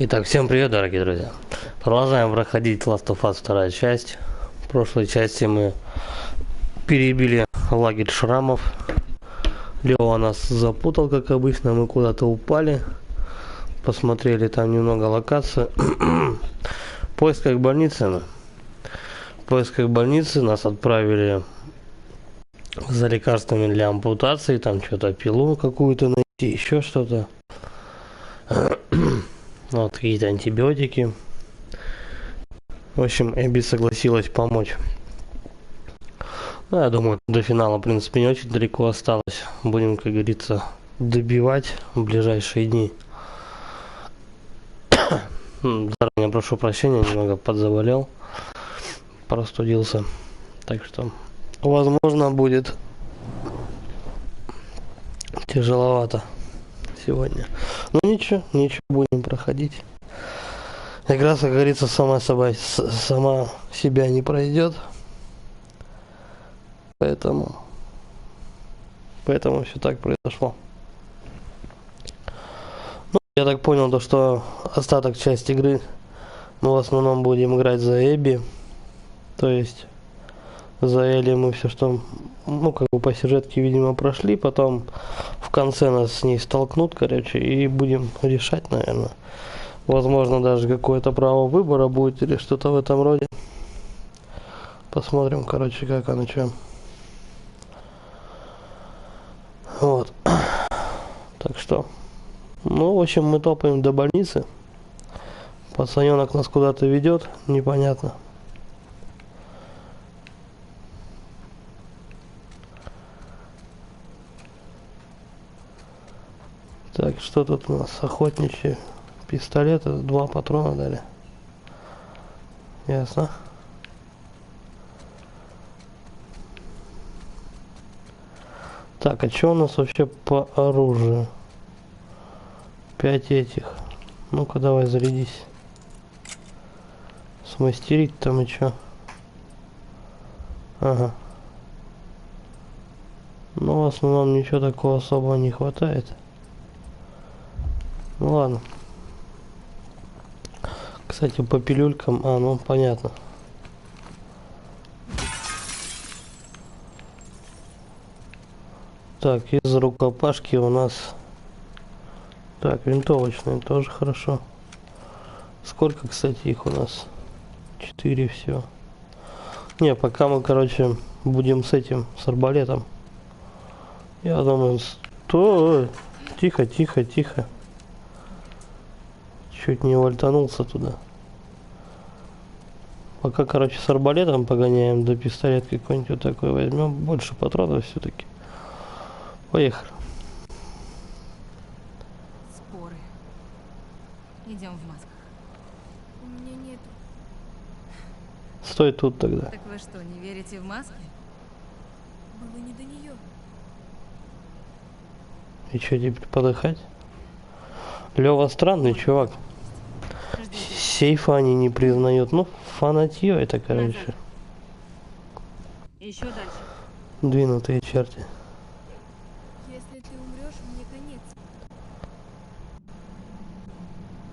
Итак, всем привет, дорогие друзья. Продолжаем проходить Last of Us 2 часть. В прошлой части мы перебили лагерь шрамов. Лева нас запутал, как обычно. Мы куда-то упали. Посмотрели там немного локацию. В поисках больницы нас отправили за лекарствами для ампутации. Там что-то пилу какую-то найти, еще что-то. Вот какие-то антибиотики. В общем, Эбби согласилась помочь. Ну, я думаю, до финала, в принципе, не очень далеко осталось. Будем, как говорится, добивать в ближайшие дни. Заранее прошу прощения, немного подзаболел, простудился. Так что, возможно, будет тяжеловато сегодня. Но ничего, будем проходить. Игра, как говорится, сама себя не пройдет. Поэтому все так произошло. Ну, я так понял, то, что остаток части игры мы в основном будем играть за Эбби. То есть за Элли мы все, что, как бы по сюжетке, видимо, прошли. Потом в конце нас с ней столкнут, короче, и будем решать, наверное. Возможно, даже какое-то право выбора будет или что-то в этом роде. Посмотрим, короче, как оно что. Вот. Так что, в общем, мы топаем до больницы. Пацаненок нас куда-то ведет, непонятно. Так, что тут у нас? Охотничьи пистолеты, 2 патрона дали. Ясно. Так, а что у нас вообще по оружию? 5 этих. Ну-ка, давай, зарядись. Смастерить там и чё? Ага. Ну, в основном ничего такого особого не хватает. Ну ладно. Кстати, по пилюлькам... понятно. Так, из рукопашки у нас... Так, винтовочные тоже хорошо. Сколько, кстати, их у нас? 4 всего. Не, пока мы, короче, будем с арбалетом. Я думаю, Тихо. Чуть не вальтанулся туда. Пока, короче, с арбалетом погоняем, до пистолет какой-нибудь вот такой возьмем. Больше патронов все-таки. Поехали. Споры. Идем в масках. У меня нет. Стой тут тогда. Так вы что, не верите в маски? Было не до нее. И что, теперь подыхать? Лева странный чувак. Ждите. Сейфа они не признают. Ну, фанатье это, короче. Еще дальше. Двинутые черти. Если ты умрешь, мне конец.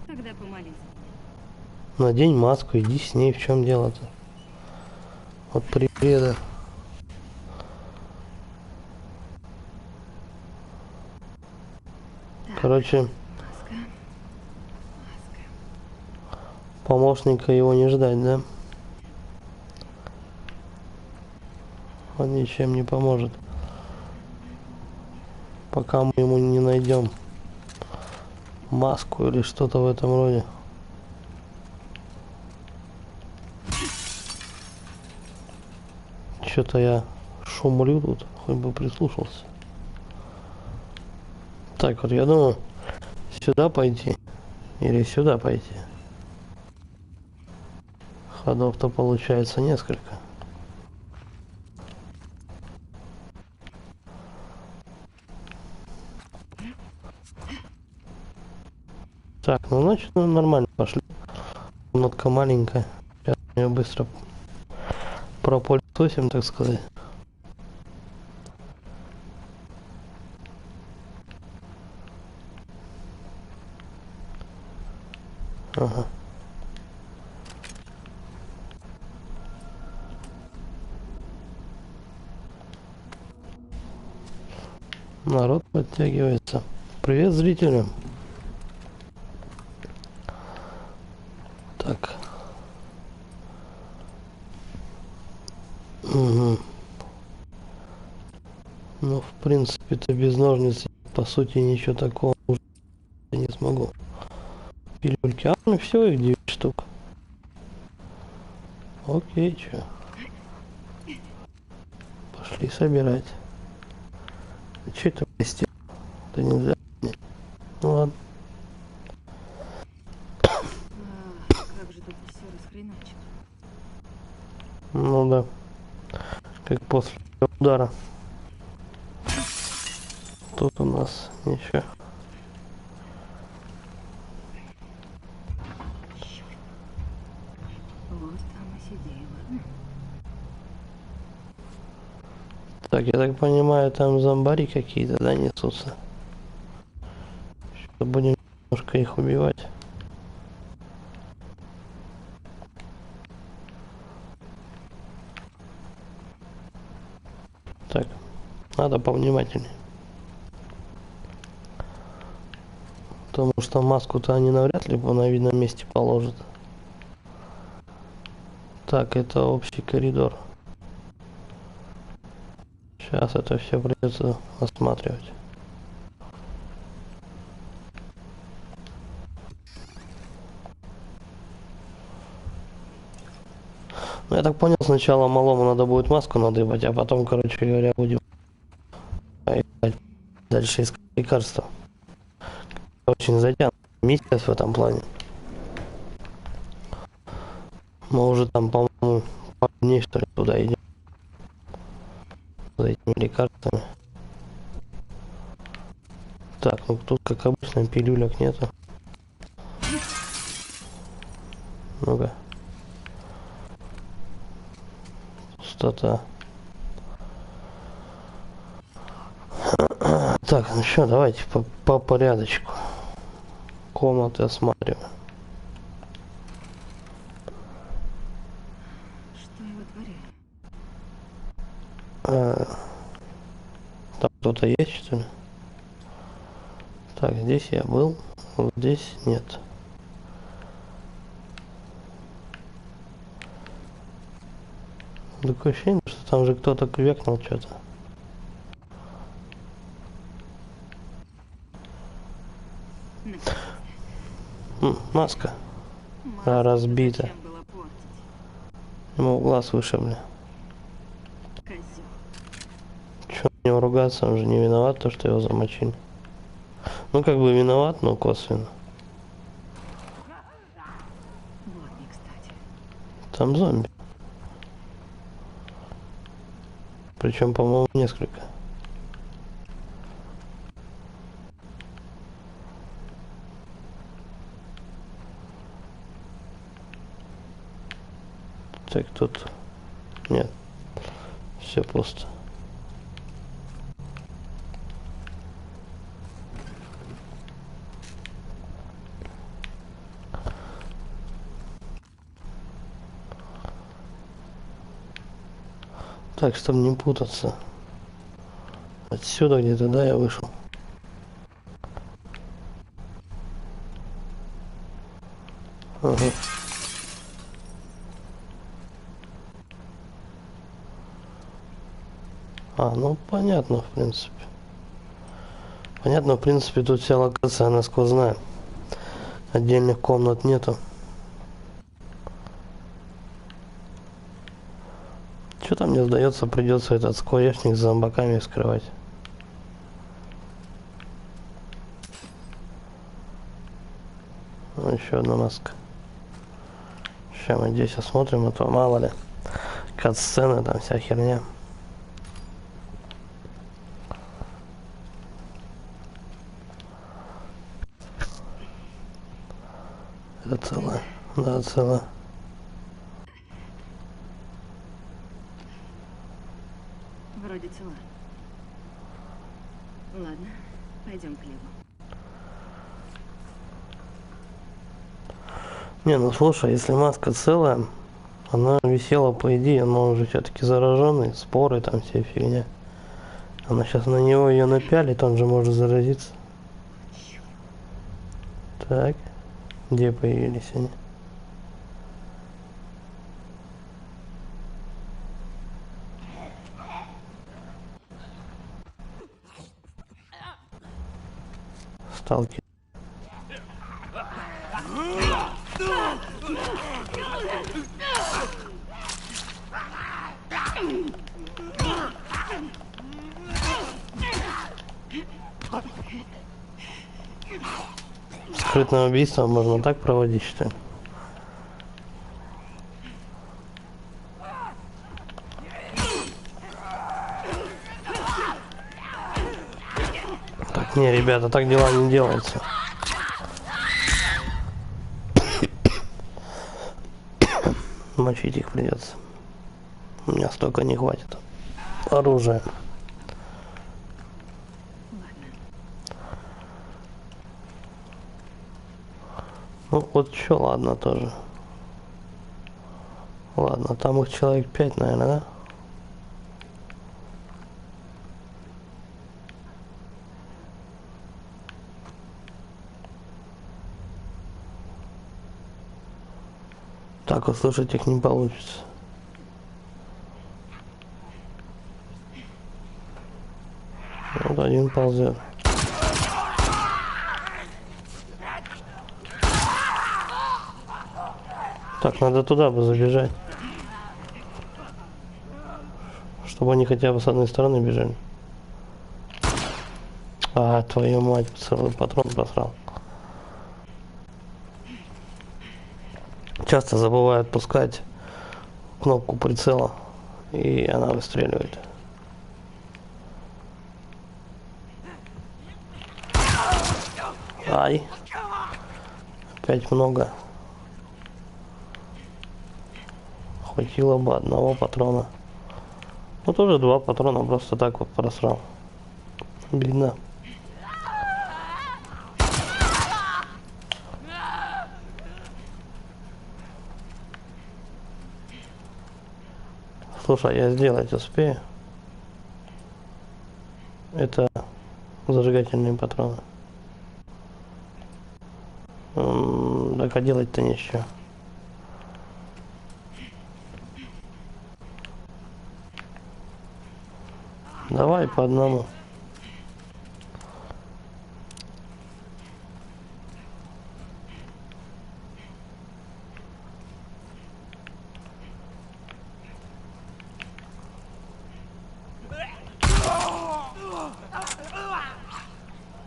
Тогда помолись. Надень маску, иди с ней, в чем дело-то? Вот приведа. Короче, помощника его не ждать, да? Он ничем не поможет. Пока мы ему не найдем маску или что-то в этом роде. Что-то я шумлю тут, хоть бы прислушался. Так, вот я думаю, сюда пойти или сюда пойти. Ходов-то получается несколько. Так, значит, нормально пошли. Комнатка маленькая. Сейчас ее быстро пропользуемся, так сказать. Народ подтягивается. Привет, зрители. Так. Угу. Ну, в принципе-то без ножниц, по сути, ничего такого уже не смогу. Пилюльки. А, ну все, их 9 штук. Окей, чё. Пошли собирать. Че это прости? Это нельзя. Ну ладно. Как же тут все расхреначено. Ну да. Как после удара. Тут у нас ничего. Вот там и сидела. Так, я так понимаю, там зомбари какие-то, да, несутся. Что будем немножко их убивать. Так, надо повнимательнее. Потому что маску-то они навряд ли на видном месте положат. Так, это общий коридор. Сейчас это все придется осматривать. Ну, я так понял, сначала малому надо будет маску надыбать, а потом, короче говоря, будем дальше искать лекарства. Очень затянут миссия в этом плане. Мы уже там, по-моему, пару дней, что ли, туда идем. За этими лекарствами. Так, ну тут, как обычно, пилюлек нету. Ну-ка. Пустота. Так, ну что, давайте по порядочку. Комнаты осматриваем. Что я вытворяю? Там кто-то есть, что ли? Так, здесь я был, вот здесь нет. Такое ощущение, что там же кто-то квекнул что-то. Маска. Разбита. Зачем было портить? Ему глаз вышибли. Козёл. Чё на него ругаться, он же не виноват, то, что его замочили. Ну, как бы виноват, но косвенно. Вот не кстати. Там зомби. Причем, по-моему, несколько. Так, тут... Нет. Все пусто. Так, чтобы не путаться. Отсюда где-то, да, я вышел. Ага. Ну понятно, в принципе. Понятно, в принципе, тут вся локация, она сквозная. Отдельных комнат нету. Что-то мне сдается, придется этот скворечник с зомбаками вскрывать. Еще одна маска. Сейчас мы здесь осмотрим, а то мало ли. Кат-сцены, там вся херня. Это целое. Да, целое. Вроде цела. Ладно, пойдем к Леву. Не, ну слушай, если маска целая, она висела, по идее, но он же все-таки зараженный, споры там, вся фигня. Она сейчас на него ее напялит, он же может заразиться. Так, где появились они? Сталкер. Скрытное убийство можно так проводить, что ли? Так, не, ребята, так дела не делаются. Мочить их придется. У меня столько не хватит оружия. Ну вот что, ладно тоже. Ладно, там их человек 5, наверное, да? Так услышать их не получится. Вот один ползет. Так, надо туда бы забежать. Чтобы они хотя бы с одной стороны бежали. А, твою мать, целый патрон просрал. Часто забываю отпускать кнопку прицела, и она выстреливает. Ай. Опять много. Хватило бы одного патрона. Ну тоже 2 патрона просто так вот просрал. Бедно. Слушай, я сделать успею. Это зажигательные патроны. Так, а делать-то нечего. Давай по одному.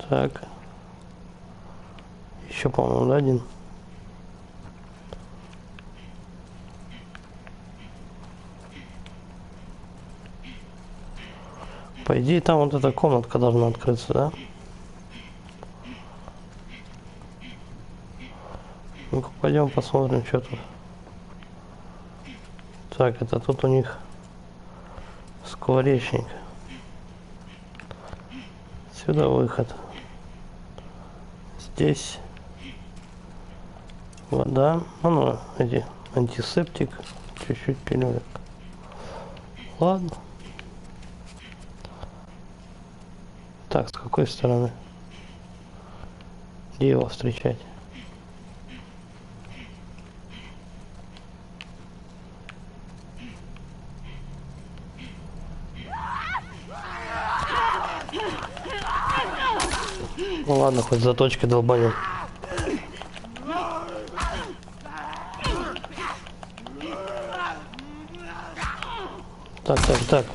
Так. Еще, по-моему, да, один. По идее, там вот эта комнатка должна открыться, да? Ну-ка, пойдем посмотрим, что тут. Так, это тут у них скворечник. Сюда выход. Здесь вода. Ну, эти антисептик. Чуть-чуть пилюлек. Ладно. Так, с какой стороны? Где его встречать? Ну ладно, хоть заточкой долбанем. Так, так, так.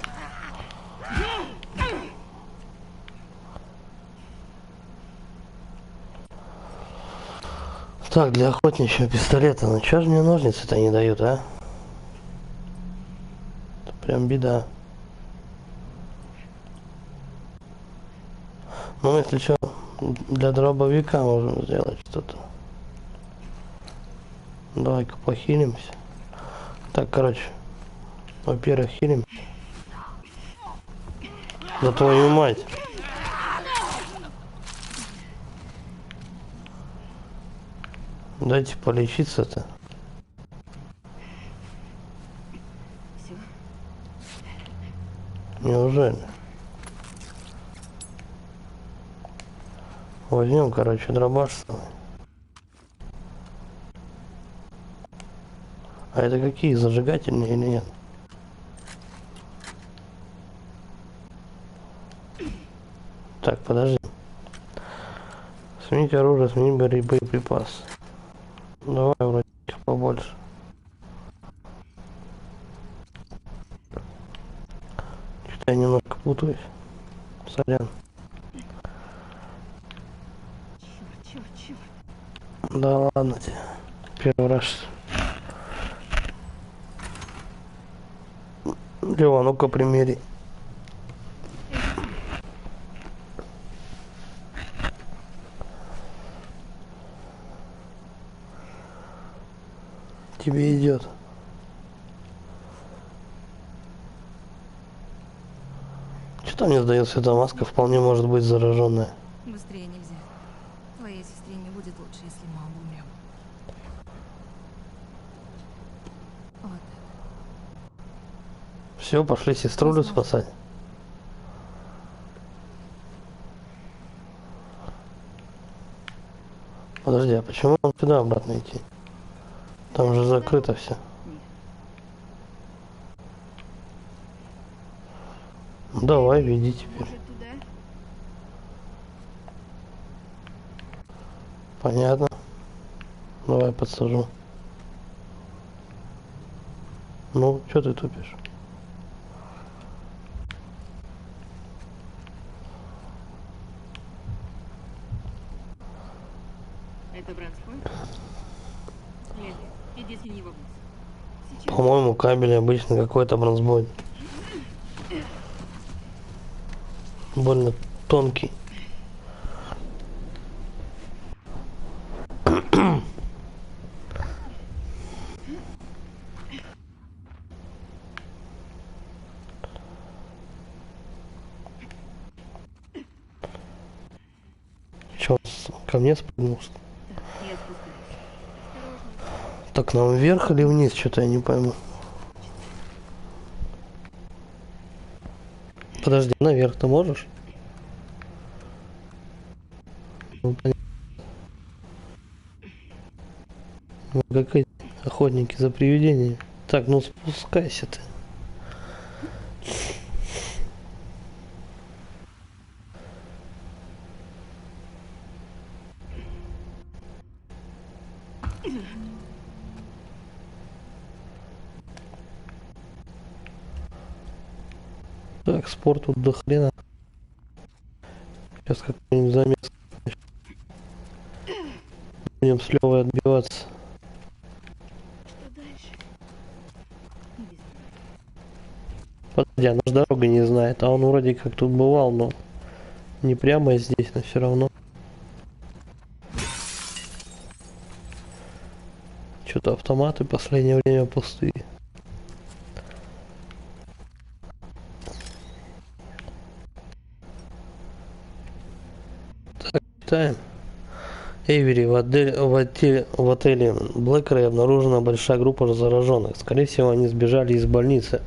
Так, для охотничьего пистолета. Ну чё же мне ножницы-то не дают, а? Это прям беда. Ну, если что, для дробовика можем сделать что-то. Давай-ка похилимся. Так, короче. Во-первых, хилим. Да твою мать. Дайте полечиться-то. Все. Неужели? Возьмем, короче, дробаш с собой. А это какие, зажигательные или нет? Так, подожди. Сменить оружие, сменить боеприпас. Давай вроде их побольше. Что-то я немножко путаюсь. Сорян. Черт. Да ладно тебе. Первый раз. Лева, ну-ка примери. Тебе идет. Что-то мне сдается, эта маска вполне может быть зараженная. Быстрее нельзя. Твоей сестре не будет лучше, если мы оба умрем. Вот так. Все, пошли сеструлю спасать. Подожди, а почему он сюда обратно идти? Там же закрыто все. Давай, веди теперь. Может, туда? Понятно. Давай подсажу. Ну, что ты тупишь? Это Брансфорд? Лили, иди с него вниз. Сейчас. По-моему, кабель обычно какой-то бронзбой. Больно тонкий. Че, ко мне спрыгнулся? Я спускаюсь. Так нам вверх или вниз, что-то я не пойму. Подожди, наверх ты можешь? Ну, понятно. Ну, как эти охотники за привидениями. Так, ну спускайся ты. Так, спорт тут до хрена. Сейчас какой-нибудь замес. Будем с Левой отбиваться. Что дальше? Иди со мной. Подожди, она же дорога не знает. А он вроде как тут бывал, но не прямо здесь, но все равно. Что-то автоматы в последнее время пустые. Так, читаем. Эйвери, в отеле Блэкрей обнаружена большая группа зараженных. Скорее всего, они сбежали из больницы.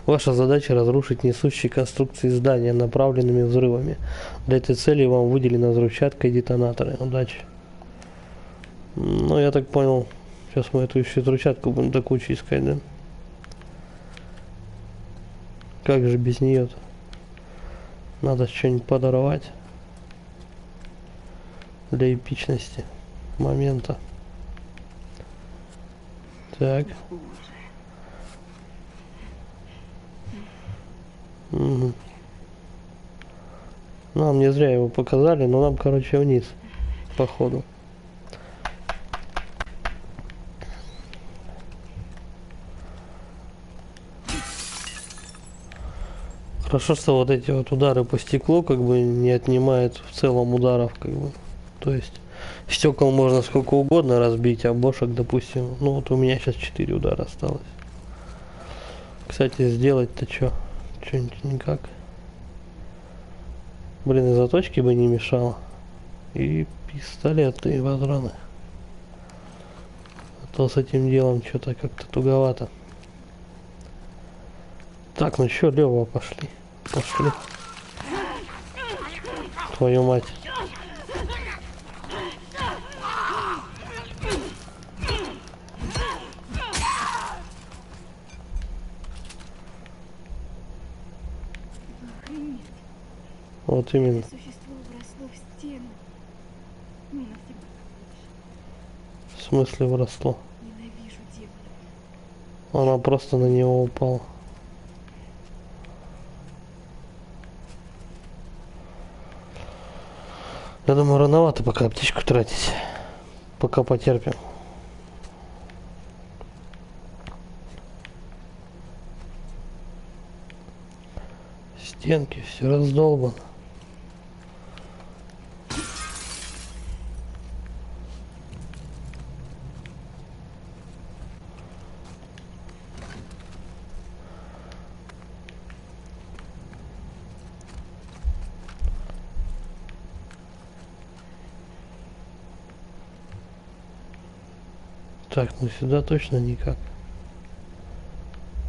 Ваша задача разрушить несущие конструкции здания направленными взрывами. Для этой цели вам выделена взрывчатка и детонаторы. Удачи. Ну, я так понял, сейчас мы эту еще взрывчатку будем до кучи искать, да? Как же без нее-то? Надо что-нибудь подорвать. Для эпичности момента. Так. Угу. Нам не зря его показали, но нам, короче, вниз, походу. Хорошо, что вот эти вот удары по стеклу как бы не отнимают в целом ударов, как бы. То есть стекол можно сколько угодно разбить, а бошек, допустим, ну вот у меня сейчас 4 удара осталось. Кстати, сделать-то что? Что-нибудь никак. Блин, и заточки бы не мешало. И пистолеты, и патроны. А то с этим делом что-то как-то туговато. Так, ну что, Лева, пошли. Пошли. Твою мать. Вот именно. Это существо вросло в стену. Не навсегда, как видишь. В смысле вросло? Ненавижу демонов. Она просто на него упала. Я думаю, рановато пока аптечку тратить. Пока потерпим. Стенки, все раздолбано. Так, ну сюда точно никак.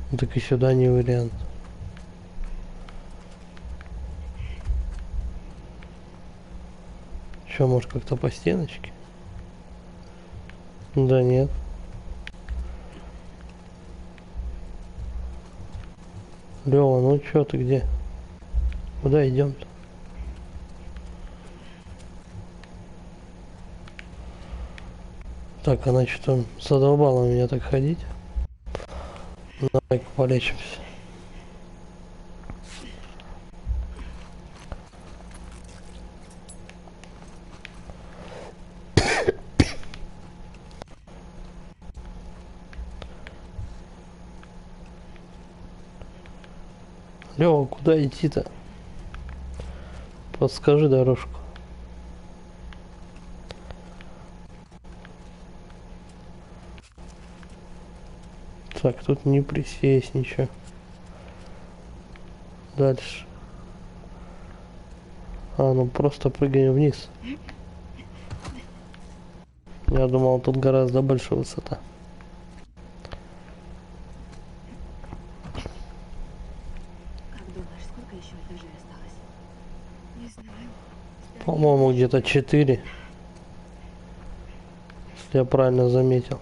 Ну, так и сюда не вариант. Че, может как-то по стеночке? Да нет. Лёва, ну чё ты где? Куда идем-то? Так, она что-то задолбала меня так ходить. Давай-ка полечимся. Лёва, куда идти-то? Подскажи дорожку. Так, тут не присесть ничего. Дальше. А, ну просто прыгаем вниз. Я думал, тут гораздо больше высота. Как думаешь, сколько еще этажей осталось? Не знаю. По-моему, где-то 4. Если я правильно заметил.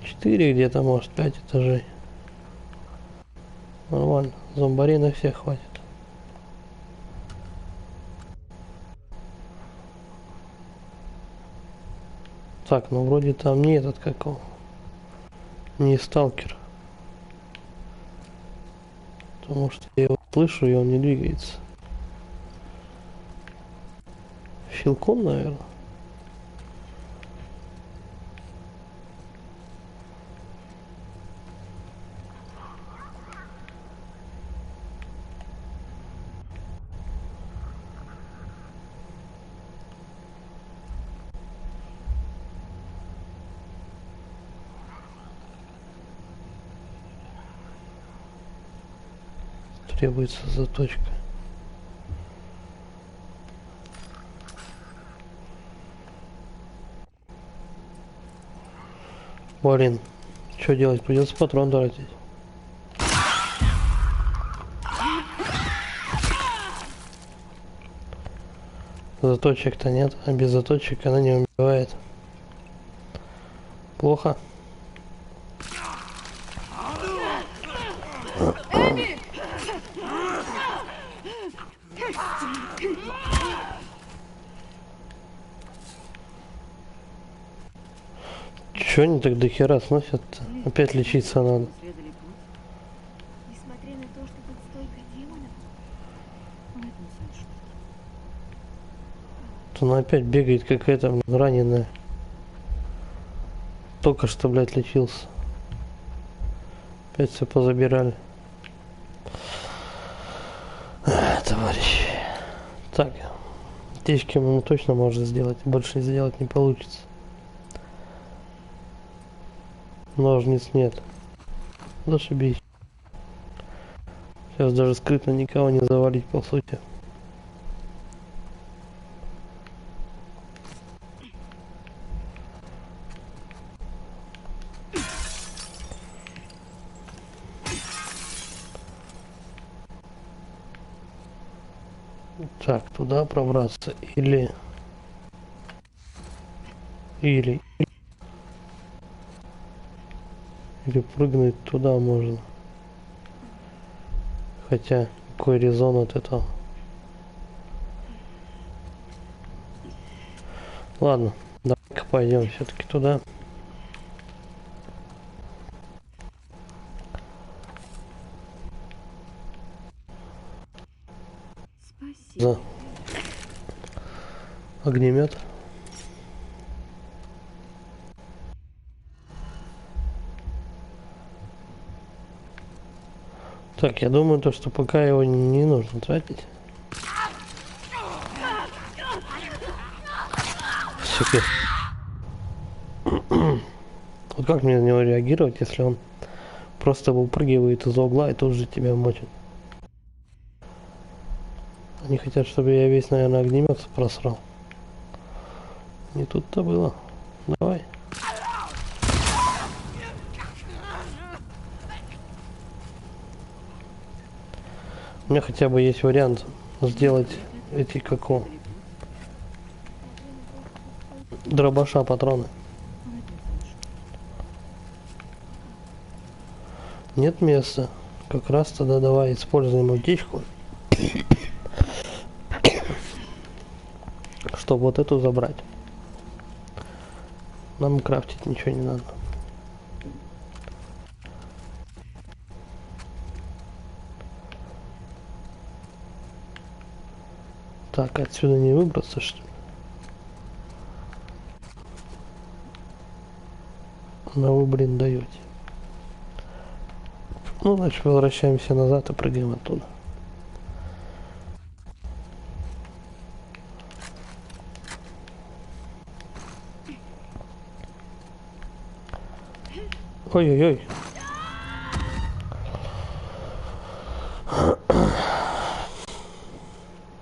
Четыре где-то, может, 5 этажей. Нормально. Зомбарей на всех хватит. Так, ну вроде там не этот какого. Не сталкер. Потому что я его слышу, и он не двигается. Филкон, наверное. Требуется заточка. Блин, что делать? Придется патрон тратить. Заточек-то нет, а без заточек она не убивает. Плохо. Чё они так до хера сносят-то? Опять лечиться надо. Срезали путь. Несмотря на то, что тут столько демонов, В этом вся шутка. То она опять бегает какая-то раненая. Только что, блядь, лечился. Опять все позабирали. Товарищи. Так. Аптечки мы точно можно сделать. Больше сделать не получится. Ножниц нет. Зашибись. Сейчас даже скрытно никого не завалить, по сути. Так, туда пробраться или... Или прыгнуть туда можно. Хотя, какой резон от этого? Ладно, давай-ка пойдем все-таки туда. Спасибо. За огнемет. Так, я думаю, то, что пока его не нужно тратить. Сука. Вот как мне на него реагировать, если он просто выпрыгивает из угла и тут же тебя мочит? Они хотят, чтобы я весь, наверное, огнемет просрал. Не тут-то было. Давай. У меня хотя бы есть вариант сделать эти како дробаша патроны. Нет места. Как раз тогда давай используем аптечку, чтобы вот эту забрать. Нам крафтить ничего не надо. Так, отсюда не выбраться, что ли? Но вы, блин, даете. Ну, значит, возвращаемся назад и прыгаем оттуда. Ой-ой-ой.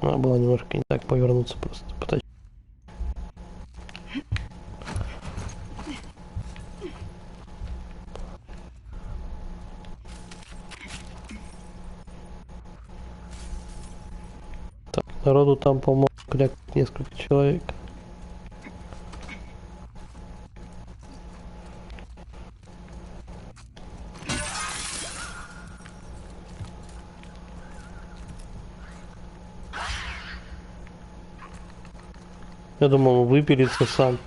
Надо было немножко не так повернуться просто. Так, народу там, по-моему, несколько человек. Я думал, он выпилится сам.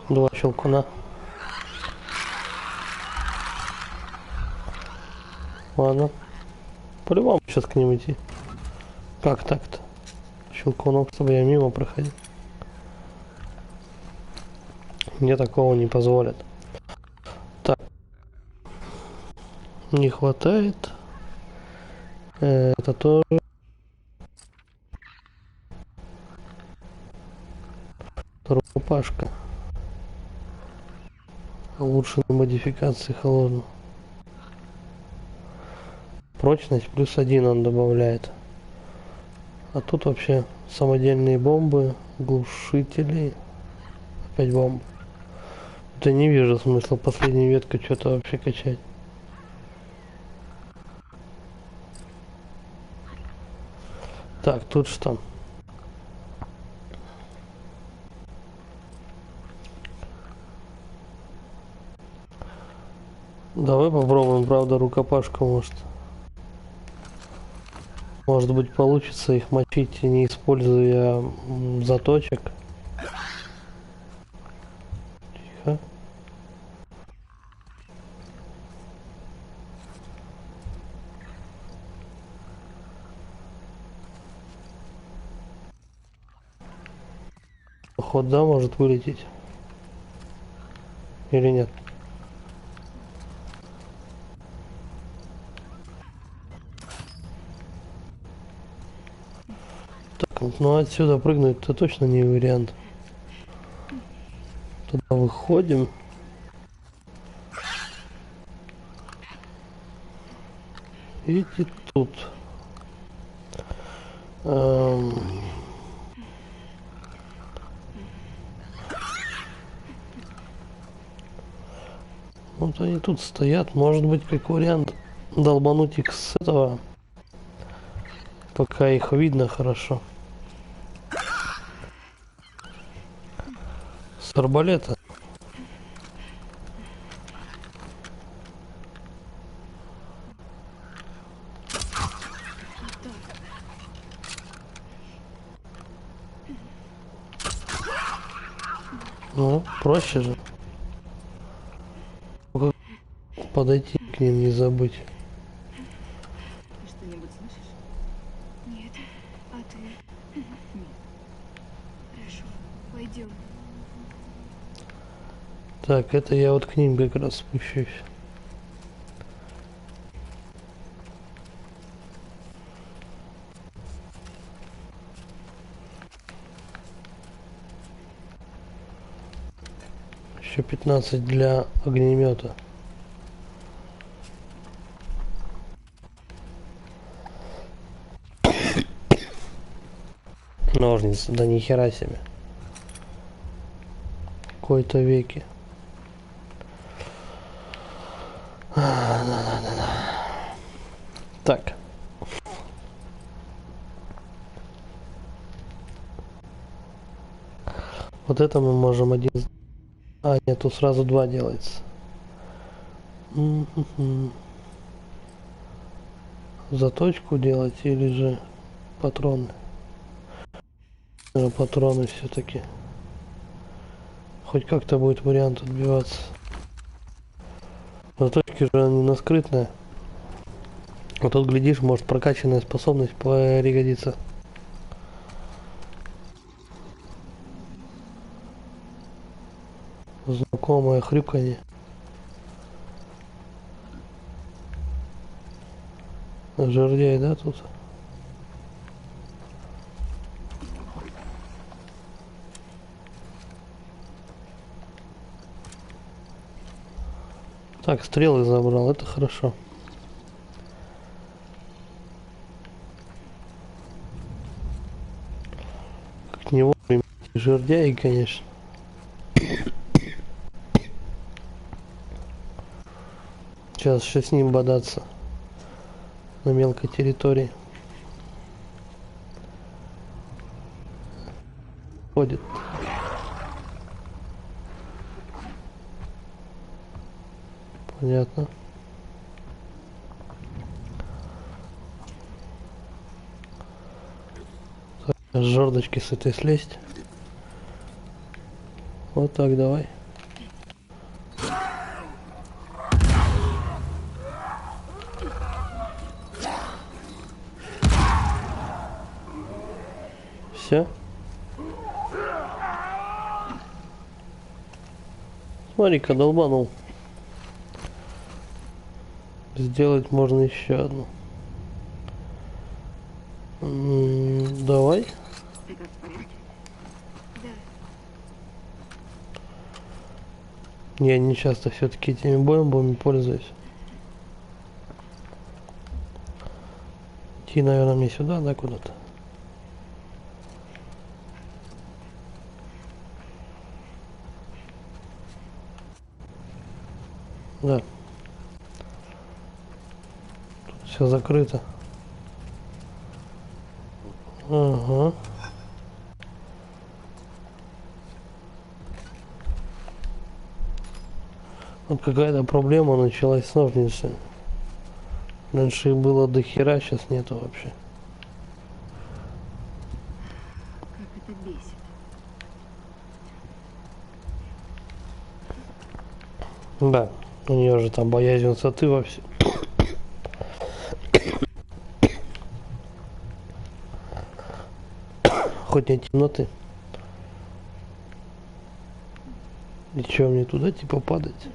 Два щелкуна. Ладно. По-любому сейчас к ним идти. Как так-то? Щелкуном, чтобы я мимо проходил. Мне такого не позволят. Так. Не хватает. Это тоже. Рукопашка. Улучшенные модификации холодно. Прочность +1 он добавляет. А тут вообще самодельные бомбы, глушители. Опять бомбы. Да не вижу смысла последней веткой что-то вообще качать. Так, тут что? Давай попробуем, правда, рукопашку, может быть, получится их мочить, не используя заточек. Тихо. Ход, да, может вылететь? Или нет? Так, ну отсюда прыгнуть-то точно не вариант. Туда выходим. Видите, тут. Вот они тут стоят. Может быть, как вариант долбануть их с этого. Пока их видно хорошо. арбалета. Ну, проще же. Подойти к ним, не забыть. Ты что-нибудь слышишь? Нет. А ты? Нет. Хорошо. Пойдем. Так, это я вот к ним как раз спущусь. Еще 15 для огнемета. Ножницы, да ни хера себе. В какой-то веке. Так. Вот это мы можем один... А, нет, тут сразу два делается. Заточку делать или же патроны? Патроны все-таки. Хоть как-то будет вариант отбиваться. Заточки же они на скрытные. А тут, глядишь, может прокачанная способность пригодится. Знакомое хрюканье. Жердяй, да, тут? Так, стрелы забрал, это хорошо. Как не вовремя жердяи, конечно. Сейчас еще с ним бодаться на мелкой территории. Ходит. Понятно. Так, с жердочки с этой слезть. Вот так, давай. Все. Смотри-ка, долбанул. Сделать можно еще одну. Давай. Ты как, в порядке? Да. Я не часто все-таки этими бомбами пользуюсь. Идти, наверное, мне сюда, да, куда-то. Да. Тут все закрыто. Ага. Вот какая-то проблема началась с ножницами. Раньше их было до хера, сейчас нету вообще. Как это бесит. Да, у нее же там боязнь высоты вовсе. Хоть не темноты. И чё, мне туда типа падать?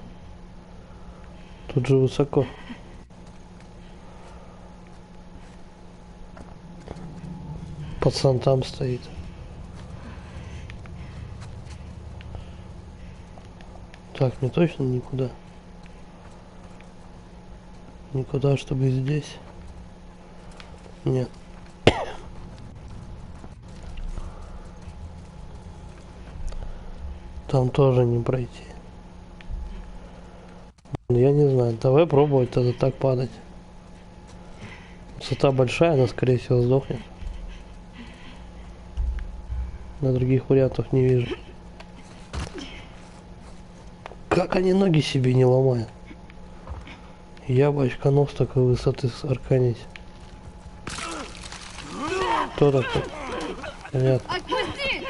Тут же высоко. Пацан там стоит. Так, мне точно никуда. Никуда, чтобы здесь. Нет. Там тоже не пройти. Я не знаю. Давай пробовать тогда так падать. Высота большая, она скорее всего сдохнет. На других вариантов не вижу. Как они ноги себе не ломают? Я бочканул с такой высоты арканить. Кто такой? Понятно. Отпусти!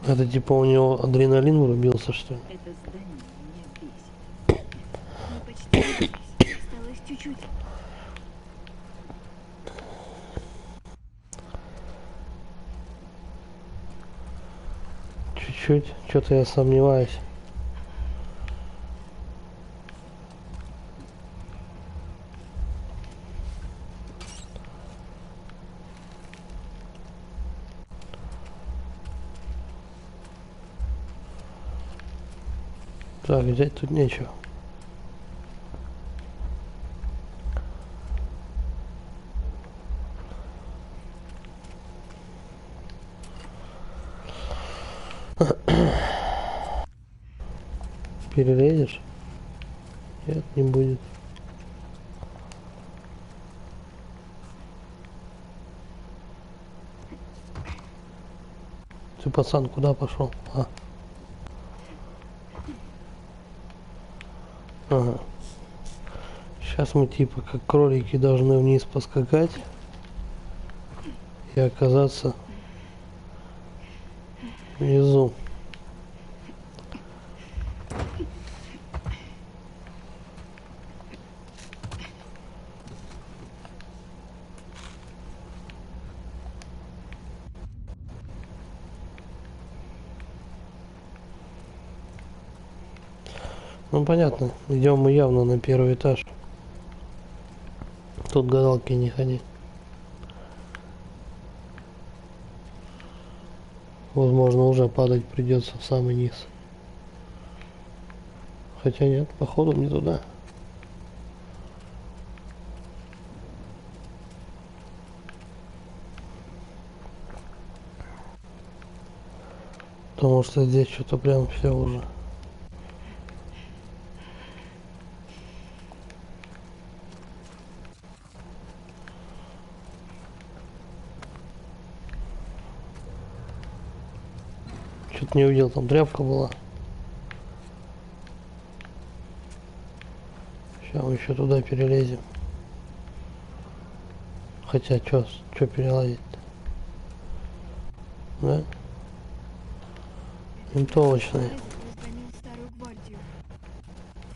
Это типа у него адреналин врубился, что ли? Это здание меня бесит. Мы почти здесь. Осталось чуть-чуть. Чуть-чуть. Что-то я сомневаюсь. Так, взять тут нечего. Перелезешь? Нет, не будет. Ты, пацан, куда пошел? А. Ага. Сейчас мы типа как кролики должны вниз поскакать и оказаться внизу. Ну понятно, идем мы явно на первый этаж. Тут гадалки не ходи. Возможно, уже падать придется в самый низ. Хотя нет, походу не туда. Потому что здесь что-то прям все уже. Что-то не увидел, там тряпка была. Сейчас мы еще туда перелезем. Хотя, что перелазить-то? Да? Винтовочные. Айзек возглавил старую гвардию.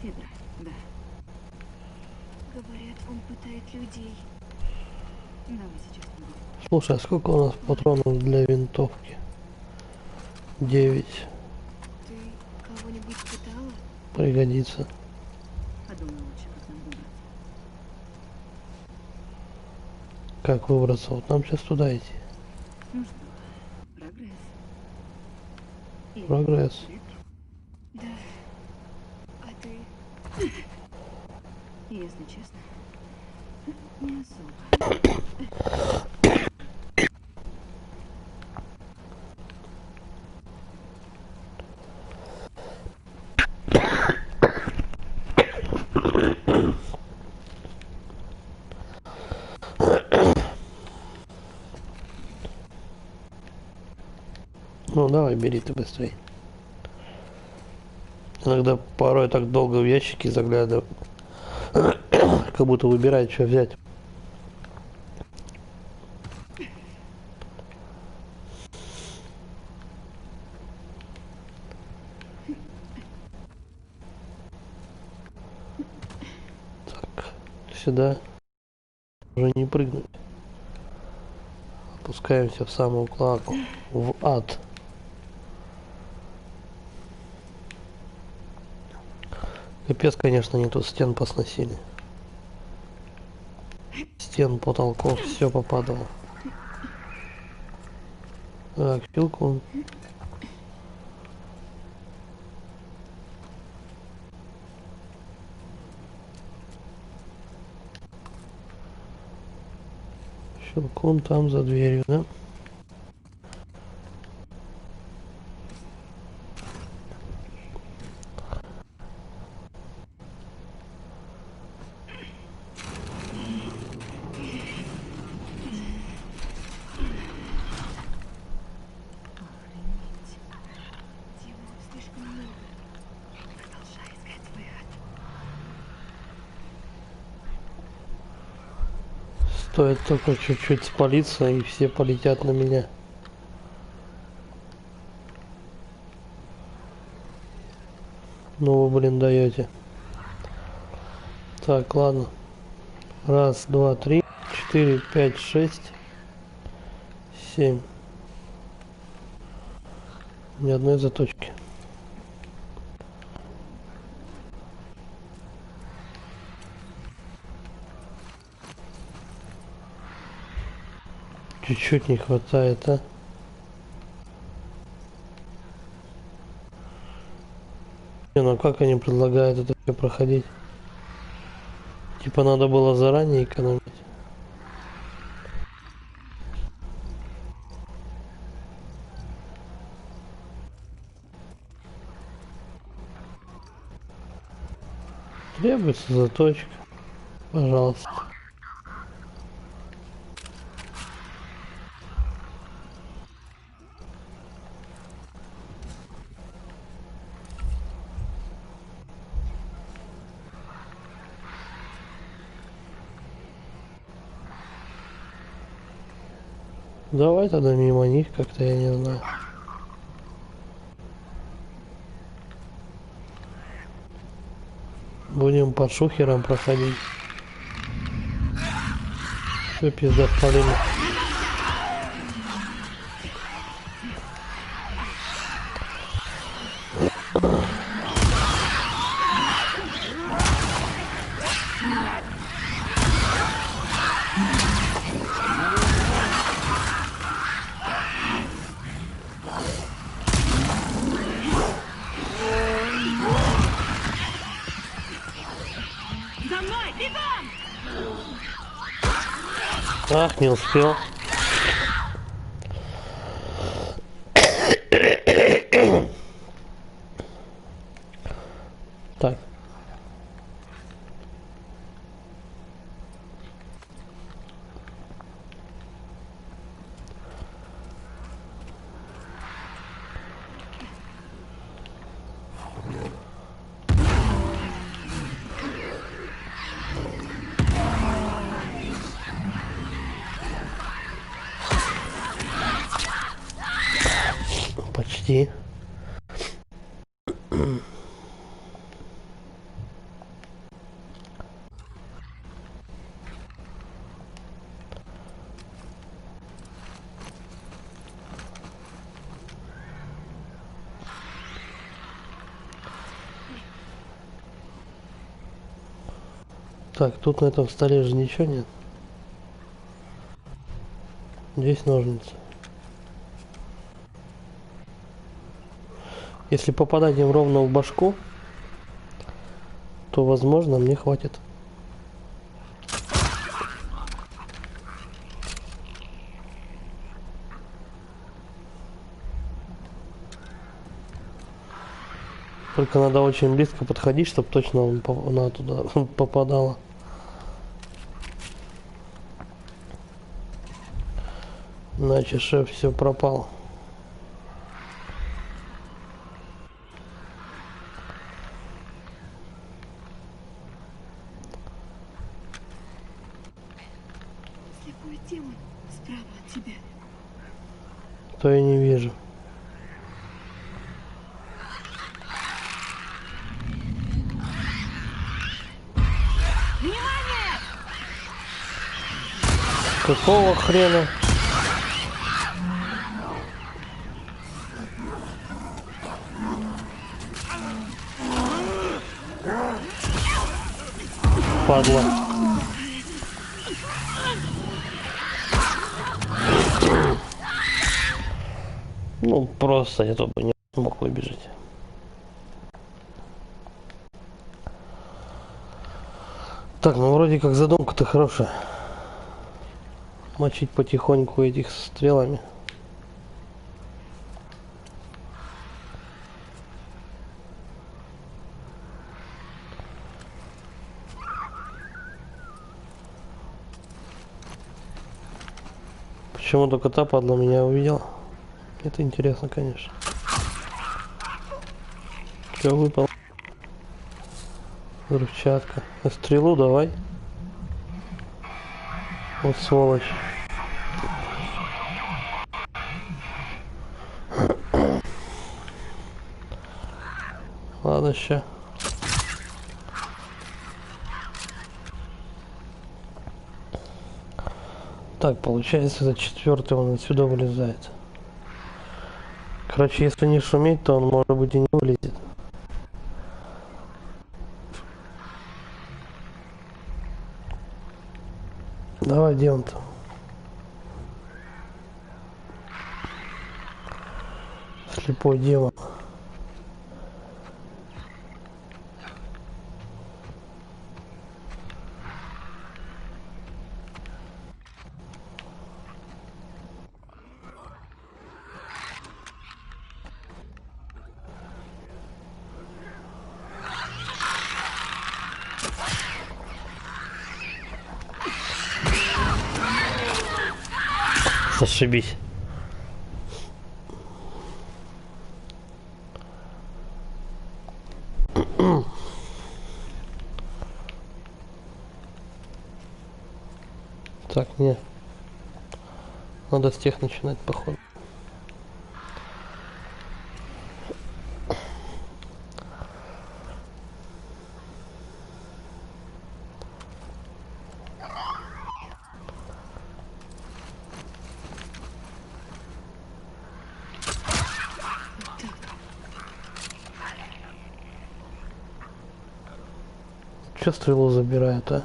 Федра, да. Говорят, он пытает людей. Давай сейчас поговорим. Слушай, а сколько у нас патронов для винтовки? 9. Ты кого-нибудь пытала? Пригодится. Подумай лучше, как нам выбраться. Как выбраться? Вот нам сейчас туда идти. Ну что, прогресс. Или Прогресс. Да. А ты? Если честно, не особо. Ну давай, бери ты быстрей. Иногда порой так долго в ящики заглядываю. Как будто выбирает, что взять. Так, сюда уже не прыгнуть. Опускаемся в самую клаку. В ад. Капец, конечно, не тут стен посносили. Стен, потолков, все попадало. Так, щелкун. Щелкун там за дверью, да? Стоит только чуть-чуть спалиться, и все полетят на меня. Ну вы, блин, даете. Так, ладно. Раз, два, три, 4, 5, 6, 7. Ни одной заточки. Чуть-чуть не хватает, а? Не, ну как они предлагают это всё проходить? Типа надо было заранее экономить. Требуется заточка. Пожалуйста. Давай тогда мимо них как-то, я не знаю. Будем под шухером проходить. Все, пизда спалили. За мной! Бегом! Ах, не успел. Так. Почти. Так, тут на этом столе же ничего нет. Здесь ножницы. Если попадать им ровно в башку, то, возможно, мне хватит. Только надо очень близко подходить, чтобы точно она туда попадала. Иначе шеф все пропал. Слепой демон справа от тебя. То я не вижу. Внимание! Какого хрена? Падла. Ну, просто я бы не смог выбежать. Так, ну вроде как задумка-то хорошая. Мочить потихоньку этих стрелами. Почему только та падла меня увидела? Это интересно, конечно. Что выпало? Взрывчатка. А стрелу давай. Вот сволочь. Ладно, ща. Так, получается, это четвертый, он отсюда вылезает. Короче, если не шуметь, то он, может быть, и не вылезет. Давай, где он-то? Слепой демон. Зашибись. Так, нет. Надо с тех начинать, походу. Че стрелу забирает, а?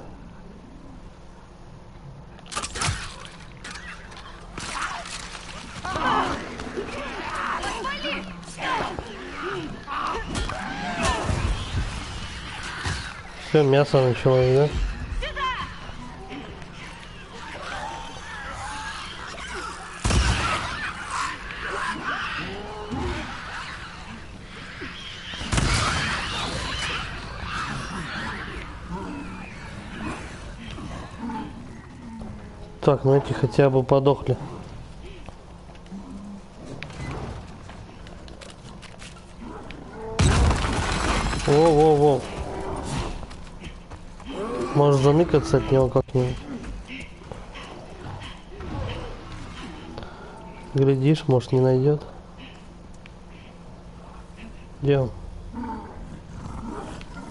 Все, мясо началось, да? Так, ну эти хотя бы подохли. Во-во-во. Может заныкаться от него как-нибудь. Глядишь, может не найдет. Где он?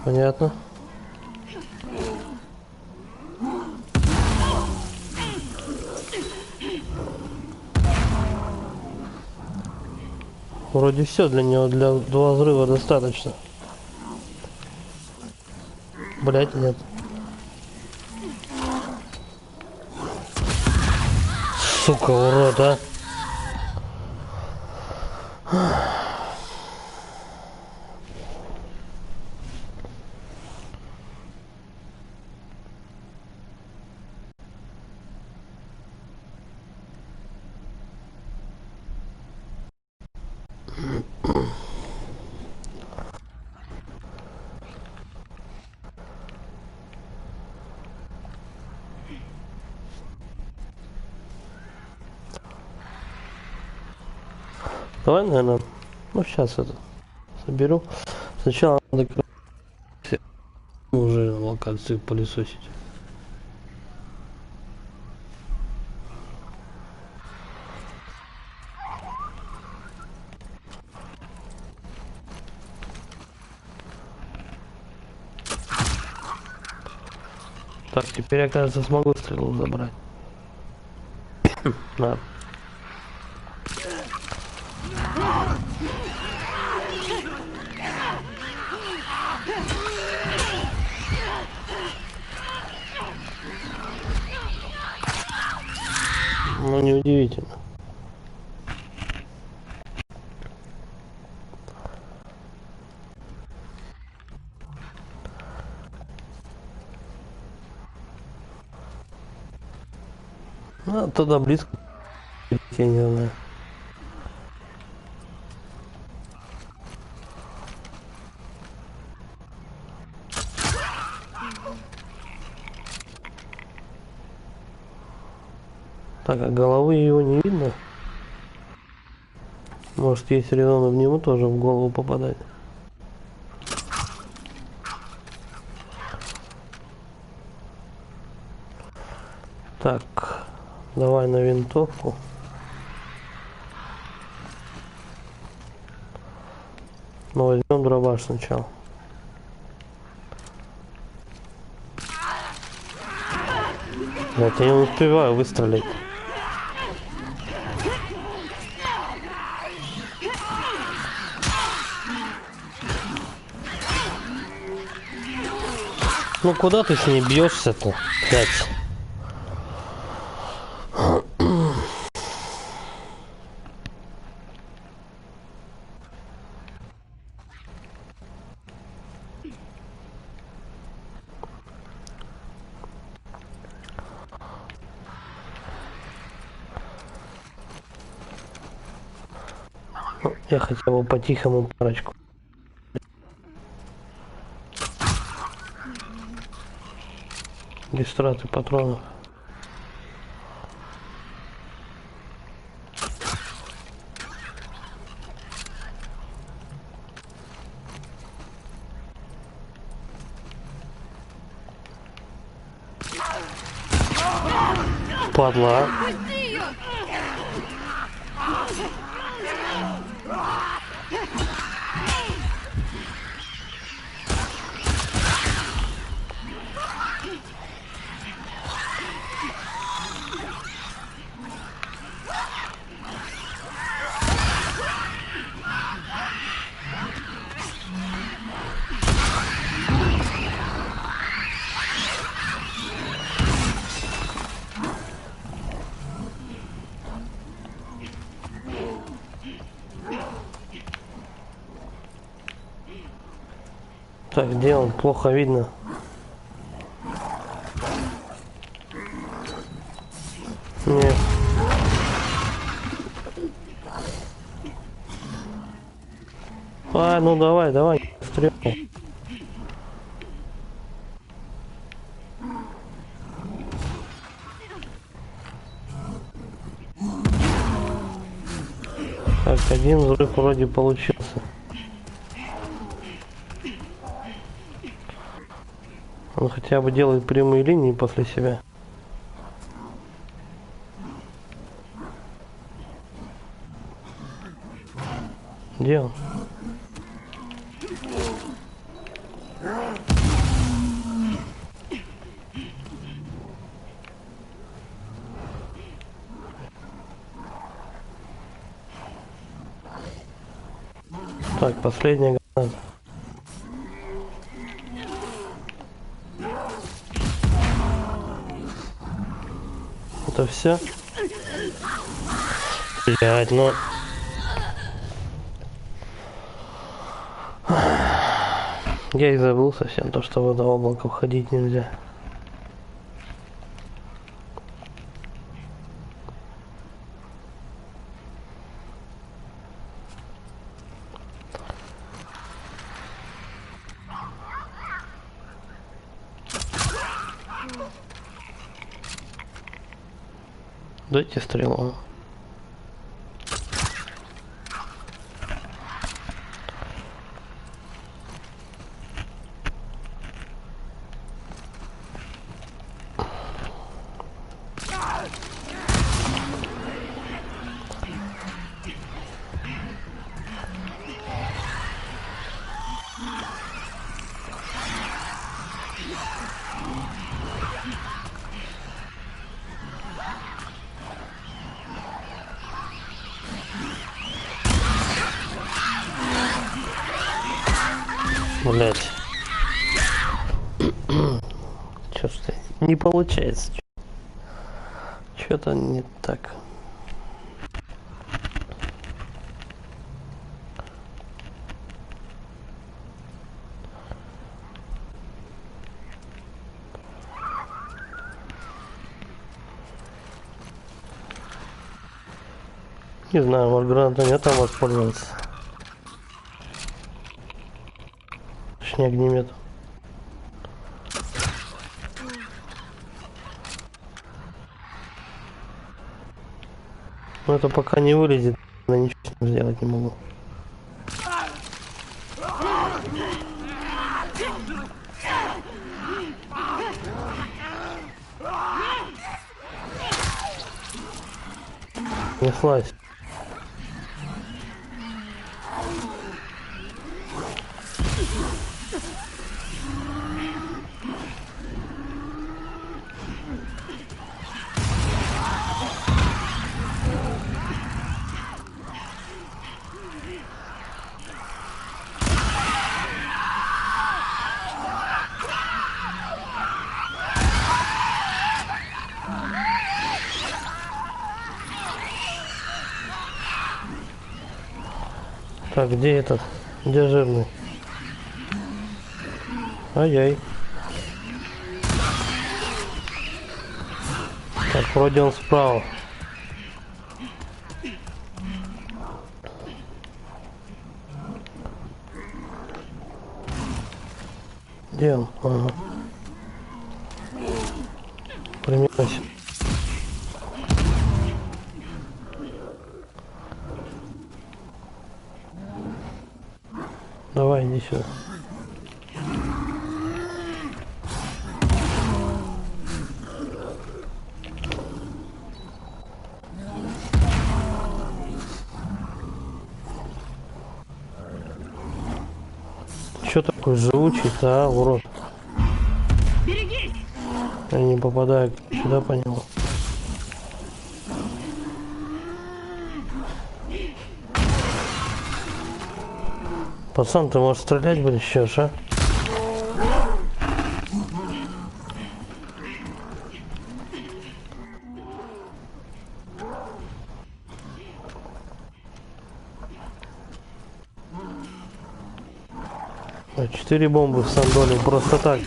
Понятно. Вроде все для него, для два взрыва достаточно. Блять, нет. Сука, урод, а. Давай, наверное, ну сейчас это соберу. Сначала надо уже локацию пылесосить. Так, теперь, оказывается, смогу стрелу забрать. Да. Ну, неудивительно. Ну, тогда близко. Я не знаю. Так, а головы его не видно? Может, есть резон в него тоже в голову попадать? Так, давай на винтовку. Но возьмем дробаш сначала. Вот я не успеваю выстрелить. Ну куда ты с ней бьешься-то? Блять. Я хотя бы по-тихому парочку. Дистраты патронов. Падла. Так, где он? Плохо видно. Нет. А, ну давай, давай, стрел. Так, один взрыв вроде получился. Он хотя бы делает прямые линии после себя. Где он? Так, последняя граната. Это все? Блять, ну... Я и забыл совсем то, что в это облако входить нельзя. Дайте стрелу. Блять. Чё-то не получается. Что-то не так. Не знаю, может гранатометом воспользоваться. Точнее, огнемет. Но это пока не вылезет, я ничего с ним сделать не могу. неслась. Так, где этот? Где жирный? Ай-яй. Так, вроде он справа. Где он? Ага. Примерно. Давай, иди сюда. Чё такой живучий-то, а, урод? Берегись! Я не попадаю сюда по нему. Пацан, ты можешь стрелять будешь сейчас, а? А 4 бомбы в сандоле просто так.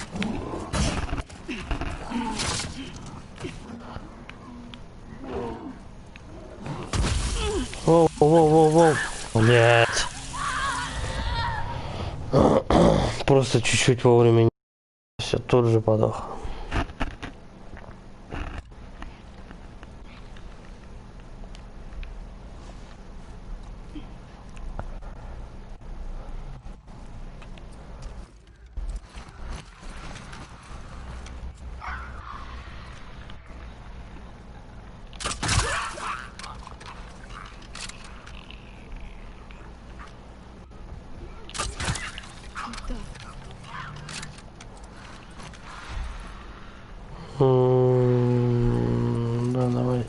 Воу. Блять. Просто чуть-чуть вовремя. Все, тут же подох. Да, давай.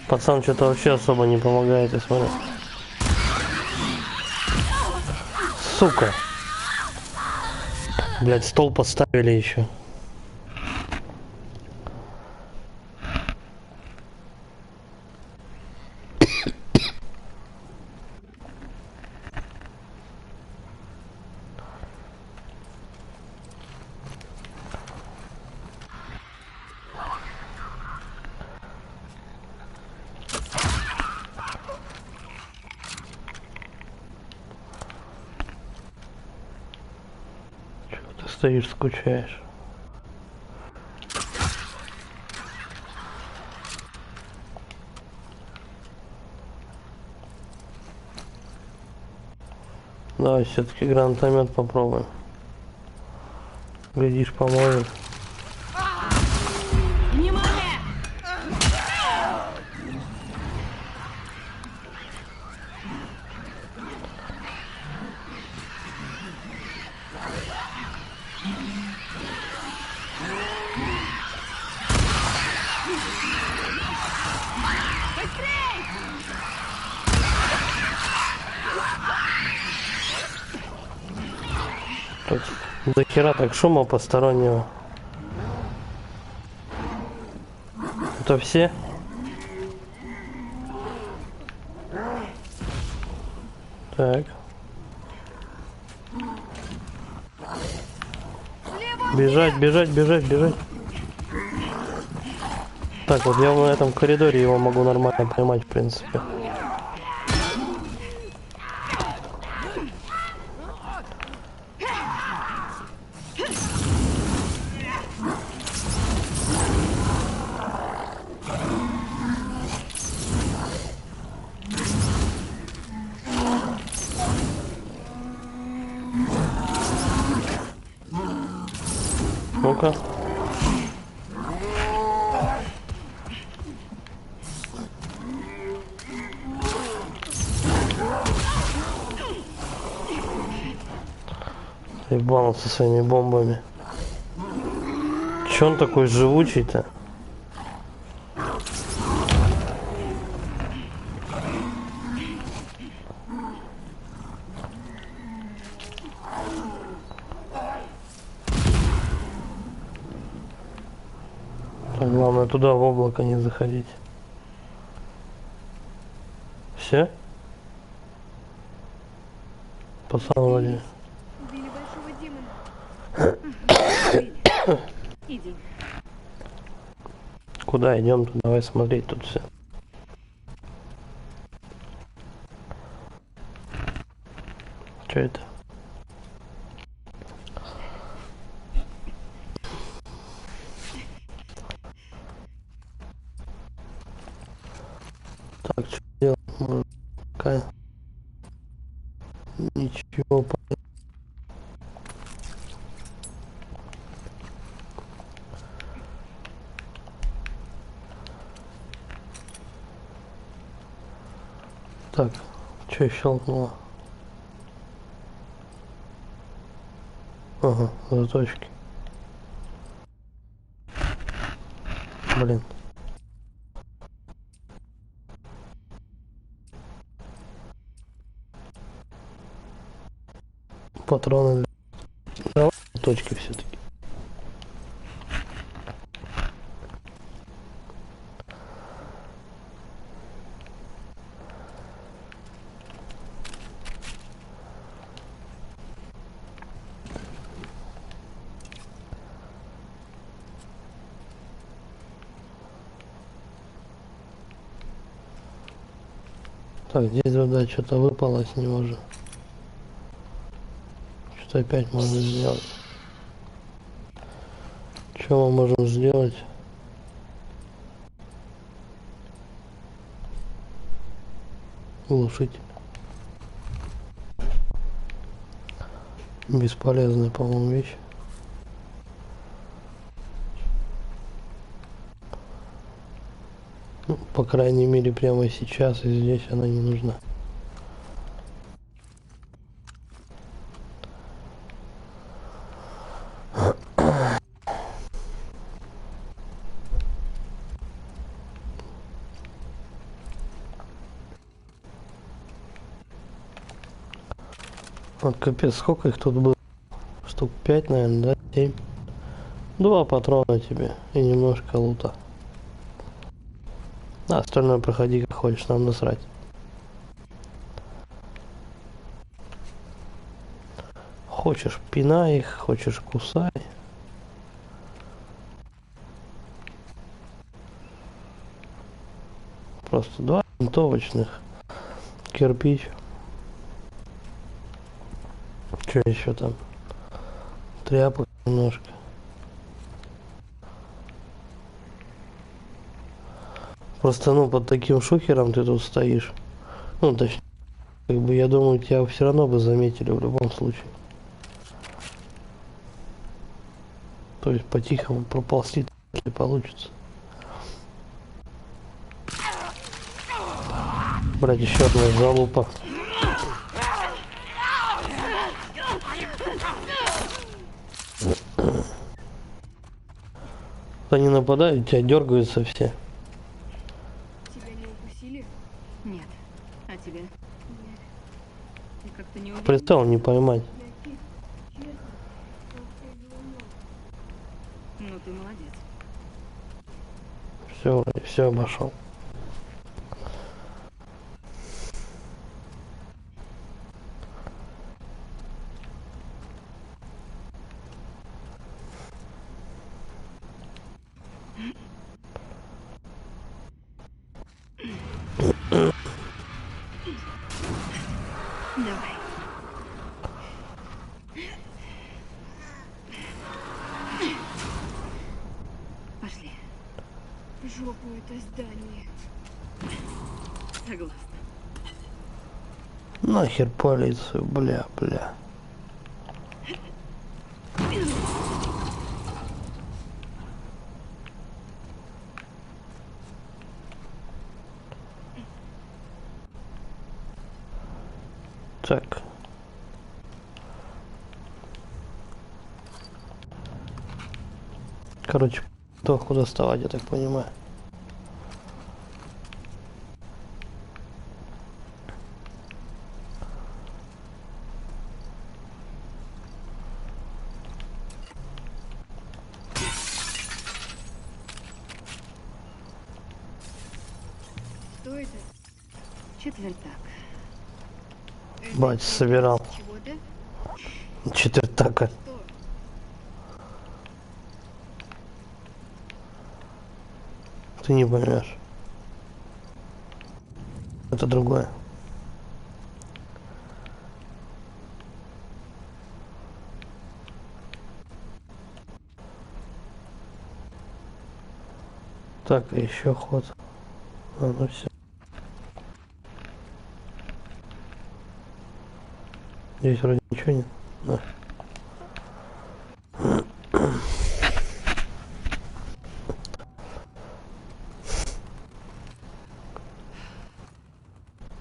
Пацан что-то вообще особо не помогает, я смотрю. Сука. Блять, стол поставили еще. Стоишь, скучаешь. Давай все-таки гранатомет попробуем. Глядишь, поможет. Внимание! Тут до хера так шума постороннего. Это все? Так. Бежать. Так, вот я на этом коридоре его могу нормально поймать, в принципе. Ну-ка. Ебал со своими бомбами. Че он такой живучий-то? Так, главное туда в облако не заходить. Все? Пацан вроде. Убили большого демона. Иди. Куда идем? Давай смотреть тут все. Что это? Так, что делать? Может, какая? Ничего. Так, что щелкнуло? Ага, заточки. Блин. Патроны. Давай точки все-таки. Так, здесь вода что-то выпало с него же. Что-то опять можно сделать. Что мы можем сделать? Глушить. Бесполезная, по-моему, вещь. Ну, по крайней мере, прямо сейчас и здесь она не нужна. Вот капец, сколько их тут было? Штук 5, наверное, да? 7. 2 патрона тебе и немножко лута. А остальное проходи как хочешь, нам насрать. Хочешь пинай их, хочешь кусай. Просто 2 винтовочных. Кирпич. Что еще там? Тряпок немножко. Просто, ну, под таким шухером ты тут стоишь. Ну, точнее, как бы, я думаю, тебя все равно бы заметили в любом случае. То есть, по-тихому проползти, если получится. Брать еще одна залупа. Они нападают, тебя дергаются все. Тебя не укусили? Нет. А тебе? Нет. Ты как-то не уверен. Прицел не поймать. Я честно, просто изломал. Ну ты молодец. Все обошел. Давай. Пошли. В жопу это здание. Согласна. Нахер полицию, бля. Так. Короче, доху доставать, я так понимаю. Что это? Четвертак. Бать, собирал. Чего-то? Четвертака. Что? Ты не поймешь. Это другое. Так, еще ход. А, ну все. Здесь вроде ничего нет. Да.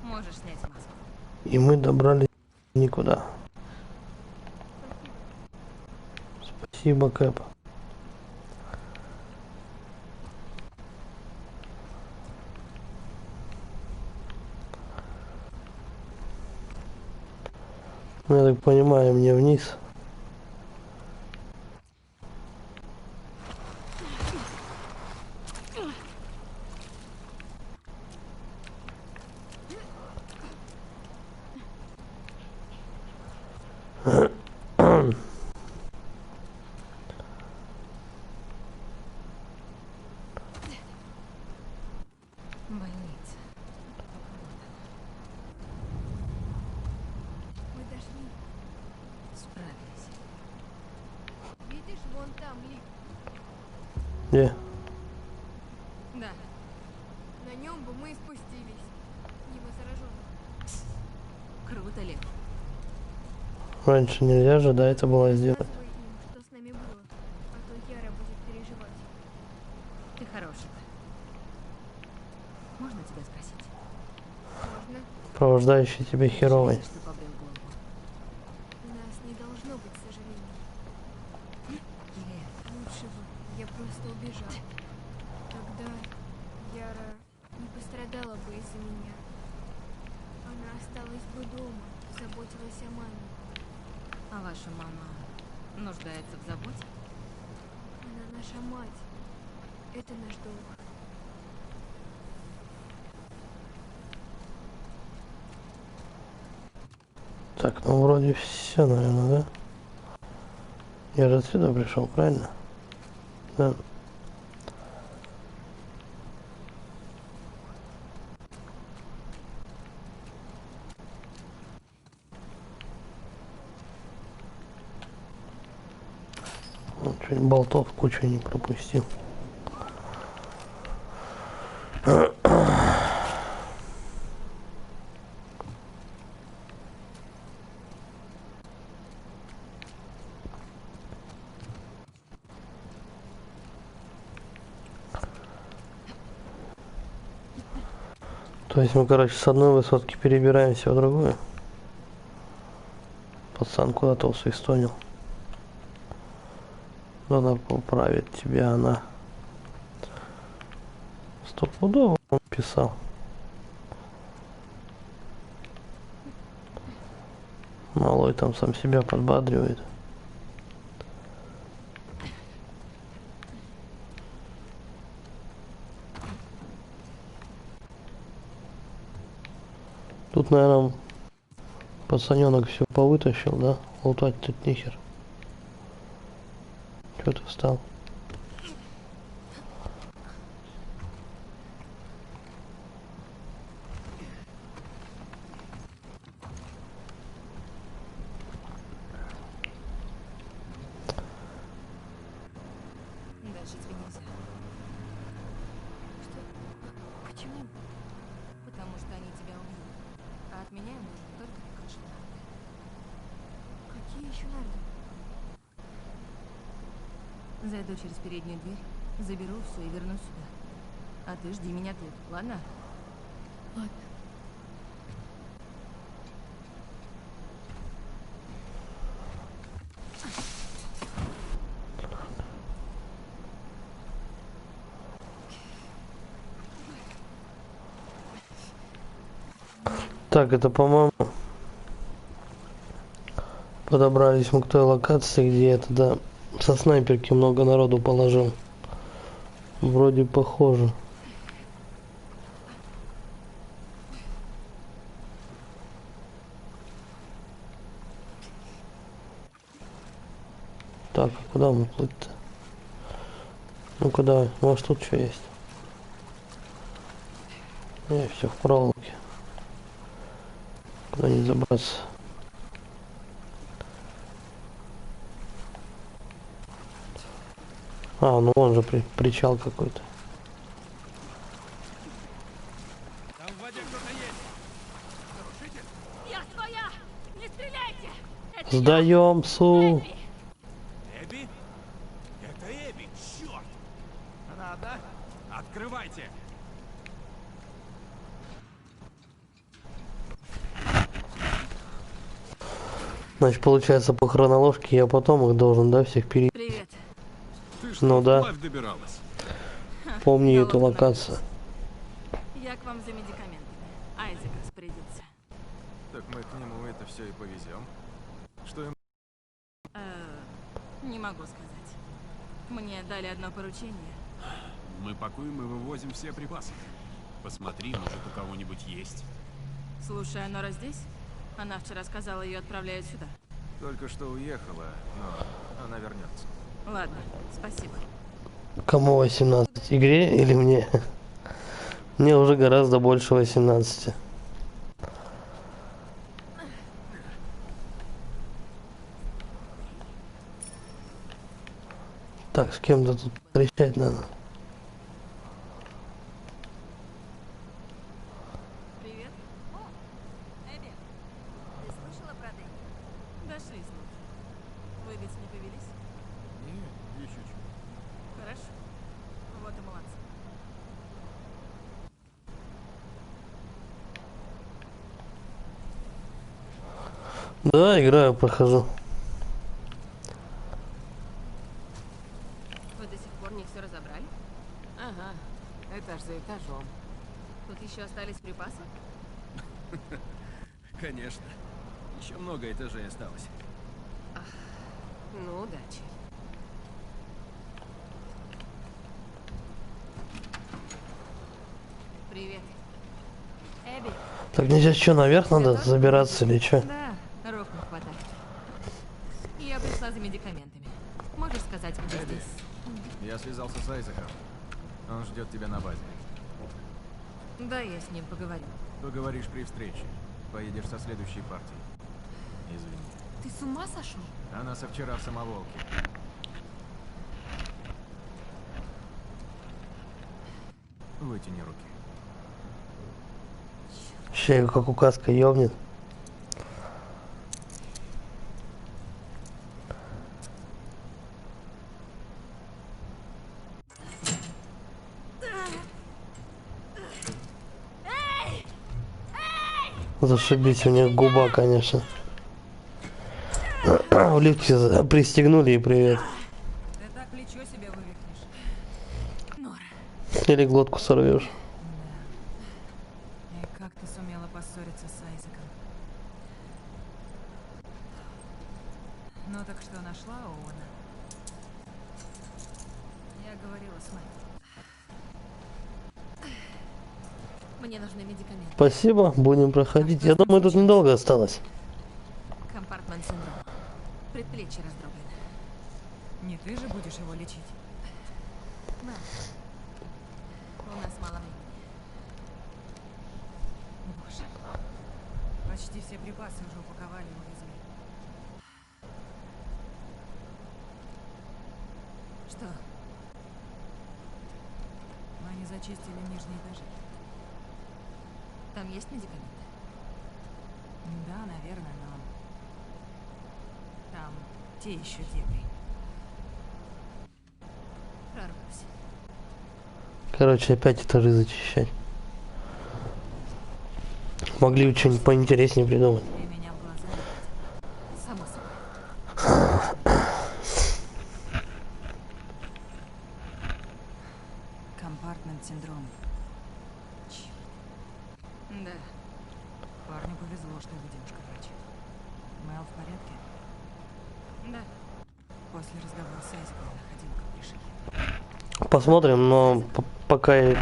Можешь снять маску. И мы добрались никуда. Спасибо, Кэп. Ну, я так понимаю, мне вниз. Больница. Мы дошли. Справились. Видишь, вон там лифт. Где? Да. На нем бы мы и спустились. Мимо зараженных. Круто, Лев. Раньше нельзя же, да, это было сделать. Рассказывай им, что с нами было. А то Яра будет переживать. Ты хороший. Можно тебя спросить? Можно? Провождающий тебя херовый. Жалеешь, что побрил голову? У нас не должно быть сожалений. Лев, Лучше бы. Я просто убежал. Тогда Яра не пострадала бы из-за меня. Она осталась бы дома, заботилась о маме. а ваша мама нуждается в заботе? Она наша мать. Это наш долг. Так, ну вроде все, наверное, да? Я же отсюда пришел, правильно? Да. Вот, чуть болтов кучу не пропустил. То есть мы, короче, с одной высотки перебираемся в другую. Пацан куда-то усвистонил. Надо поправить тебя, она. Стопудово он писал. Малой там сам себя подбадривает. Тут, наверное, пацаненок все повытащил, да? Лутать тут нихер. Чё ты встал? Дальше тебе нельзя. Что? Почему? Потому что они тебя убьют. А от меня им нужен только крыша нахуй. Какие еще нарды? Зайду через переднюю дверь, заберу все и вернусь сюда. А ты жди меня тут, ладно? Ладно. Так, это, по-моему, подобрались мы к той локации, где я тогда со снайперки много народу положил. Вроде похоже. Так, а куда мы плыть-то? Ну куда? Может тут что есть? Не, все в проволоке. Куда не забраться? А, ну вон же причал какой-то. Там в воде кто-то есть. Нарушитель? Я своя! Не стреляйте! Сдаем Су. Эбби? Это Эбби, черт! Она одна? Открывайте! Значит, получается, по хронологии я потом их должен, да, всех Привет. Ты что, Ну да. вплавь добиралась? помню Да эту ладно, локацию. Я к вам за медикаментами. Айзек распорядится. Так мы к нему это все и повезем. Что им... Не могу сказать. Мне дали одно поручение. Мы пакуем и вывозим все припасы. Посмотри, может, у кого-нибудь есть. Слушай, а Нора здесь? Она вчера сказала, ее отправляют сюда. Только что уехала, но она вернется. Ладно, спасибо. Кому 18? Игре или мне? Мне уже гораздо больше 18. Так, с кем-то тут встречать надо. Привет. О, Эбби. Ты слышала про Дэнни? Дошли слухи. Вы ведь не повелись? Не, еще чего. Хорошо. Вот и молодцы. Да, играю, прохожу. Вы до сих пор не все разобрали? Ага, этаж за этажом. Тут еще остались припасы? Конечно. Еще много этажей осталось. Ну, удачи. Привет. Эбби. Так, мне сейчас что, наверх надо забираться или что? Да, рук не хватает. Я пришла за медикаментами. Можешь сказать, где Эбби. здесь? Я связался с Айзеком. Он ждет тебя на базе. Да, я с ним поговорю. Поговоришь при встрече. Поедешь со следующей партией. Извини. Ты с ума сошел? Она со вчера в самоволке. Вытяни руки. Щею как указка ёбнет. Зашибись, у них губа, конечно. В лифте пристегнули и привет. Ты так плечо себе вывихнешь. Нора. Или глотку сорвешь. И как ты сумела поссориться с Айзеком? Ну так что, нашла Оуэна? Я говорила с Майком. Мне нужны медикаменты. Спасибо, будем проходить. Я думаю, тут недолго осталось. Компартмент синдром. Предплечье раздроблено. Не ты же будешь его лечить? Да. У нас мало времени. Боже. Почти все припасы уже упаковали и увезли. Что? Мы не зачистили нижние этажи. Там есть медикаменты? Да, наверное, но... Там те еще дебри. Прорвусь. Короче, опять этажи зачищать. Могли бы что-нибудь поинтереснее придумать. И меня в глаза не видят. Само собой. Компартмент синдром. Черт. Да. Парню повезло, что его девушка врач. Мэл в порядке? Да. После разговора с Айзеком находил, как пришли. Посмотрим, но пока и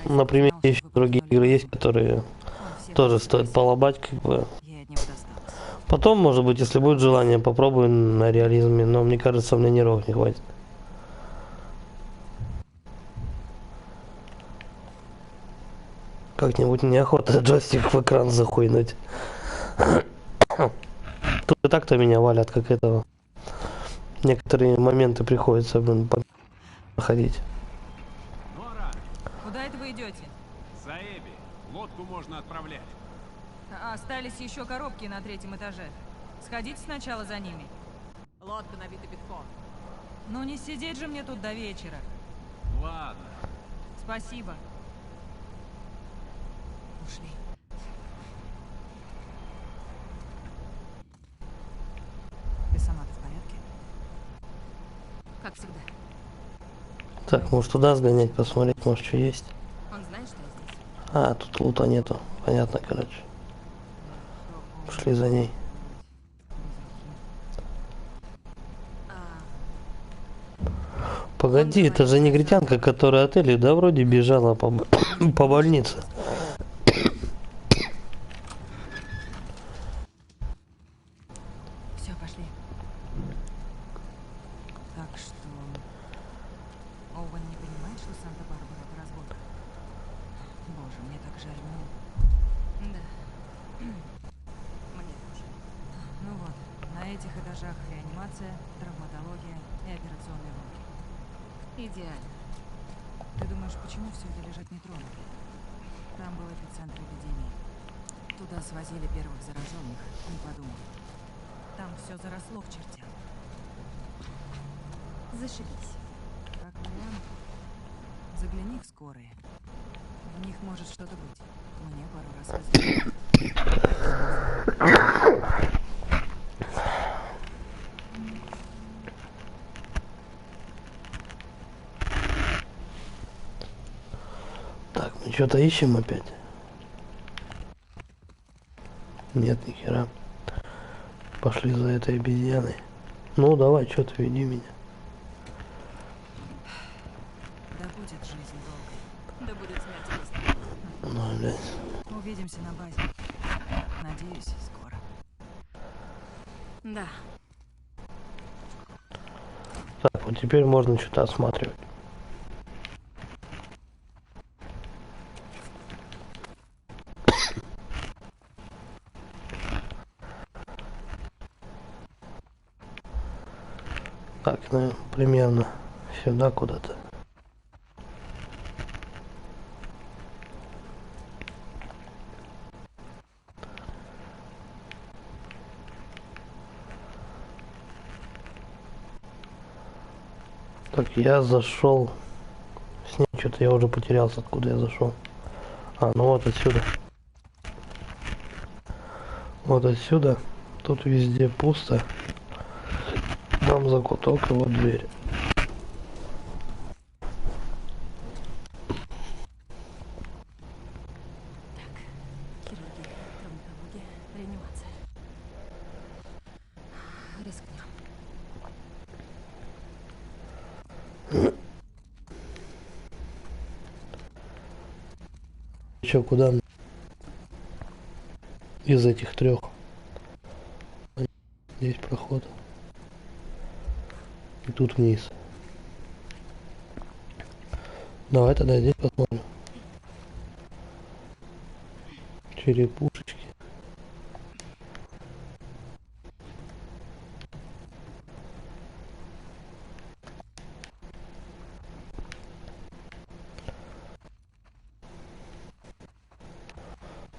на примере еще другие игры есть, которые Он всех тоже нас стоит спросил. полобать, как бы. Ей от него досталось. Потом, может быть, если будет желание, попробую на реализме, но мне кажется, мне нервов не хватит. Как-нибудь неохота джойстик в экран захуйнуть. Тут и так-то меня валят, как этого. Некоторые моменты приходится, блин, проходить. Нора, Куда это вы идете? за Эбби. Лодку можно отправлять. Остались еще коробки на 3-м этаже. Сходите сначала за ними. Лодка набита битком. Ну не сидеть же мне тут до вечера. Ладно. Спасибо. Ушли. Ты сама-то в порядке? Как всегда. Так, может туда сгонять, посмотреть, может что есть. Он знает, что я здесь? А, тут лута нету. Понятно, короче. Пошли за ней. Погоди, это же негритянка, которая отеле, да, вроде бежала по, по больнице. Все, пошли. Так что... Оуэн не понимает, что Санта-Барбара в разборках? Боже, мне так жаль, ну... Да. Мне тоже. Ну вот, на этих этажах реанимация, травматология и операционные блоки. Идеально. Ты думаешь, почему все это лежит нетронутым? Там был эпицентр эпидемии. Туда свозили первых зараженных, не подумав. Там все заросло к чертям. Зашибись. Как вариант, загляни в скорые. В них может что-то быть. Мне пару раз везло. Так, мы что-то ищем опять? Нет, ни хера. Пошли за этой обезьяной. Ну, давай, что ты, веди меня. Да будет жизнь долгой. Да будет смерть быстро. Ну, блядь. Увидимся на базе. Надеюсь, скоро. Да. Так, вот теперь можно что-то осматривать. Так, ну, примерно сюда куда-то. Так, я зашел. С ней что-то я уже потерялся, откуда я зашел. А, ну вот отсюда. Вот отсюда. Тут везде пусто. Там закуток и вот дверь. Хирургия, травматология, реанимация. Рискнем. Че, куда? Из этих трех. Здесь проход. И тут вниз. Давай тогда здесь посмотрим. Черепушечки.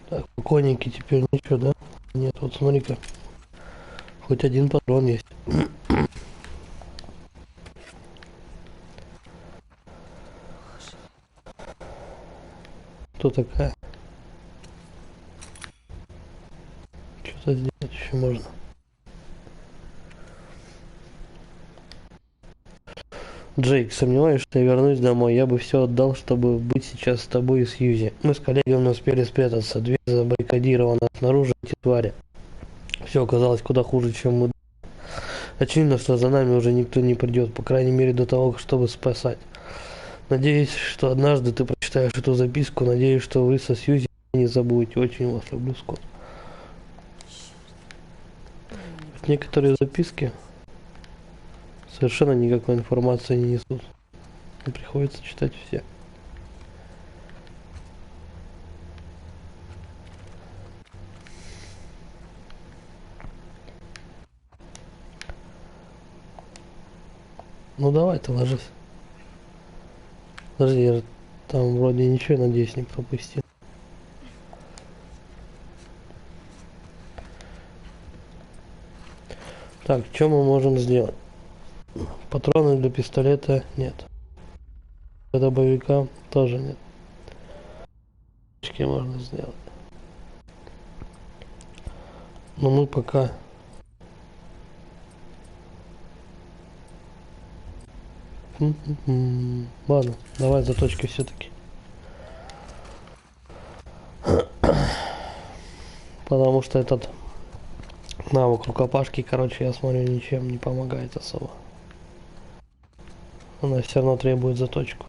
Так, конники теперь ничего, да? Нет, вот смотри-ка. Хоть один патрон есть. Кто такая? Что-то сделать еще можно. Джейк, сомневаюсь, что я вернусь домой. Я бы все отдал, чтобы быть сейчас с тобой и Сьюзи. Мы с коллегами успели спрятаться. Дверь забаррикадирована снаружи эти твари. Все оказалось куда хуже, чем мы. Очевидно, что за нами уже никто не придет, по крайней мере до того, чтобы спасать. Надеюсь, что однажды ты прочитаешь эту записку. Надеюсь, что вы со Сьюзи не забудете. Очень вас люблю, Скотт. Некоторые записки совершенно никакой информации не несут. И приходится читать все. Ну давай ты ложись. Подожди, я же там вроде ничего, надеюсь, не пропустил. Так, что мы можем сделать? Патроны для пистолета нет. Для дробовика тоже нет. Что можно сделать? Но мы пока... Ладно, давай заточки все-таки. Потому что этот навык рукопашки, короче, я смотрю, ничем не помогает особо. Она все равно требует заточку,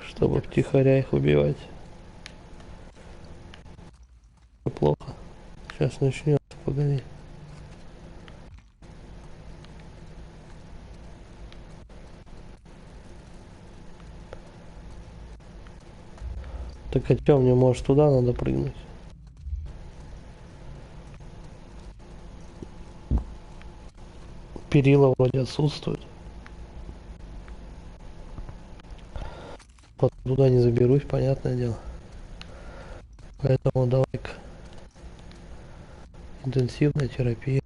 чтобы втихаря их убивать. Плохо. Сейчас начнется, погоди. Так а чё, мне может туда надо прыгнуть? Перила вроде отсутствуют. Вот туда не заберусь, понятное дело. Поэтому давай-ка. Интенсивная терапия.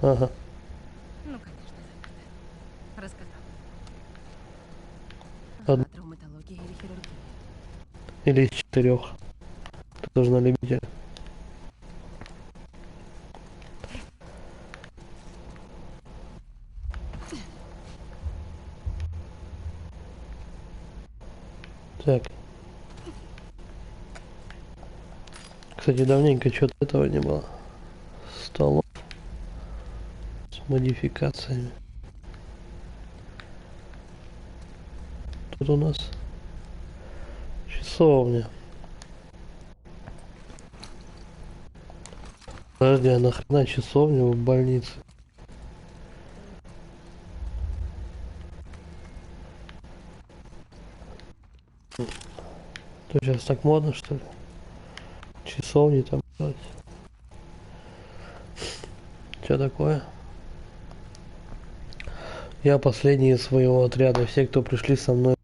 Ага. Ну, конечно, заметно. Рассказал. Одну. Травматология или хирургия? Или из 4. Ты тоже на любителя. Так. Кстати, давненько что-то этого не было. Столов с модификациями. Тут у нас часовня. Подожди, а нахрена часовня в больнице? То сейчас так модно, что ли? Часовни там делать. Что такое? Я последний из своего отряда. Все, кто пришли со мной,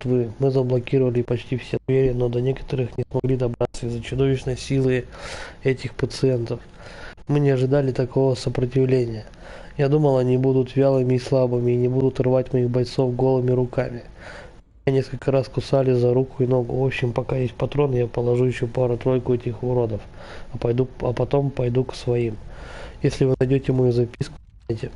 вы. Мы заблокировали почти все двери, но до некоторых не смогли добраться из-за чудовищной силы этих пациентов. Мы не ожидали такого сопротивления. Я думал, они будут вялыми и слабыми и не будут рвать моих бойцов голыми руками. Меня несколько раз кусали за руку и ногу. В общем, пока есть патроны, я положу еще пару-тройку этих уродов. А потом пойду к своим. Если вы найдете мою записку, знаете,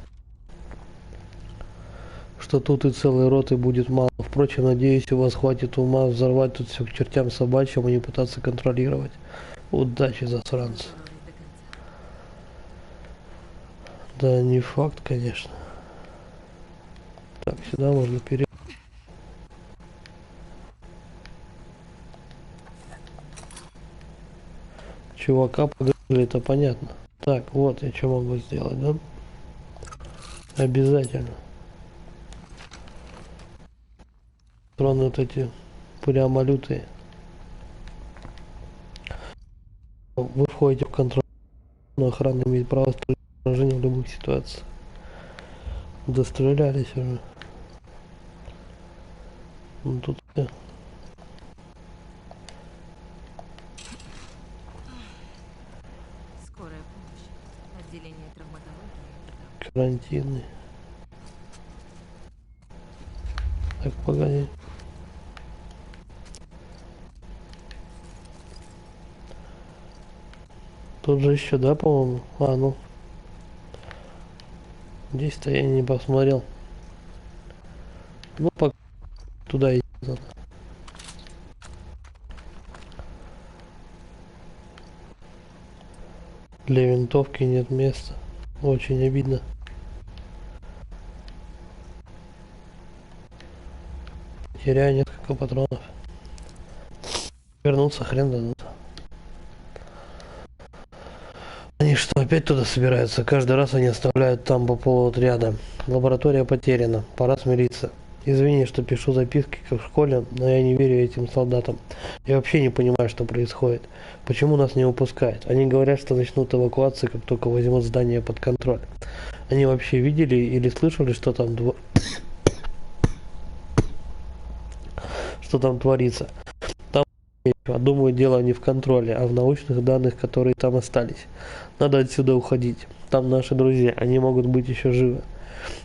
что тут и целой роты будет мало. Впрочем, надеюсь, у вас хватит ума взорвать тут все к чертям собачьим и не пытаться контролировать. Удачи, засранцы. Да, не факт, конечно. Так, сюда можно перейти. Чувака погрызли, это понятно. Так, вот я что могу сделать, да? Обязательно. Патроны вот эти прямо лютые. Вы входите в контроль, но охрана имеет право поражения в любых ситуациях. Дострелялись уже. Ну тут Скорая помощь. Отделение травматологии. карантинный. Так, погоди. Тут же еще, да, по-моему? А, ну, Здесь-то я не посмотрел. Ну, пока туда идти надо. Для винтовки нет места. Очень обидно. Теряю несколько патронов. Вернуться хрен дадут. Они что, опять туда собираются? Каждый раз они оставляют там по полуотряда. Лаборатория потеряна. Пора смириться. Извини, что пишу записки, как в школе, но я не верю этим солдатам. Я вообще не понимаю, что происходит. Почему нас не выпускают? Они говорят, что начнут эвакуацию, как только возьмут здание под контроль. Они вообще видели или слышали, что там творится? Там, думаю, дело не в контроле, а в научных данных, которые там остались. Надо отсюда уходить. Там наши друзья, они могут быть еще живы.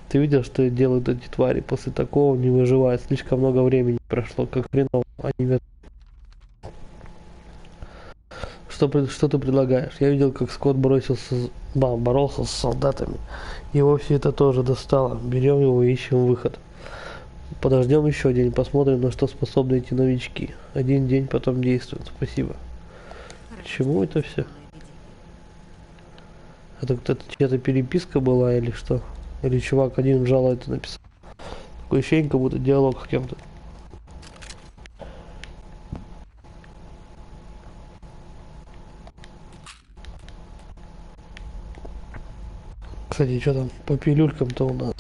Ты видел, что делают эти твари? После такого не выживают. Слишком много времени прошло, как хреново. Они... Что ты предлагаешь? Я видел, как Скотт боролся с солдатами. Его все это тоже достало. Берем его и ищем выход. Подождем еще день, посмотрим, на что способны эти новички. Один день, потом действуют. Спасибо. К чему это все? Это кто-то чья-то переписка была или что? Или чувак один жало это написал? Такое ощущение, как будто диалог с кем-то. Кстати, что там по пилюлькам-то у нас?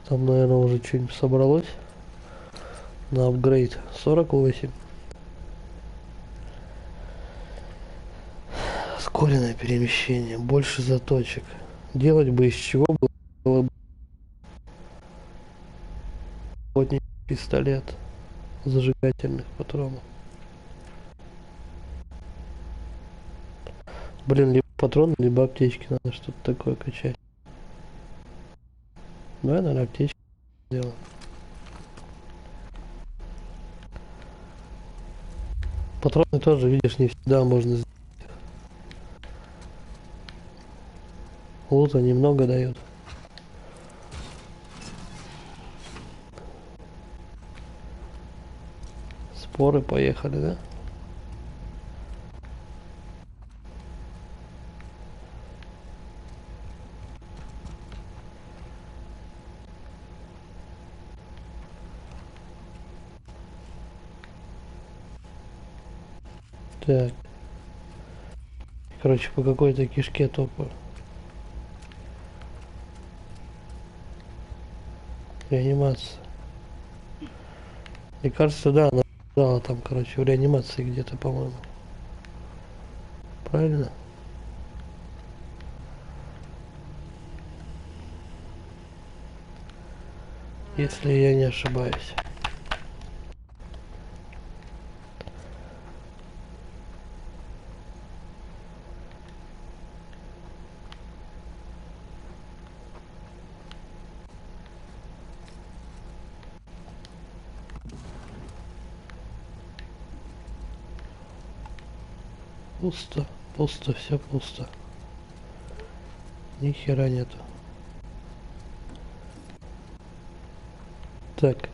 Там, наверное, уже что-нибудь собралось. На апгрейд 48. Ускоренное перемещение. Больше заточек. Делать бы из чего было бы охотничий пистолет зажигательных патронов. Блин, либо патроны, либо аптечки. Надо что-то такое качать. Давай, наверное, аптечки сделаем. Патроны тоже, видишь, не всегда можно сделать. Лута немного дают. Споры поехали, да? Так. Короче, по какой-то кишке топаю. Реанимация. Мне кажется, да, она дала там, короче, в реанимации где-то, по-моему. Правильно? Если я не ошибаюсь. Пусто, пусто, все пусто. Ни хера нету. Так.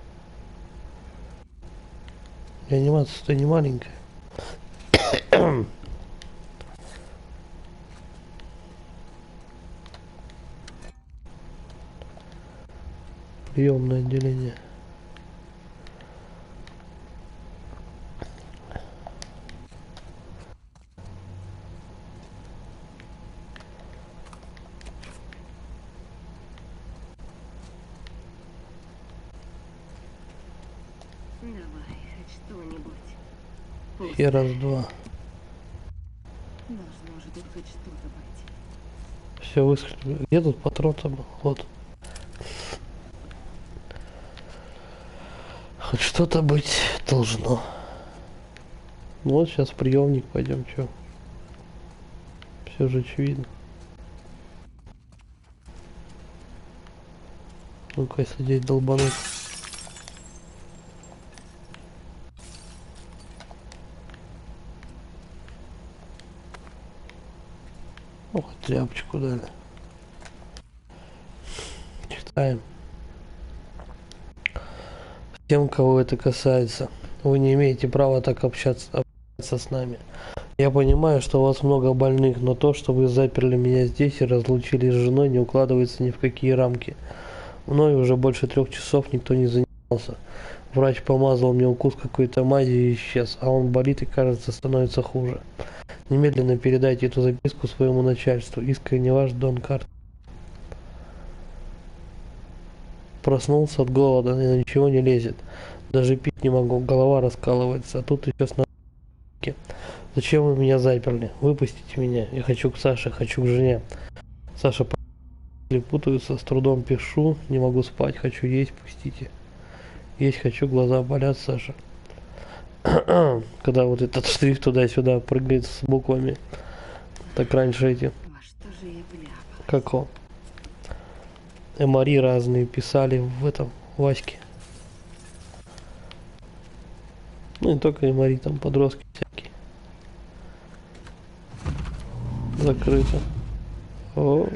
Реанимация-то не маленькая. Приемное отделение. Давай, хоть что-нибудь. И раз-два. Должно же тут хоть что-то быть. Все выскочило. Где тут патрон там? Вот. Хоть что-то быть должно. Ну вот сейчас в приемник пойдем, что? Все же очевидно. Ну-ка, если здесь долбануть. Ну, хоть тряпочку дали. Тем, кого это касается, вы не имеете права так общаться с нами. Я понимаю, что у вас много больных, но то, что вы заперли меня здесь и разлучили с женой, не укладывается ни в какие рамки. Мною уже больше 3 часов никто не занимался. Врач помазал мне укус какой-то мази и исчез, а он болит и, кажется, становится хуже. Немедленно передайте эту записку своему начальству. Искренне ваш Дон Картер. Проснулся от голода, и ничего не лезет. Даже пить не могу, голова раскалывается, а тут еще с ножки. Зачем вы меня заперли? Выпустите меня. Я хочу к Саше, хочу к жене. Саша, путаются, с трудом пишу, не могу спать, хочу есть, пустите. Есть хочу, глаза болят, Саша. Когда вот этот штрих туда-сюда прыгает с буквами. Так раньше эти. Во что же я вляпалась? Как он? Эмари разные писали в этом Ваське. Ну не только Эмари, там подростки всякие. Закрыто. О.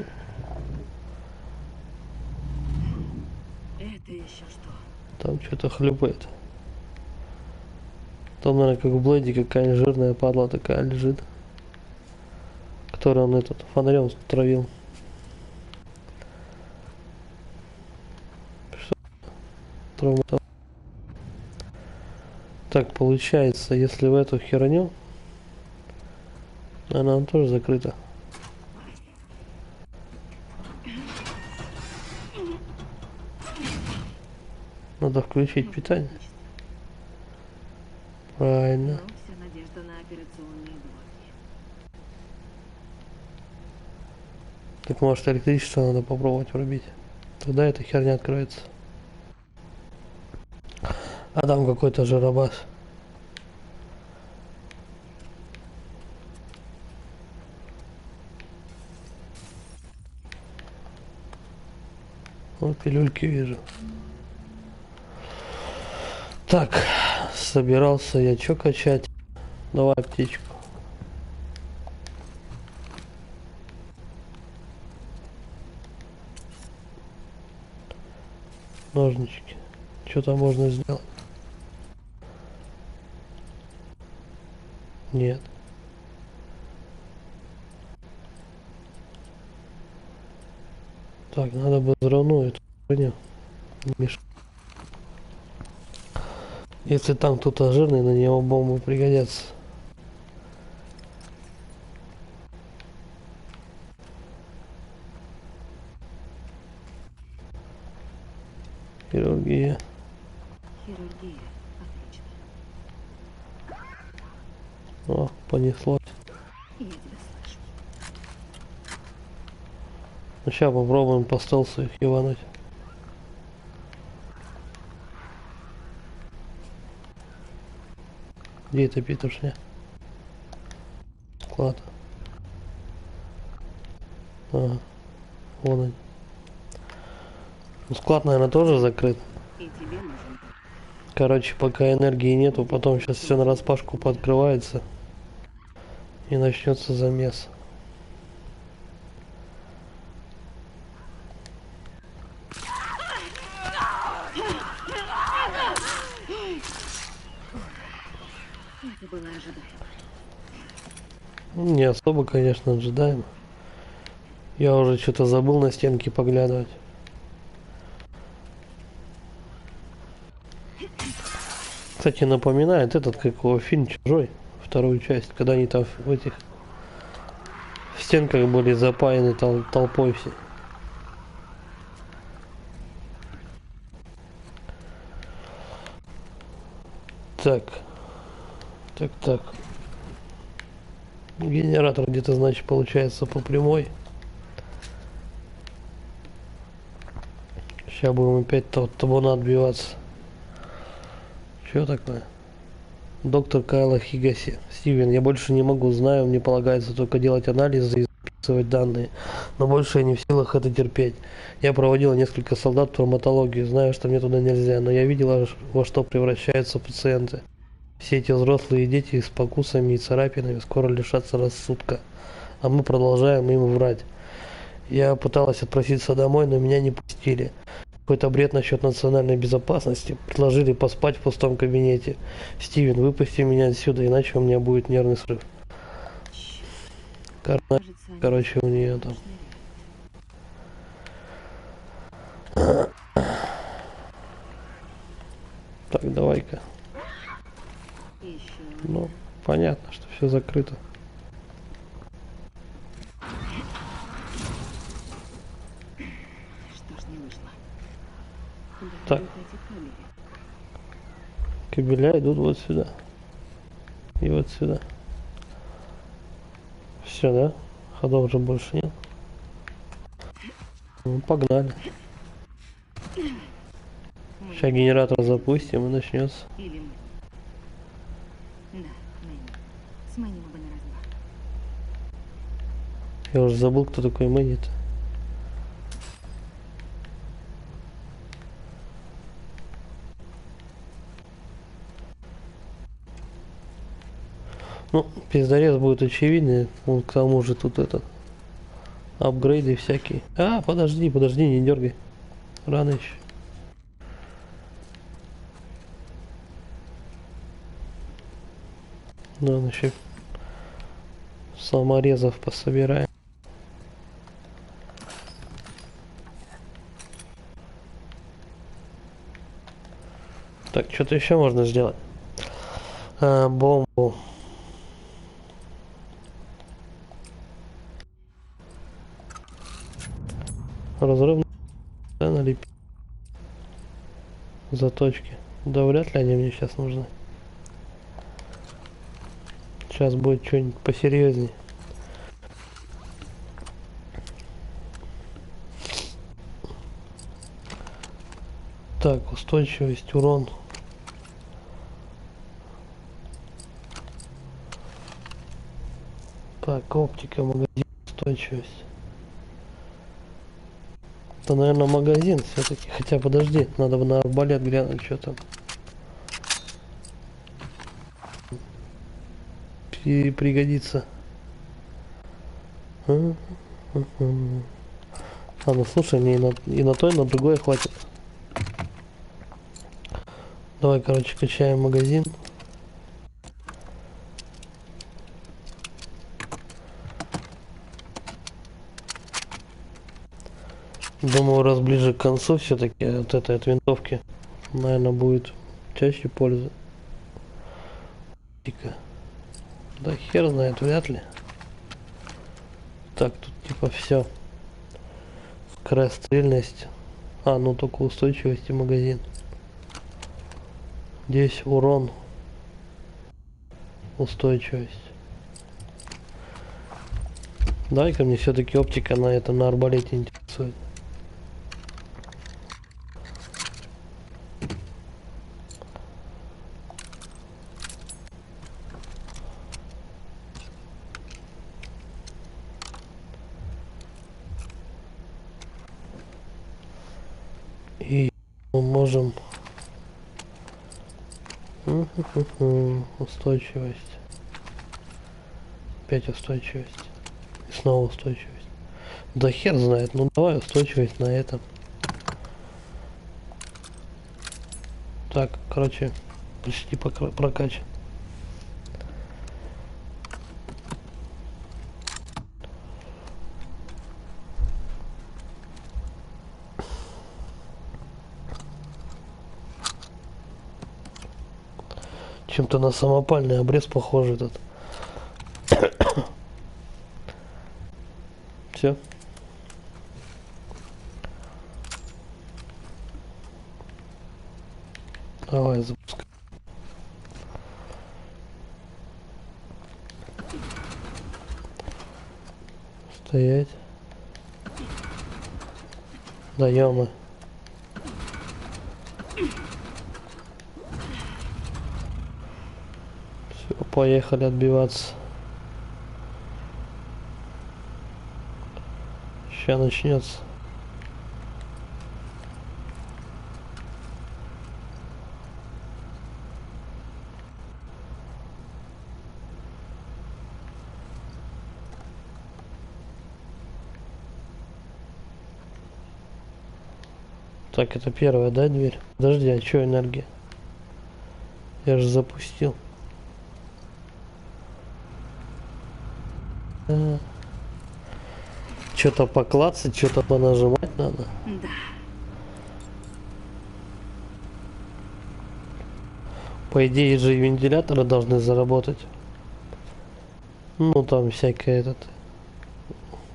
Это еще что? Там что-то хлюпает. Там, наверное, как в Блэде какая-нибудь жирная падла такая лежит. Которую он этот фонарем травил. Что? Травма. Так, получается, если в эту херню, она тоже закрыта. Надо включить питание. Правильно. Ну, вся надежда на операционные блоки. Так может электричество надо попробовать врубить. Тогда эта херня откроется. А там какой-то жиробас. Вот пилюльки вижу. Так, собирался я чё качать? Давай аптечку. Ножнички. Что там можно сделать? Нет. Так, надо бы взрывную эту херню. Если там кто-то жирный, на него бомбы пригодятся. Хирургия. Хирургия. Отлично. О, понеслось. Я тебя слышу. Ну сейчас попробуем по стелсу их ебануть. Где это петушня? Склад. Ага. Вон он. Ну, склад, наверное, тоже закрыт. И тебе нужен. Короче, пока энергии нету, потом сейчас все на распашку пооткрывается. И начнется замес. Это было ожидаемо. Ну, не особо, конечно, ожидаемо. Я уже что-то забыл на стенки поглядывать. Кстати, напоминает этот, как его, фильм «Чужой», вторую часть, когда они там в этих в стенках были запаяны толпой все. Так. Так. Генератор где-то, значит, получается по прямой. Сейчас будем опять табуна отбиваться. Что такое? Доктор Кайла Хигаси. Стивен, я больше не могу, знаю, мне полагается только делать анализы и записывать данные. Но больше я не в силах это терпеть. Я проводила несколько солдат в травматологию, знаю, что мне туда нельзя, но я видела, во что превращаются пациенты. Все эти взрослые дети с покусами и царапинами скоро лишатся рассудка. А мы продолжаем им врать. Я пыталась отпроситься домой, но меня не пустили. Какой-то бред насчет национальной безопасности. Предложили поспать в пустом кабинете. Стивен, выпусти меня отсюда, иначе у меня будет нервный срыв. Кажется, они Короче, у нее там. шныряют. Так, давай-ка. Еще Ну, понятно, что все закрыто. что ж не вышло. Куда Так. ведут эти кабели? Кабеля идут вот сюда. И вот сюда. Все, да? Ходов уже больше нет. Ну, погнали. Сейчас генератор запустим и начнется. Или мы? Да, Мэнни. С Мэнни мы бы на раз-два. Я уже забыл, кто такой Мэнни-то. Ну, пиздорез будет очевидный. Он к тому же тут этот апгрейды всякие. А, подожди, не дергай. Рано еще. Да, он еще саморезов пособираем. Так, что-то еще можно сделать. Бомбу. Разрывную налепить. Заточки. Да вряд ли они мне сейчас нужны. Сейчас будет что-нибудь посерьезнее. Так, устойчивость, урон. Так, оптика, магазин, устойчивость. Это, наверное, магазин все-таки. Хотя, подожди, надо бы на арбалет глянуть, что там. Пригодится. А, ну слушай, мне и на то, и на другое хватит. Давай, короче, качаем магазин. Думаю, раз ближе к концу все-таки от этой от винтовки, наверное, будет чаще пользы. Да хер знает, вряд ли. Так, тут типа все. Скорострельность. А, ну только устойчивость и магазин. Здесь урон. Устойчивость. Дай-ка мне все-таки оптика на этом, на арбалете интересует. И мы можем устойчивость. Опять устойчивость. И снова устойчивость. Да хер знает, ну давай устойчивость на этом. Так, короче, почти прокачан. Чем-то на самопальный обрез похож этот. Все. Давай запускай. Стоять. Да ё-моё. Все, поехали отбиваться. Сейчас начнется. Так, это первая, да, дверь? Подожди, а что энергия? Я же запустил. Что-то поклацать, что-то понажимать надо. Да. По идее же и вентиляторы должны заработать. Ну там всякое этот.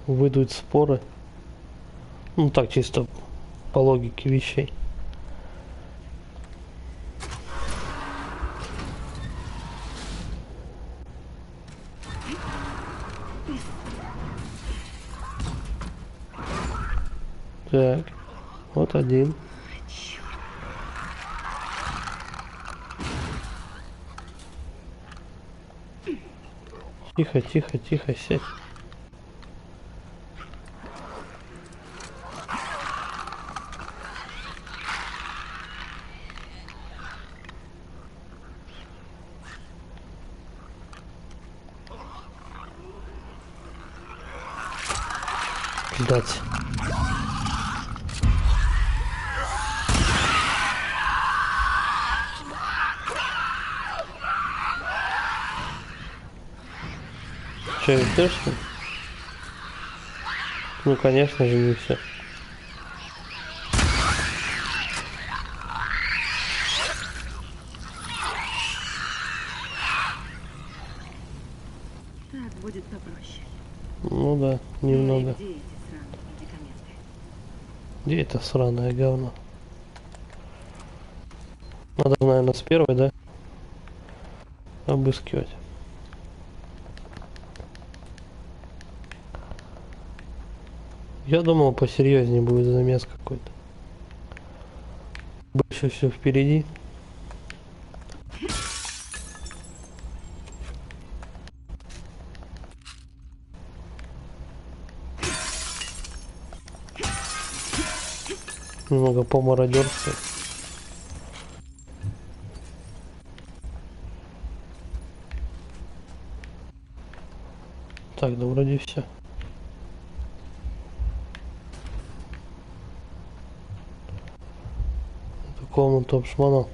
Выйдут споры. Ну так чисто по логике вещей. Так, вот один. Тихо, тихо, тихо, сядь. Блять. Че, все что ли? Ну конечно же не все. Так будет попроще. Ну да, немного. Где эти сраные медикаменты? Где это сраное говно? Надо, наверное, с первой, да? Обыскивать. Я думал, посерьезнее будет замес какой-то. Больше все впереди. Немного помародерства. Так, да вроде все. Эту комнату обшмонал.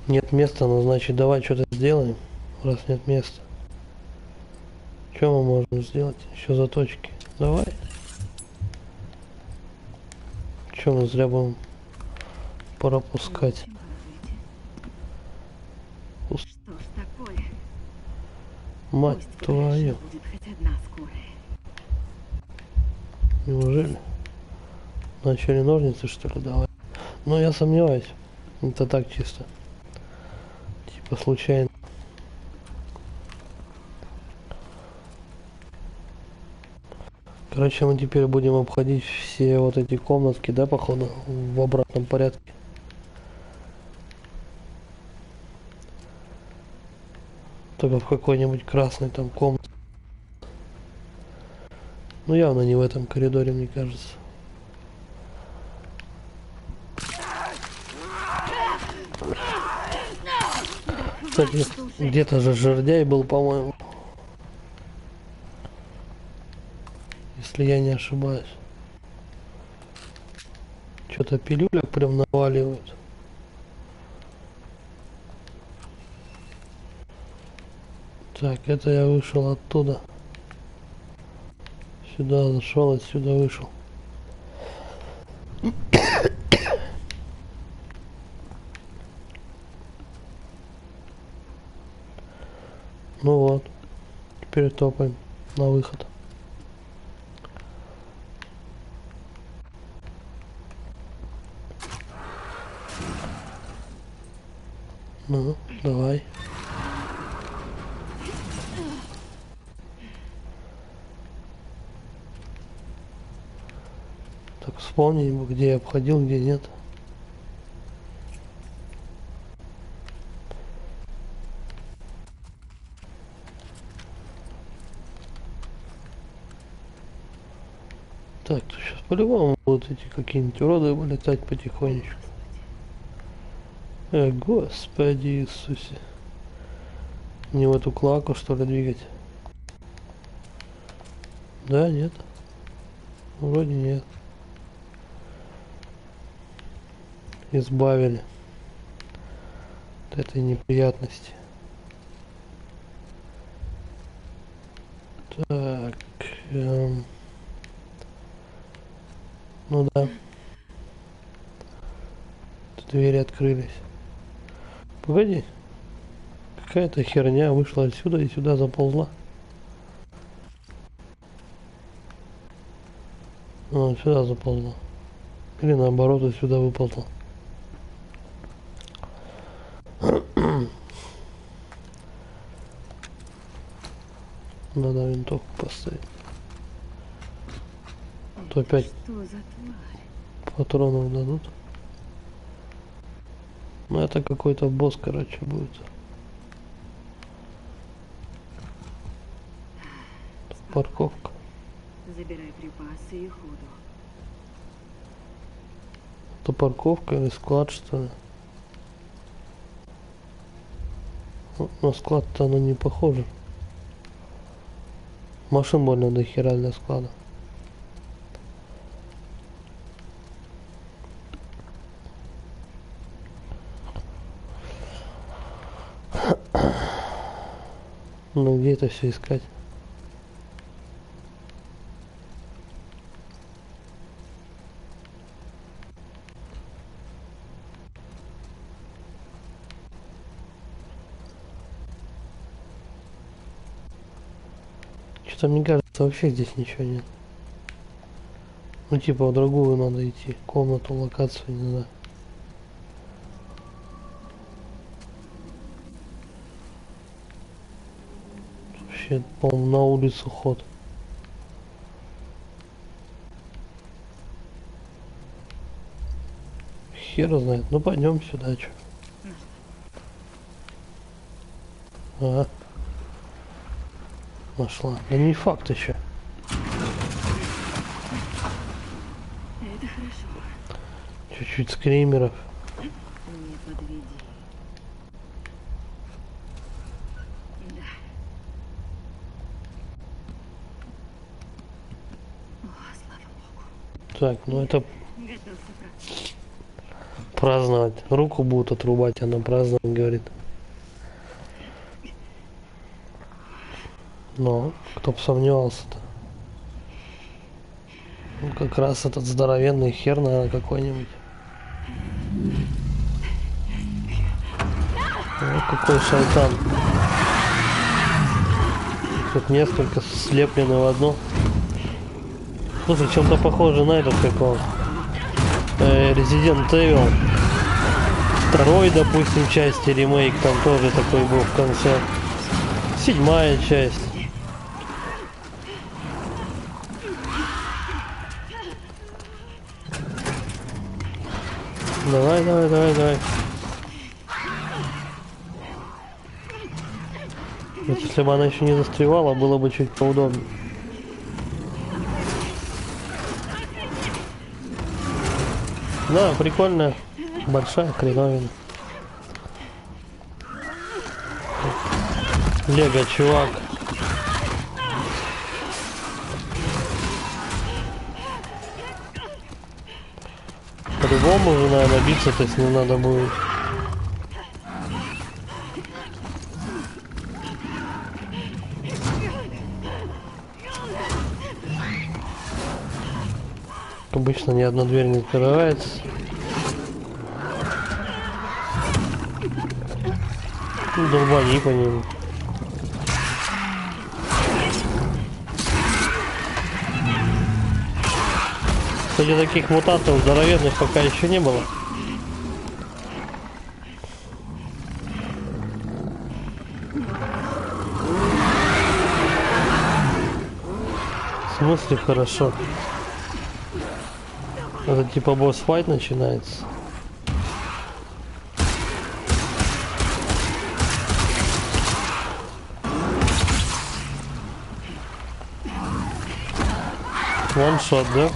Нет места, ну значит давай что-то сделаем, раз нет места. Что мы можем сделать? Еще заточки. Давай. Че мы зря будем пропускать? Что ж такое? Мать Пусть твою. будет хоть одна скорая. Неужели? Начали ножницы, что ли, давай? Ну, я сомневаюсь. Это так чисто. Типа случайно. Короче, мы теперь будем обходить все вот эти комнатки, да, походу, в обратном порядке. Только в какой-нибудь красной там комнате. Ну, явно не в этом коридоре, мне кажется. Кстати, где-то же жердяй был, по-моему. Если я не ошибаюсь. Что-то пилюля прям наваливают. Так, это я вышел оттуда. Сюда зашел, отсюда вышел. Ну вот. Теперь топаем на выход. Ну, давай. Так, вспомни, где я обходил, где нет. Так, тут сейчас по-любому будут эти какие-нибудь уроды вылетать потихонечку. Господи Иисусе. Не в эту клаку, что ли, двигать? Да, нет? Вроде нет. избавили от этой неприятности. Так, ну да, двери открылись. Погоди, какая-то херня вышла отсюда и сюда заползла. Ну, сюда заползла. Или наоборот, вот сюда выползла. Надо винтовку поставить. То опять Что за тварь? патронов дадут. Ну это какой-то босс, короче, будет. Парковка. Забирай припасы и ходу. Это парковка или склад, что ли? Ну, на склад-то оно не похоже. Машин больно до хера для склада. Ну где это все искать? Что-то мне кажется, вообще здесь ничего нет. Ну типа в другую надо идти. Комнату, локацию, не знаю. Вообще, по-моему, на улицу ход. Хер знает. Ну пойдем сюда, чё. Ага. Нашла. Да не факт еще. Это хорошо. Чуть-чуть скримеров. Не подведи. Да. О, слава богу. Так, ну это Готовься праздновать. Руку будут отрубать, она праздновать говорит. Но кто бы сомневался-то. Ну, как раз этот здоровенный хер, наверное, какой-нибудь. Вот какой шайтан. Тут несколько слеплены в одну. Слушай, чем-то похоже на этот, как он. Resident Evil. Второй, допустим, части ремейк там тоже такой был в конце. 7-я часть. Давай, давай, давай, давай. Вот если бы она еще не застревала, было бы чуть поудобнее. Да, прикольно. Большая хреновина. Лего, чувак. По-любому уже, наверное, биться-то с ним надо будет. Как обычно, ни одна дверь не открывается. Ну, долбани по нему. Кстати, таких мутантов здоровенных пока еще не было. В смысле хорошо? Это типа босс-файт начинается. Ваншот, да?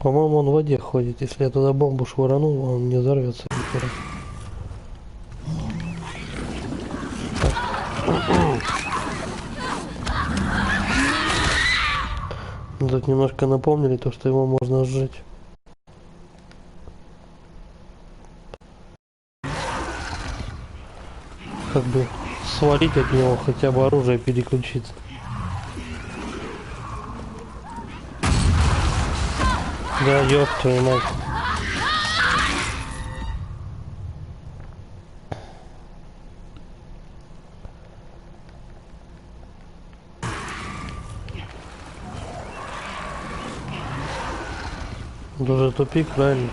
По-моему, он в воде ходит. Если я туда бомбу швырну, он не взорвется. Тут немножко напомнили то, что его можно сжечь. Как бы свалить от него, хотя бы оружие переключиться. Да, ёб твою мать. Даже тупик, правильно?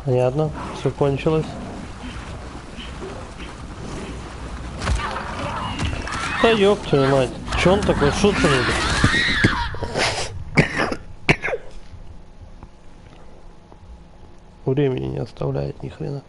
Понятно, все кончилось. Да ёб твою мать, чё он такой шутный? Времени не оставляет ни хрена.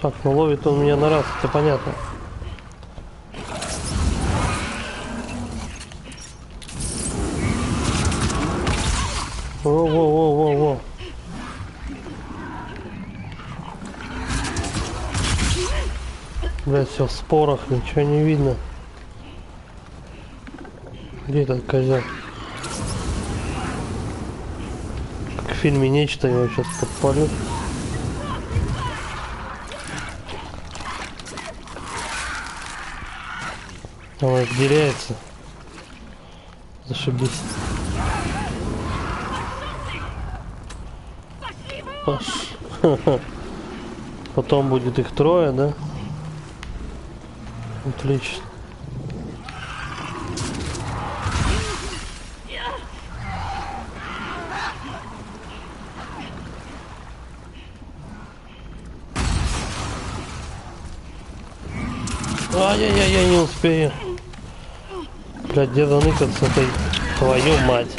Так, ну ловит он меня на раз, это понятно. Во-во-во-во-во. Блять, все в спорах, ничего не видно. Где этот козел? Как в фильме «Нечто», его сейчас подпалю. Он отделяется. Зашибись. Потом будет их трое, да? Отлично. Ай-яй-яй, я не успею. Блядь, где заныкаться этой, твою мать.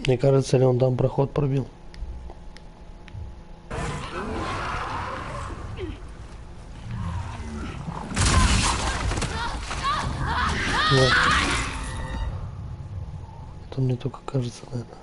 Мне кажется, ли он там проход пробил. Да. Это мне только кажется, наверное.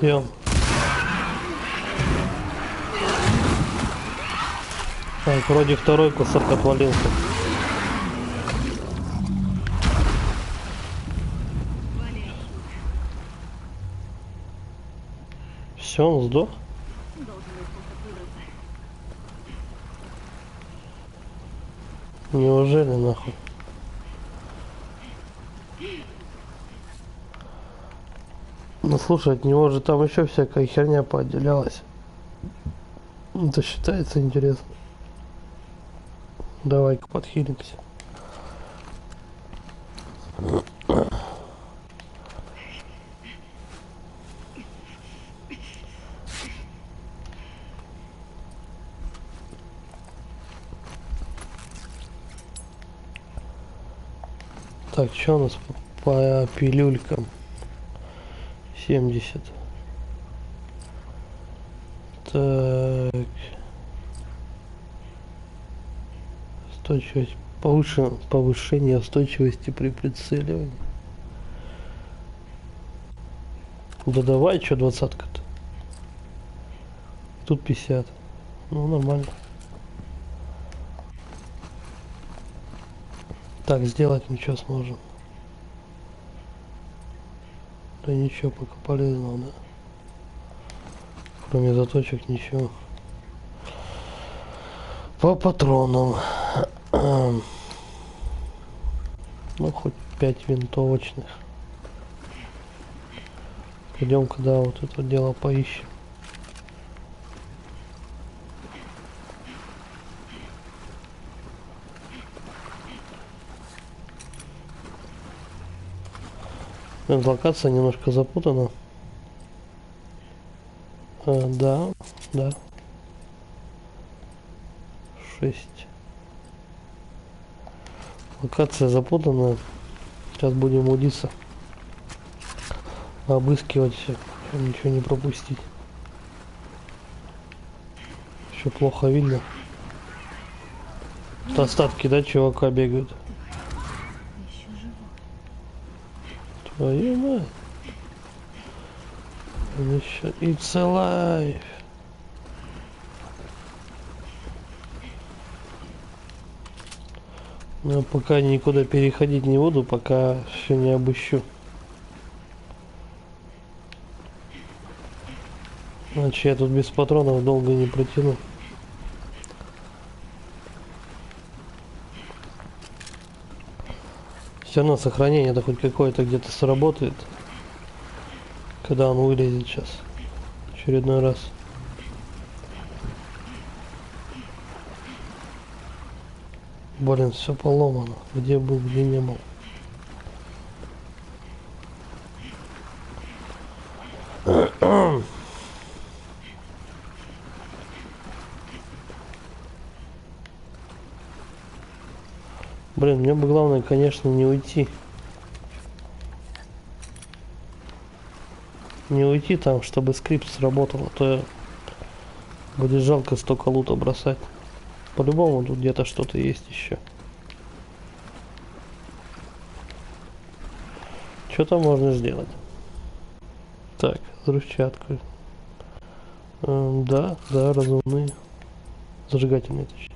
Идем. Так, вроде второй кусок отвалился. Все, он сдох? Неужели нахуй? Ну слушай, от него же там еще всякая херня поотделялась. Это считается интересно. Давай-ка подхилимся. Так, что у нас по пилюлькам? 70. Так. Устойчивость. Повышение устойчивости при прицеливании. Да давай, что 20-ка-то? Тут 50. Ну, нормально. Так, сделать ничего сможем. Да ничего пока полезного, да? Кроме заточек ничего. По патронам. Ну, хоть 5 винтовочных. Пойдем, когда вот это дело поищем. Локация немножко запутана. Да, да. 6. Локация запутана. Сейчас будем удиться. Обыскивать все, чтобы ничего не пропустить. Еще плохо видно. Тут остатки, да, чувака бегают. Твою мать. Он еще... It's alive. Но пока никуда переходить не буду, пока все не обыщу. Иначе я тут без патронов долго не протяну. Все равно сохранение-то хоть какое-то где-то сработает. Когда он вылезет сейчас. Очередной раз. Блин, все поломано. Где был, где не был. Блин, мне бы главное, конечно, не уйти. Не уйти там, чтобы скрипт сработал, а то будет жалко столько лута бросать. По-любому тут где-то что-то есть еще. Что там можно сделать? Так, взрывчатку. Да, разумные. Зажигательные, точнее.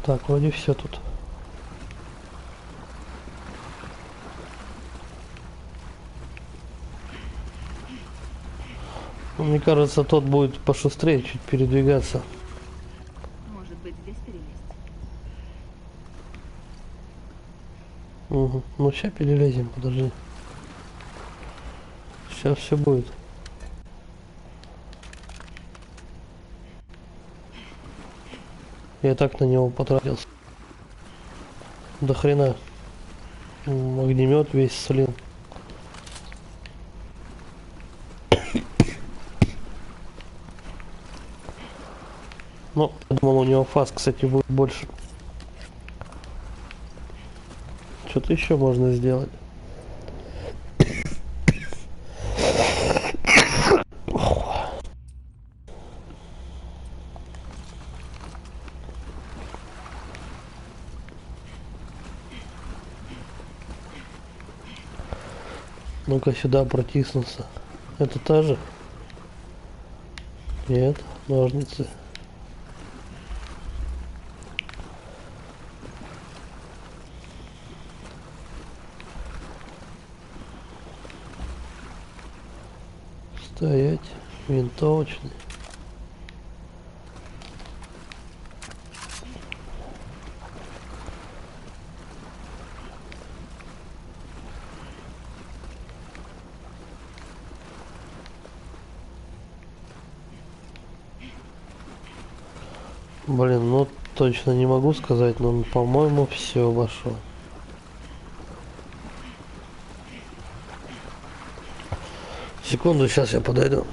Так, вроде все тут. Мне кажется, тот будет пошустрее чуть передвигаться. Может быть, здесь перелезть? Угу. Ну сейчас перелезем, подожди. Сейчас все будет. Я так на него потратился. До хрена. Огнемет весь слил. Ну, я думал, у него фаз, кстати, будет больше. Что-то еще можно сделать. Ну-ка сюда протиснулся. Это та же? Нет, ножницы. Стоять. Винтовочный. Блин, ну точно не могу сказать, но по-моему все обошло. Секунду, сейчас я подойду.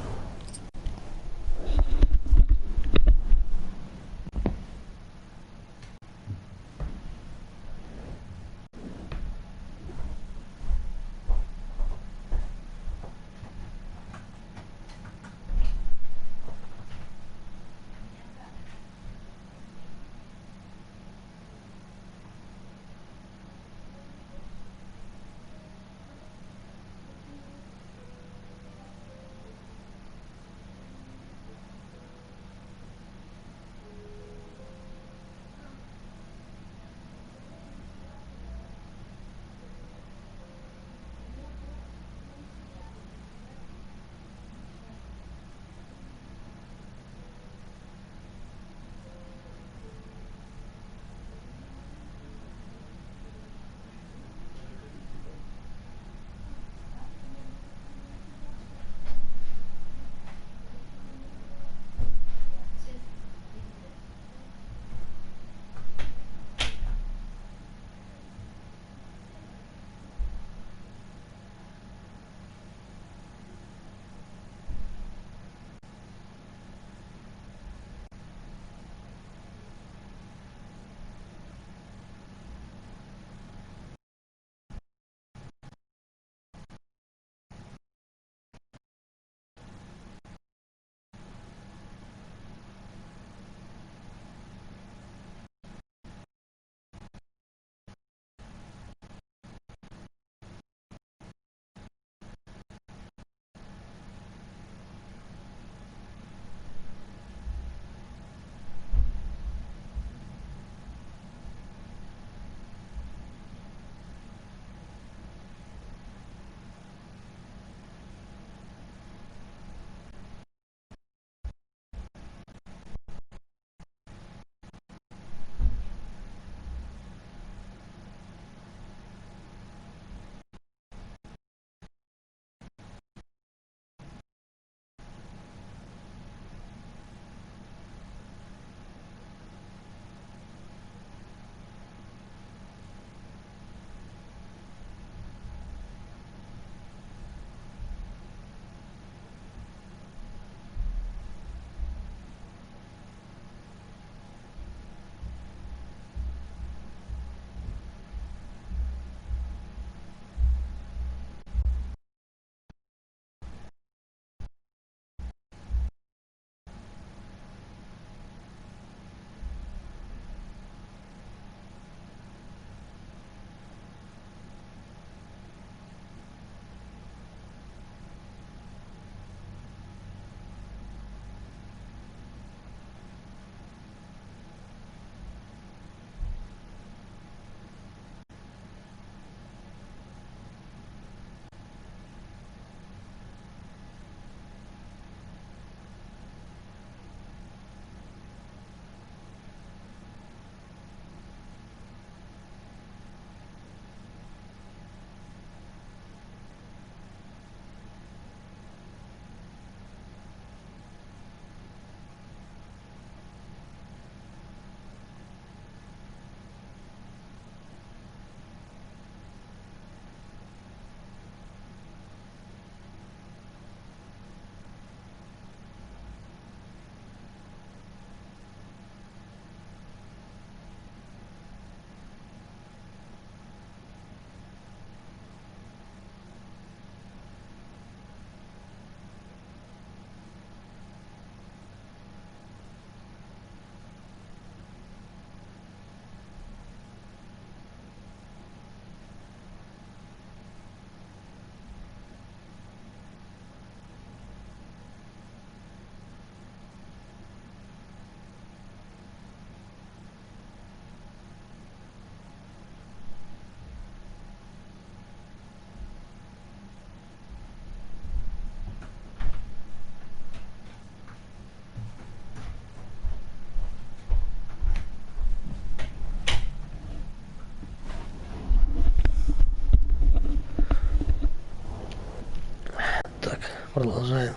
Продолжаем.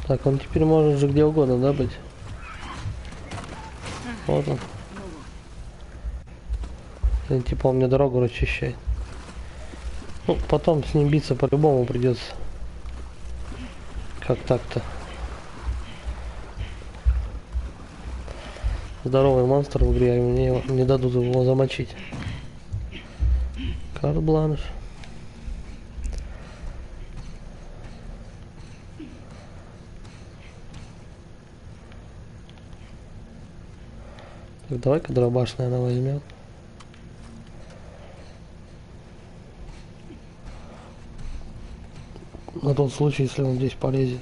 Так, он теперь может же где угодно, да, быть? Вот он. И, типа он мне дорогу расчищает. Ну, потом с ним биться по-любому придется. Как так-то? Здоровый монстр в игре, и мне не дадут его замочить. Карт-бланш. Так, давай-ка дробаш, наверное, возьмем. На тот случай, если он здесь полезет.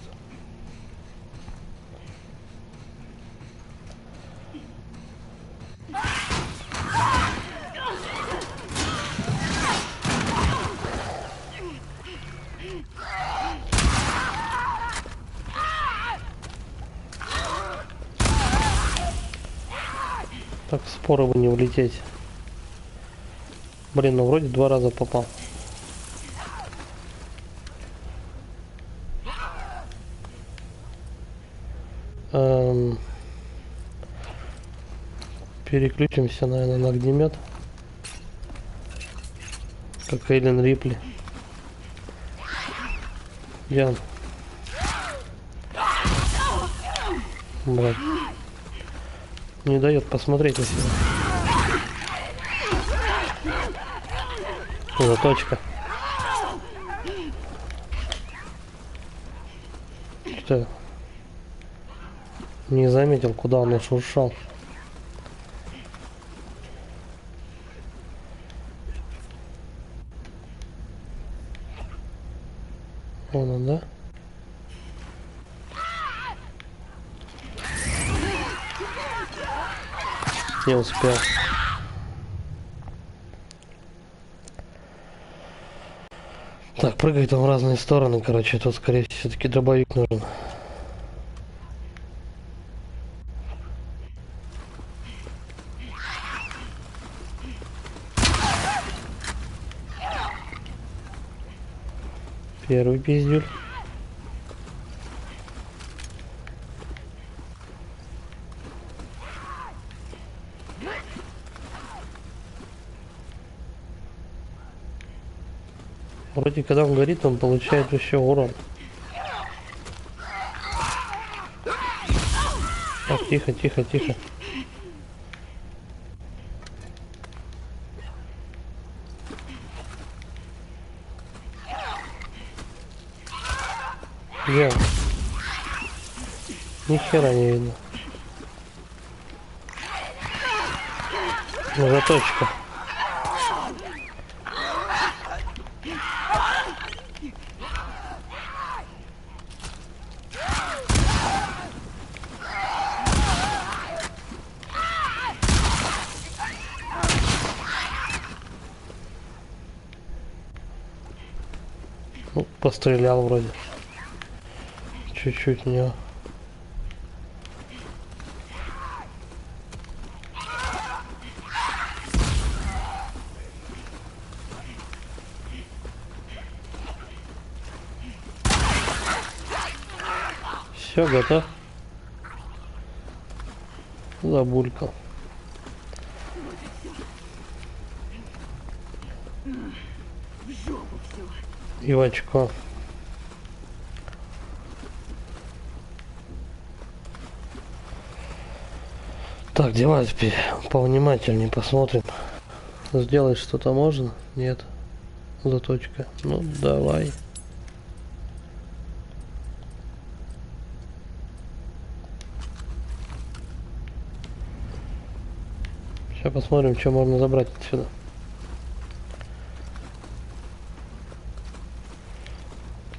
Так, в споры бы не улететь. Блин, ну вроде 2 раза попал. Переключимся, наверное, на огнемет. Как Эйлен Рипли. Где он? Блин. Не дает посмотреть на себя. Заточка. Что? Не заметил, куда он ушел. Вон он, да? Не успел. Так, прыгает он в разные стороны, короче, тут, скорее всего, все-таки дробовик нужен. Первый пиздюль. Вроде когда он горит, он получает еще урон. Так, тихо, тихо, тихо. Где он? Ни хера не видно. Заточка. Ну, пострелял вроде. Чуть-чуть в него. Все, готов. Забулькал. И в очко. Так, давай теперь повнимательнее посмотрим. Сделать что-то можно? Нет. Заточка. Ну, давай. Сейчас посмотрим, что можно забрать отсюда.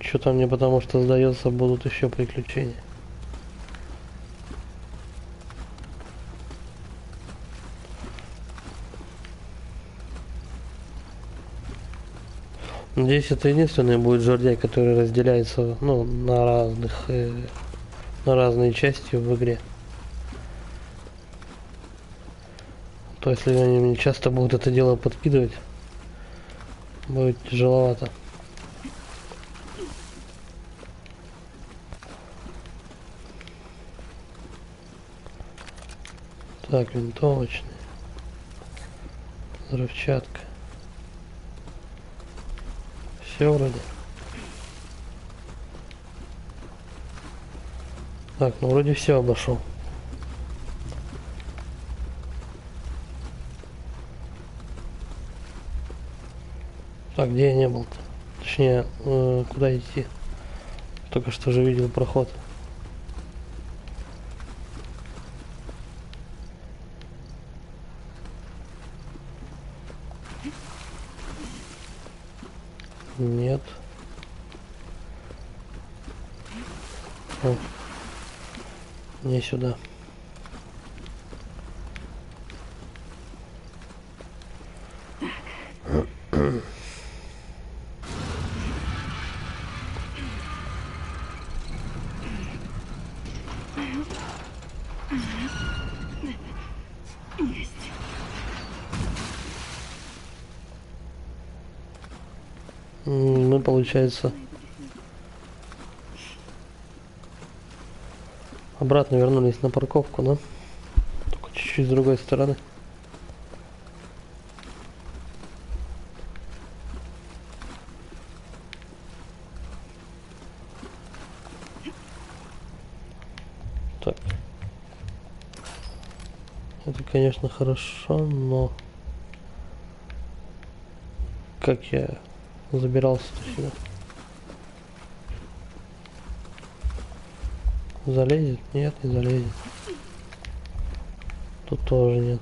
Что-то мне потому что сдается, будут еще приключения. Здесь это единственный будет жердяй, который разделяется, ну, на разных, на разные части в игре. то если они мне часто будут это дело подкидывать, будет тяжеловато. Так, винтовочный. Взрывчатка. Все вроде. Так, ну вроде все обошел. Так, где я не был-то? Точнее, куда идти? Только что же видел проход. Нет. О. Не сюда. Мы, получается, обратно вернулись на парковку, да? Только чуть-чуть с другой стороны. Так. Это, конечно, хорошо, но как я забирался-то сюда? Залезет? Нет, не залезет. Тут тоже нет.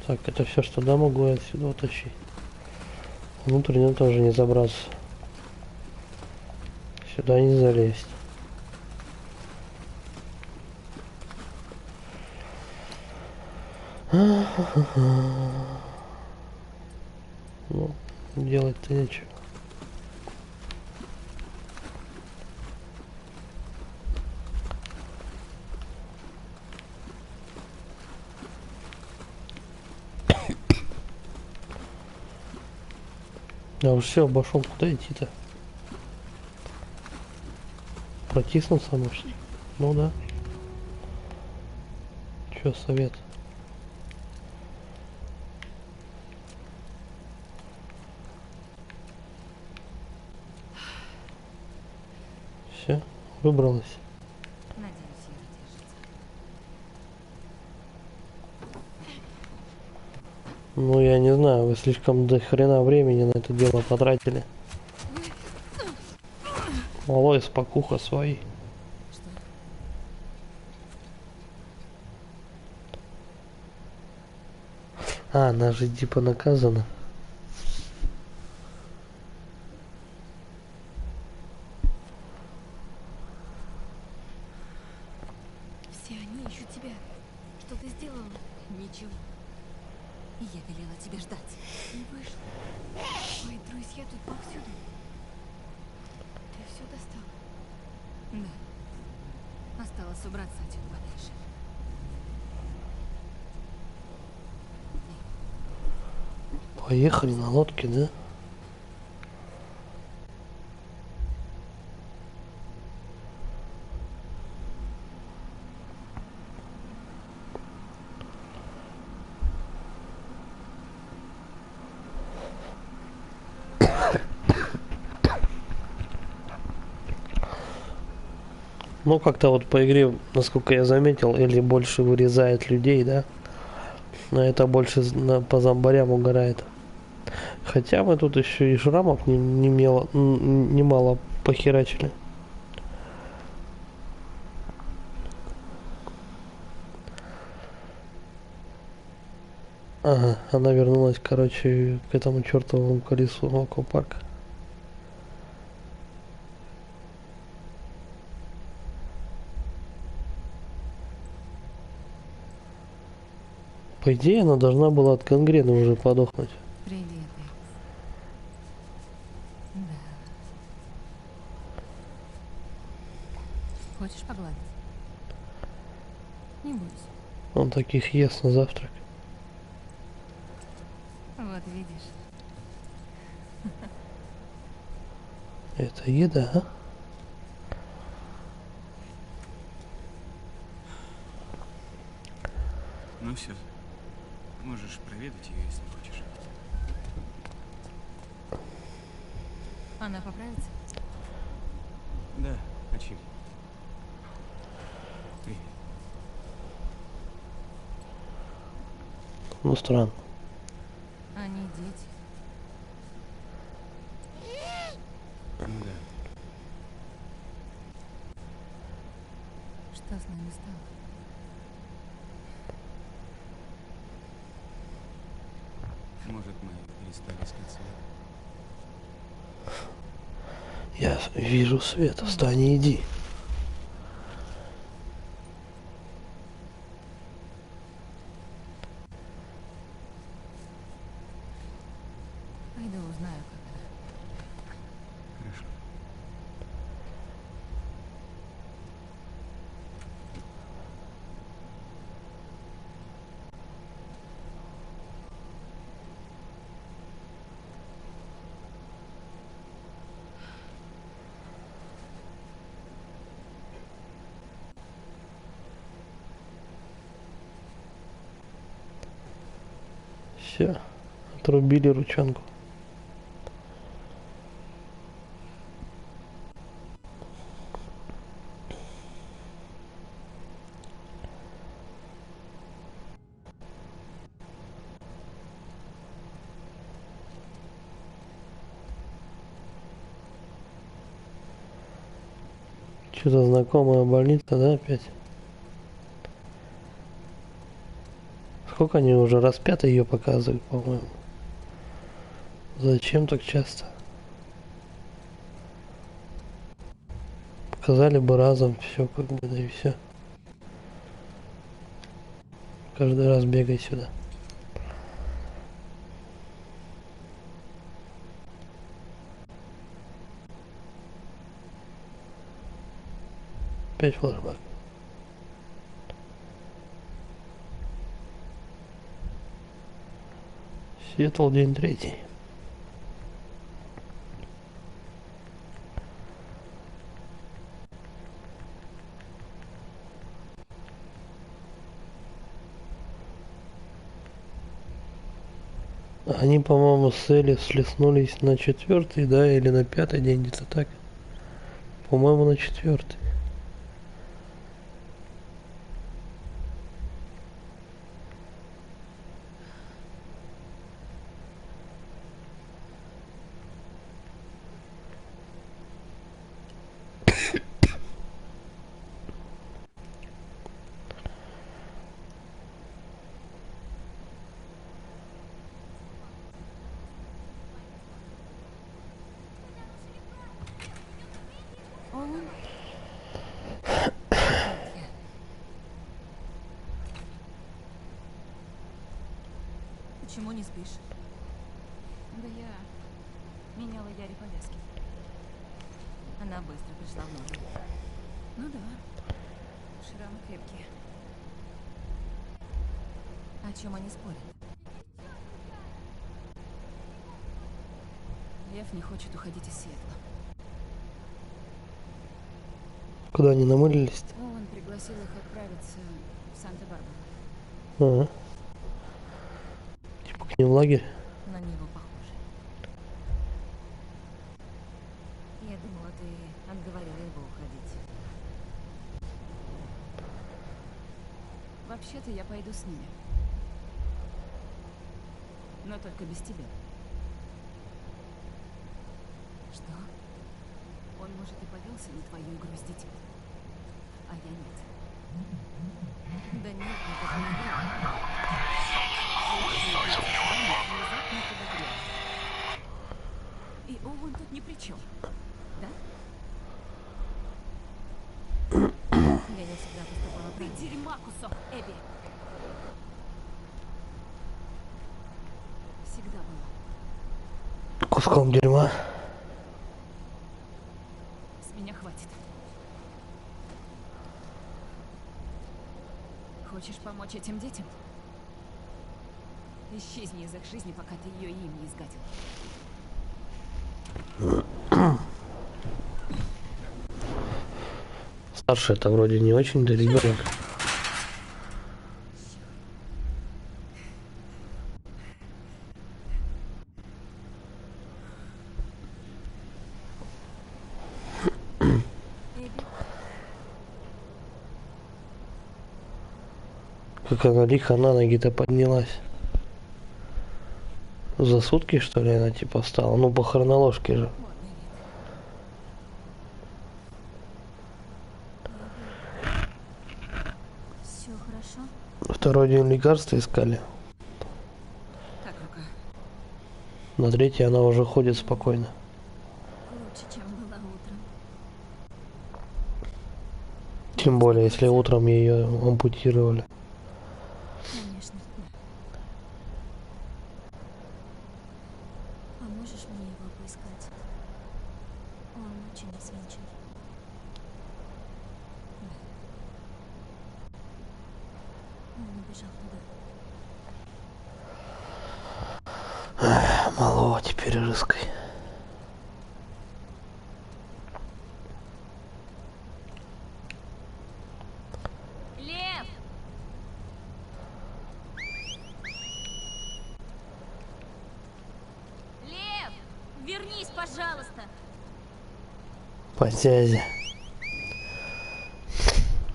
Так, это все, что да, могу я отсюда утащить. Внутренне тоже не забраться. Сюда не залезть. Ну, делать-то нечего. Я уже все обошел, куда идти-то? Протиснулся, может? Ну да. Чё, совет? Все, выбралась. Надеюсь, Яра держится. Ну, я не знаю, вы слишком до хрена времени на это дело потратили. Малой, спокуха свои. Что? А, она же типа наказана. Все они ищут тебя. Что ты сделала? Ничего. Я велела тебе ждать. Не вышло. Мои друзья тут повсюду. Ты все достал? Да. Осталось убраться отсюда подальше. Поехали на лодке, да? Ну, как-то вот по игре, насколько я заметил, Элли больше вырезает людей, да? Но это больше по зомбарям угорает. Хотя мы тут еще и шрамов немало похерачили. Ага, она вернулась, короче, к этому чертовому колесу аквапарка. По идее, она должна была от гангрены уже подохнуть. Привет. Не бойся. Он таких ест на завтрак. Вот видишь. Это еда, а? Ну все. Можешь проведать ее, если хочешь. Она поправится? Да, а чем? Привет. Ну, странно. Они дети. Ну да. Что с нами стало? Может, мы перестали искать свет? Я вижу свет. Встань и иди. Пойду узнаю, как она. Хорошо. Все. Отрубили ручонку. Что-то знакомая больница, да, опять? Сколько они уже раз пятый ее показывают, по-моему. Зачем так часто? Показали бы разом все, как бы, да и все. Каждый раз бегай сюда. Опять флешбэк. Сиэтл, день третий. Они, по-моему, с Элли слеснулись на четвертый, да, или на пятый день, где-то так. По-моему, на четвертый. Оуэн? Почему не спишь? Да я меняла Яре повязки. Она быстро пришла в норму. Ну да. Шрамы крепкие. О чем они спорят? Лев не хочет уходить из Сиэтла. Куда они намылились-то? Оуэн пригласил их отправиться в Санта-Барбару. Ага. Типа к ним в лагерь? На него похоже. Я думала, ты отговорила его уходить. Вообще-то я пойду с ними. Но только без тебя. Что? Он, может, и повелся на твою игру с детьми. А я нет. Да нет, никакой игры. Внезапно подогрел. И Оуэн тут ни при чем. Да? Я не всегда поступала Ты правильно. дерьма кусок, Эбби. Всегда была. Куском дерьма. С меня хватит. хочешь помочь этим детям? Исчезни из их жизни, пока ты ее им не изгадил. Старший это вроде не очень-то ребенок. Как она лихо на ноги-то поднялась. За сутки, что ли, она типа встала? Ну, по хронологии же. Все хорошо? Второй день лекарства искали. Как рука? На третий она уже ходит спокойно. Лучше, чем была утром. Тем более, если утром ее ампутировали. Конечно. Поможешь мне его поискать? Он очень взвинчен. Он убежал туда. Малого теперь рыской. Лев! Лев! Вернись, пожалуйста! По связи.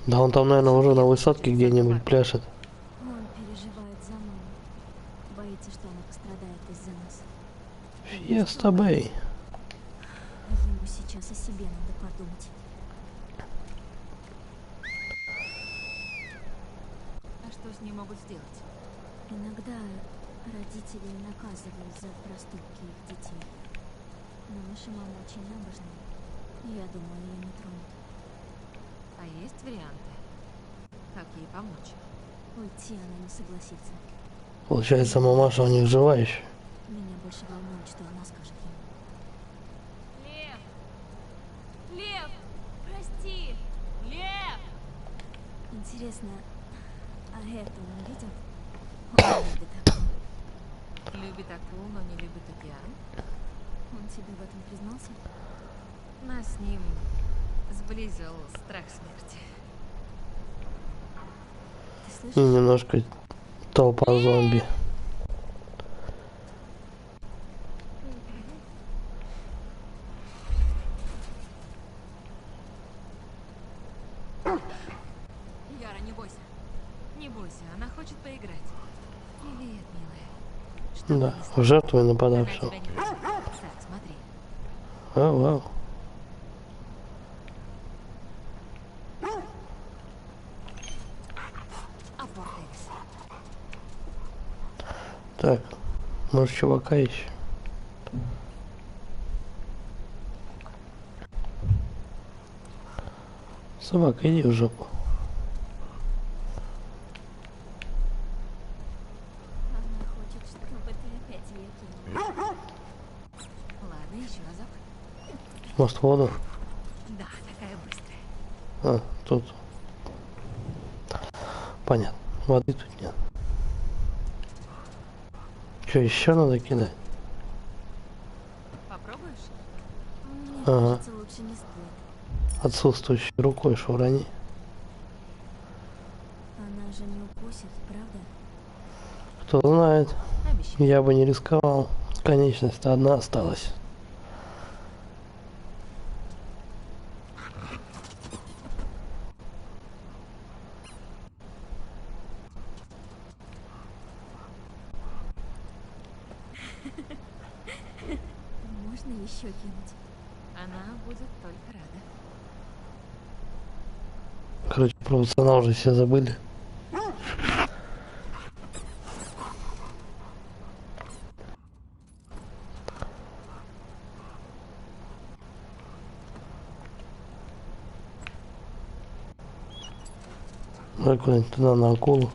Да он там, наверное, уже на высотке где-нибудь пляшет. Он переживает за маму. Боится, что она пострадает из-за нас. Фиеста Бэй. Ему сейчас о себе надо подумать. А что с ним могут сделать? Иногда родители наказывают за проступки их детей. Но наша мама очень набожная. Я думаю, ее не тронут. А есть варианты? Как ей помочь? Уйти она не согласится. Получается, мамаша у них жива еще. Меня больше волнует, что она скажет ему. Лев! Лев! Прости! Лев! Интересно, а это он видел? Он любит акул. Любит акул, но не любит океан. Он тебе в этом признался? Нас с ним сблизил страх смерти. Ты И слышишь? немножко толпа зомби. Яра, не бойся. Не бойся, она хочет поиграть. Привет, милая. Что Да, вынесла? жертвой Она нападавшего. тебя не бросит. Так, смотри. Вау, вау. Апорт Дэвис. Так, может, чувака еще? Собака, иди в жопу. Она хочет, чтобы ты опять ее кинул. Ладно, еще разок. Может, воду? Да, такая быстрая. А, тут. Понятно. Воды тут нет. Что, еще надо кидать? Попробуешь? Мне Ага. кажется, лучше не стоит. Отсутствующей рукой шурани. Она же не укусит, правда? Кто знает. Обещаю. Я бы не рисковал. Конечность одна осталась. Можно еще кинуть? Она будет только рада. Короче, про пацана уже все забыли. Давай куда-нибудь туда на акулу.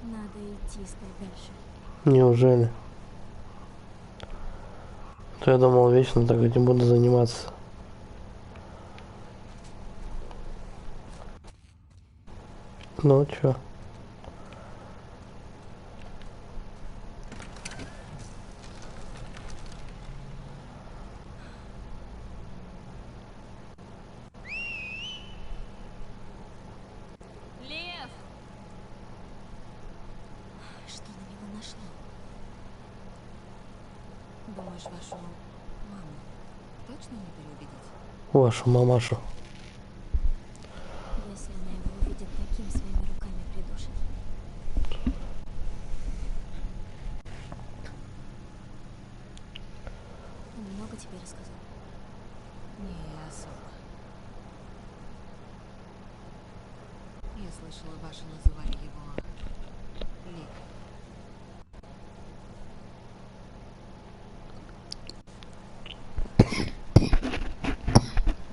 Надо идти искать дальше. Неужели? То я думал, вечно так этим буду заниматься. Ну чё? Лев! Что на него нашло? Думаешь, вашу маму точно не переубедить? Вашу мамашу. Если она его увидит таким, своими руками придушит. Он много тебе рассказал? Не особо. Я слышала, ваши называли его Лев.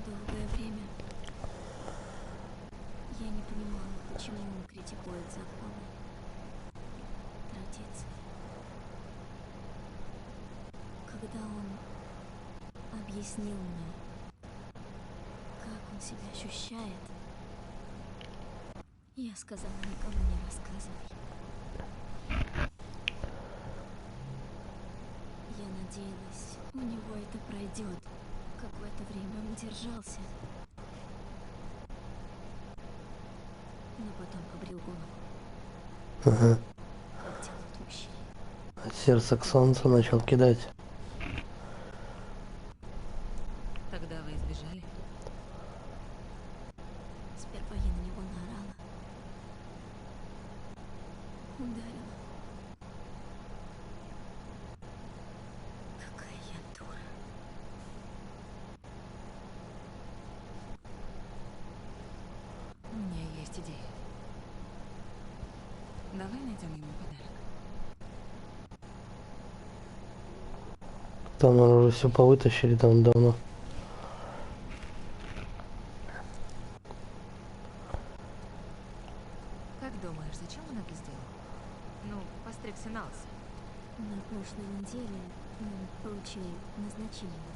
Долгое время я не понимала, почему он критикует законы, традиции. Когда он объяснил мне, как он себя ощущает, я сказала, никому не рассказывай. Я надеялась, у него это пройдет. Какое-то время он держался. Но потом побрил голову. Ага. Как делают мужчины. От сердца к солнцу начал кидать. Тогда вы избежали? Сперва я на него наорала. Ударила. Какая я дура. У меня есть идея. Давай найдем ему подарок. Там уже все повытащили там давно. Как думаешь, зачем он это сделал? Ну, постригся на лысо. На прошлой неделе он получил назначение.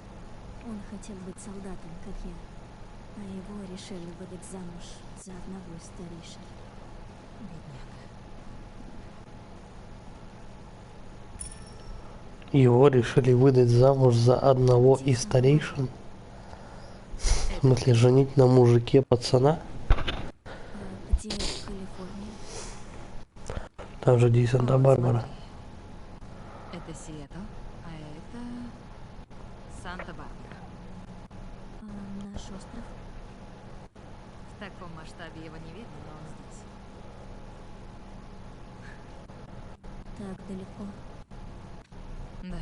Он хотел быть солдатом, как я. А его решили выдать замуж за одного из старейшин. Бедняга. Его решили выдать замуж за одного из старейшин. В смысле, женить на мужике пацана? А где Калифорния? Там же где Санта-Барбара. Это Сиэтл, а это Санта-Барбара. А наш остров? В таком масштабе его не видно, но он здесь. Так далеко. Да.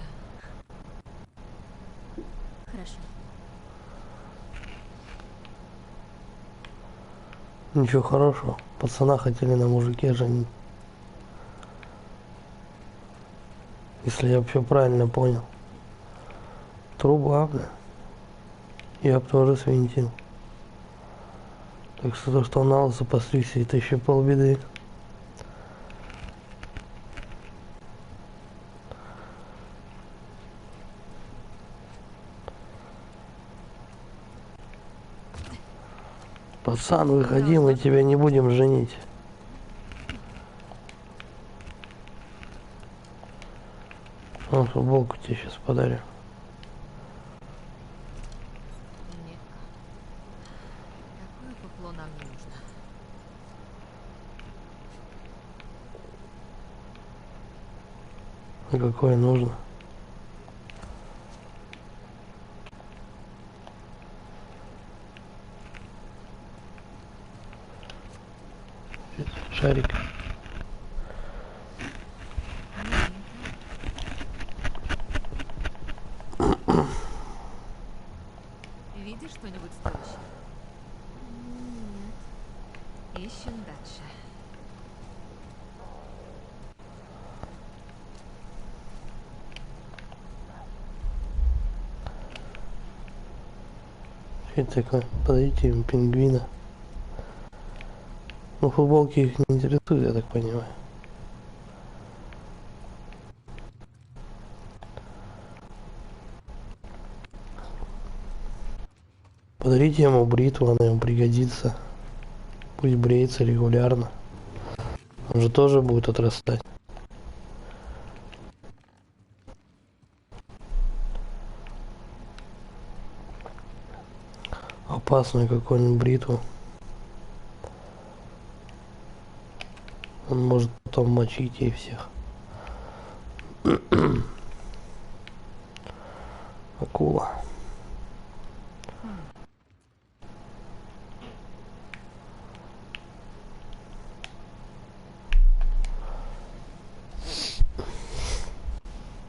Хорошо. Ничего хорошего. Пацана хотели на мужике женить. Если я все правильно понял. Труба, бля. Я бы тоже свинтил. Так что то, что он на лысо постригся, это еще полбеды. Пацан, выходи, мы тебя не будем женить. Вон футболку тебе сейчас подарю. Нет. Какое пукло нам не нужно? А какое нужно? Шарик. Видишь что-нибудь стоящее? Нет. Ищем дальше. Что это такое? Подойдите им пингвина. Ну, футболки их не интересуют, я так понимаю. Подарите ему бритву, она ему пригодится. Пусть бреется регулярно. Он же тоже будет отрастать. Опасную какую-нибудь бритву. Он может потом мочить ей всех. Акула.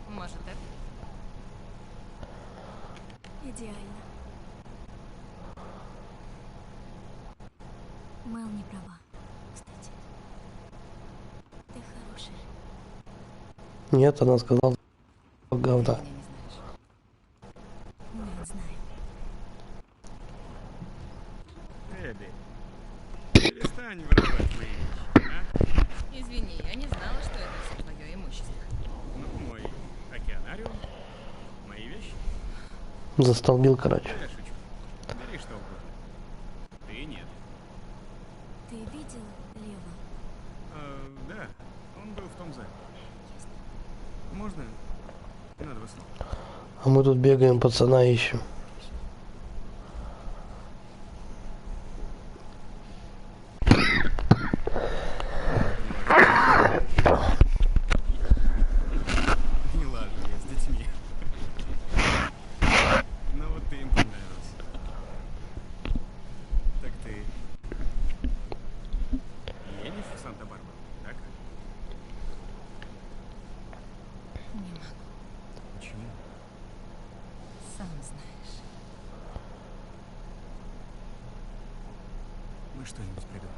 Может, так? Идеально. Мэл не права, кстати. Ты хороший. Нет, она сказала говна. Меня не знаешь. Нет, знаю. Эбби, перестань воровать мои вещи, а? Извини, я не знала, что это все твое имущество. Ну, мой океанариум, мои вещи. Застолбил, короче. Я шучу. Бери что угодно. Ты нет. Ты видел Лева? Да, он был в том зале. Можно на 2 слова? А мы тут бегаем, пацана ищем. Не ладно, я с детьми. Ну вот ты им понравился. Так ты едешь в Санта-Барбару, так? Не могу, Почему? сам знаешь. Мы что-нибудь придумаем.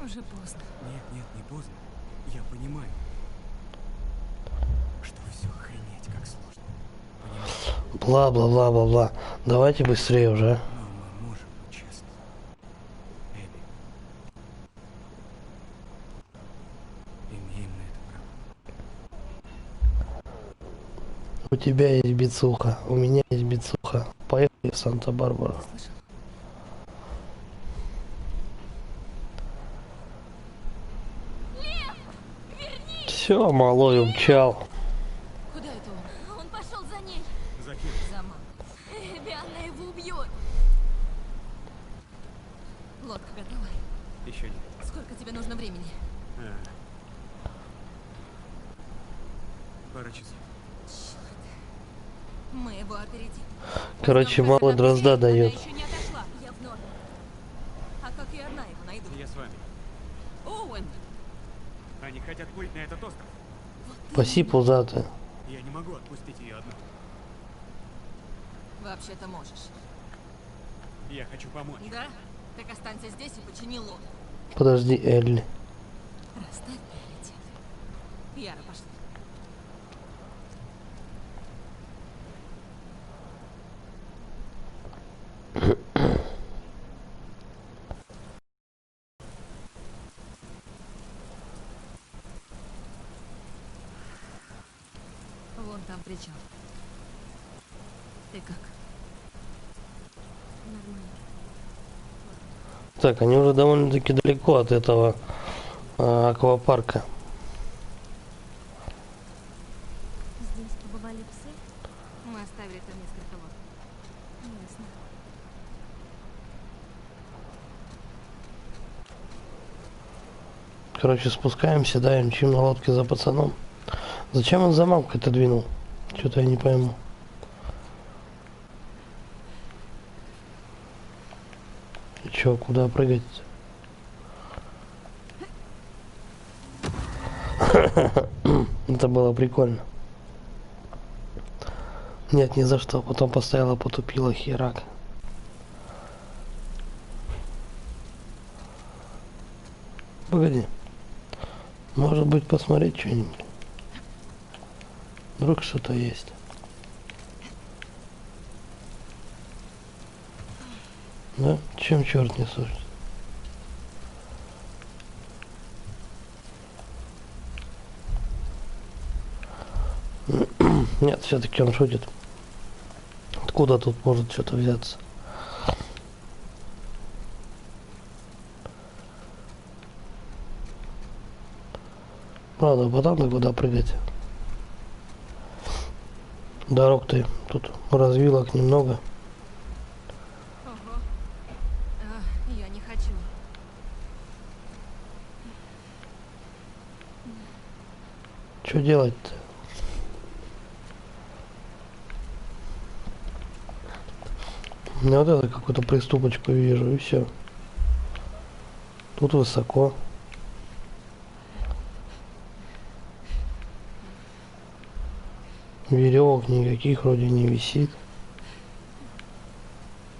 Уже поздно. Нет, не поздно. Я понимаю, что все охренеть как сложно. Понимаю, Бла-бла-бла-бла-бла. Давайте быстрее уже. но мы можем, честно. Эбби. Имеем на это право. У тебя есть бицуха, у меня есть бицуха. Поехали в Санта-Барбару. Слышал? Все, малой умчал. Куда это он? Он пошел за ней. За кем? За маму. Эбби, она его убьет. Лодка готова? Еще нет. Сколько тебе нужно времени? Пара часов. Мы его опередим. Короче, мало дрозда Она дает. еще не отошла. Я в норме. А как и одна его найду? Я с вами. Оуэн! Они хотят плыть на этот остров. Паси пузатая. Я не могу отпустить ее одну. Вообще-то можешь. Я хочу помочь. Да? Так останься здесь и почини лодку. Подожди, Элли. Расставь приоритеты. Яра, пошли. Вон там причал. Ты как? Нормально. Так, они уже довольно-таки далеко от этого аквапарка. Здесь побывали псы? Мы оставили там несколько лодок. Ясно. Короче, спускаемся, да, и мчим на лодке за пацаном. Зачем он за мамкой-то двинул? Что-то я не пойму. И чё, куда прыгать? Это было прикольно. Нет, ни за что. Потом поставила, потупила, херак. Погоди. Может быть, посмотреть что-нибудь? Вдруг что-то есть. Да? Чем черт не сужит? Нет, все-таки он шутит. Откуда тут может что-то взяться? Ладно, потом куда прыгать. Дорог-то тут развилок немного. Ого. Я не хочу. Что делать-то? Я вот это какую-то приступочку вижу, и все. Тут высоко. Веревок никаких вроде не висит.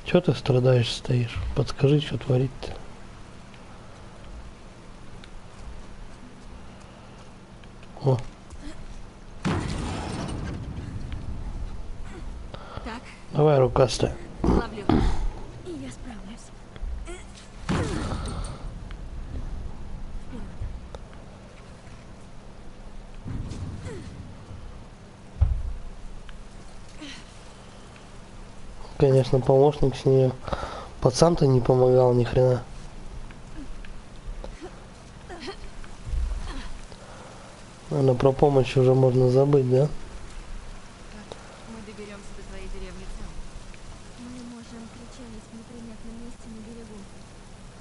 Че ты страдаешь, стоишь? Подскажи, что творить-то? О. Так, Давай, рукастая. ловлю. И я справлюсь. Конечно, помощник с нее. Пацан-то не помогал ни хрена. Наверное, про помощь уже можно забыть, да? Мы доберемся до твоей деревни целым. Мы можем причалить в неприметном месте на берегу.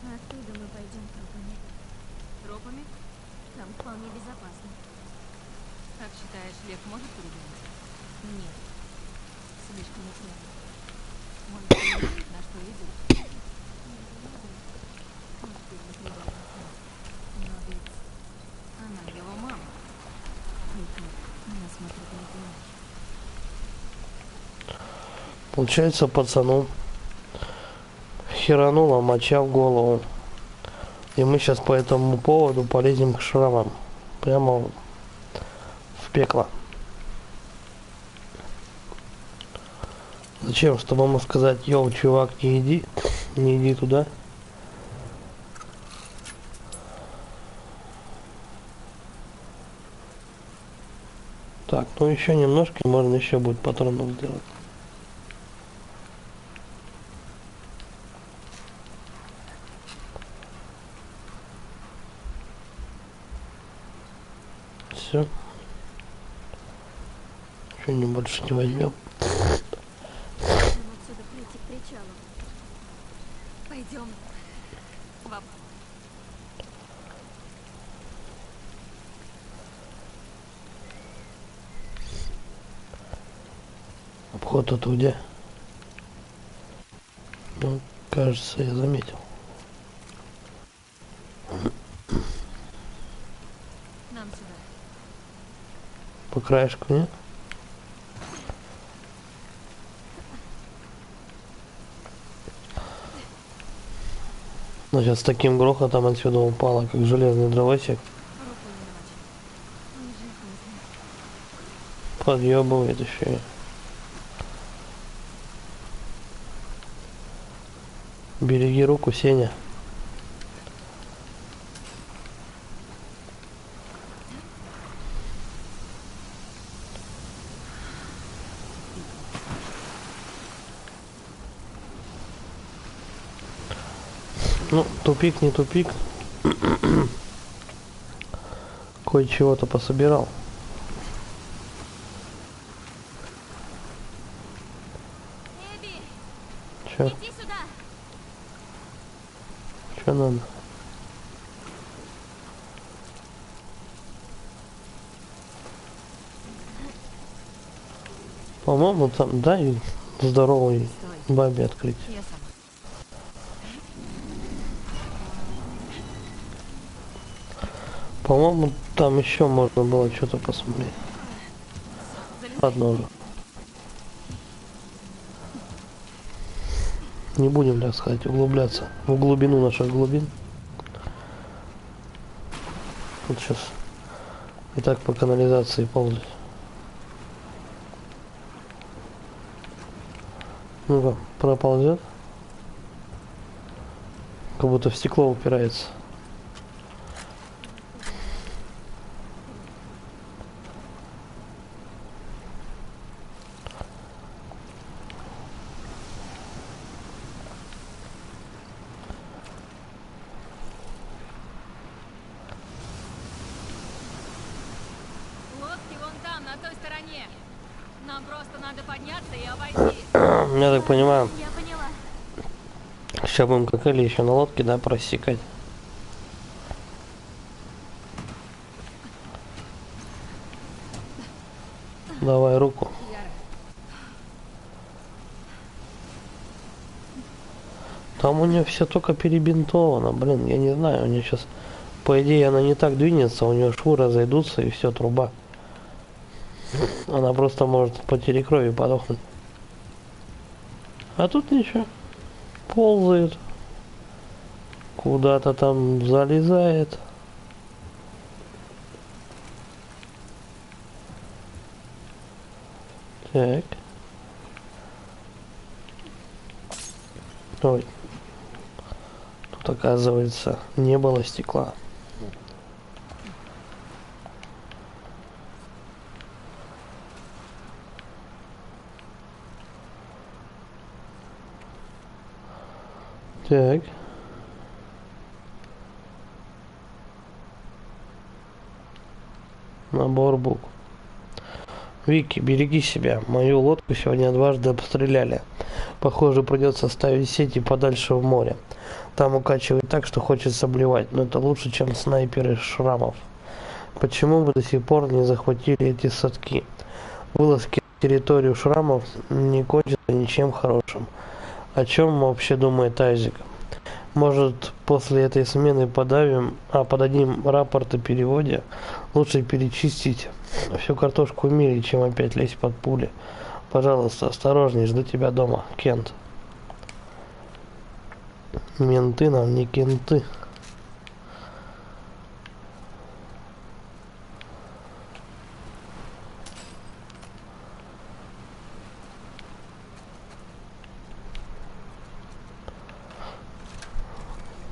А оттуда мы пойдем тропами. Тропами? Там вполне безопасно. Как считаешь, лев может передумать? Нет. Слишком упрямый. Он понимает, на что идет. Но ведь она его мама. Только она смотрит на это иначе. Получается, пацану херанула моча в голову. И мы сейчас по этому поводу полезем к шрамам. Прямо в пекло. Зачем? Чтобы ему сказать: йоу, чувак, не иди туда. Так, ну еще немножко, можно еще будет патронов сделать. Все. Что-нибудь больше не возьмем. Нам отсюда прийти к причалу. Пойдем. Обход тут где? Ну, кажется, я заметил. Нам сюда. По краешку, нет? Но сейчас с таким грохотом отсюда упало, как железный дровосек. Руку не намочи. Он же поздно. Подъебывает еще и. Береги руку, Сеня. Ну, тупик не тупик. Кое-чего-то пособирал. Эбби, Чё? иди сюда. Чё надо? По-моему, там дай здоровой бабе открыть. Я сама. По-моему, там еще можно было что-то посмотреть. Ладно уже. Не будем, так сказать, углубляться в глубину наших глубин. Вот сейчас и так по канализации ползать. Ну-ка, проползет. Как будто в стекло упирается. на той стороне. Нам просто надо подняться и обойти. Я так понимаю, Я поняла. сейчас будем как Элли еще на лодке, да, просекать. Давай руку. Там у нее все только перебинтовано, блин, я не знаю, у нее сейчас, по идее, она не так двинется, у нее швы разойдутся и все, труба. Она просто может от потери крови подохнуть. А тут ничего, ползает, куда-то там залезает. Так. Ой. Тут, оказывается, не было стекла. Так. Набор букв. Вики, береги себя. Мою лодку сегодня дважды обстреляли. Похоже, придется ставить сети подальше в море. Там укачивает так, что хочется блевать. Но это лучше, чем снайперы шрамов. Почему вы до сих пор не захватили эти садки? Вылазки на территорию шрамов не кончатся ничем хорошим. О чем вообще думает Айзек? Может, после этой смены подадим рапорт о переводе? Лучше перечистить всю картошку в мире, чем опять лезть под пули. Пожалуйста, осторожней, жду тебя дома, Кент. Менты нам не кенты.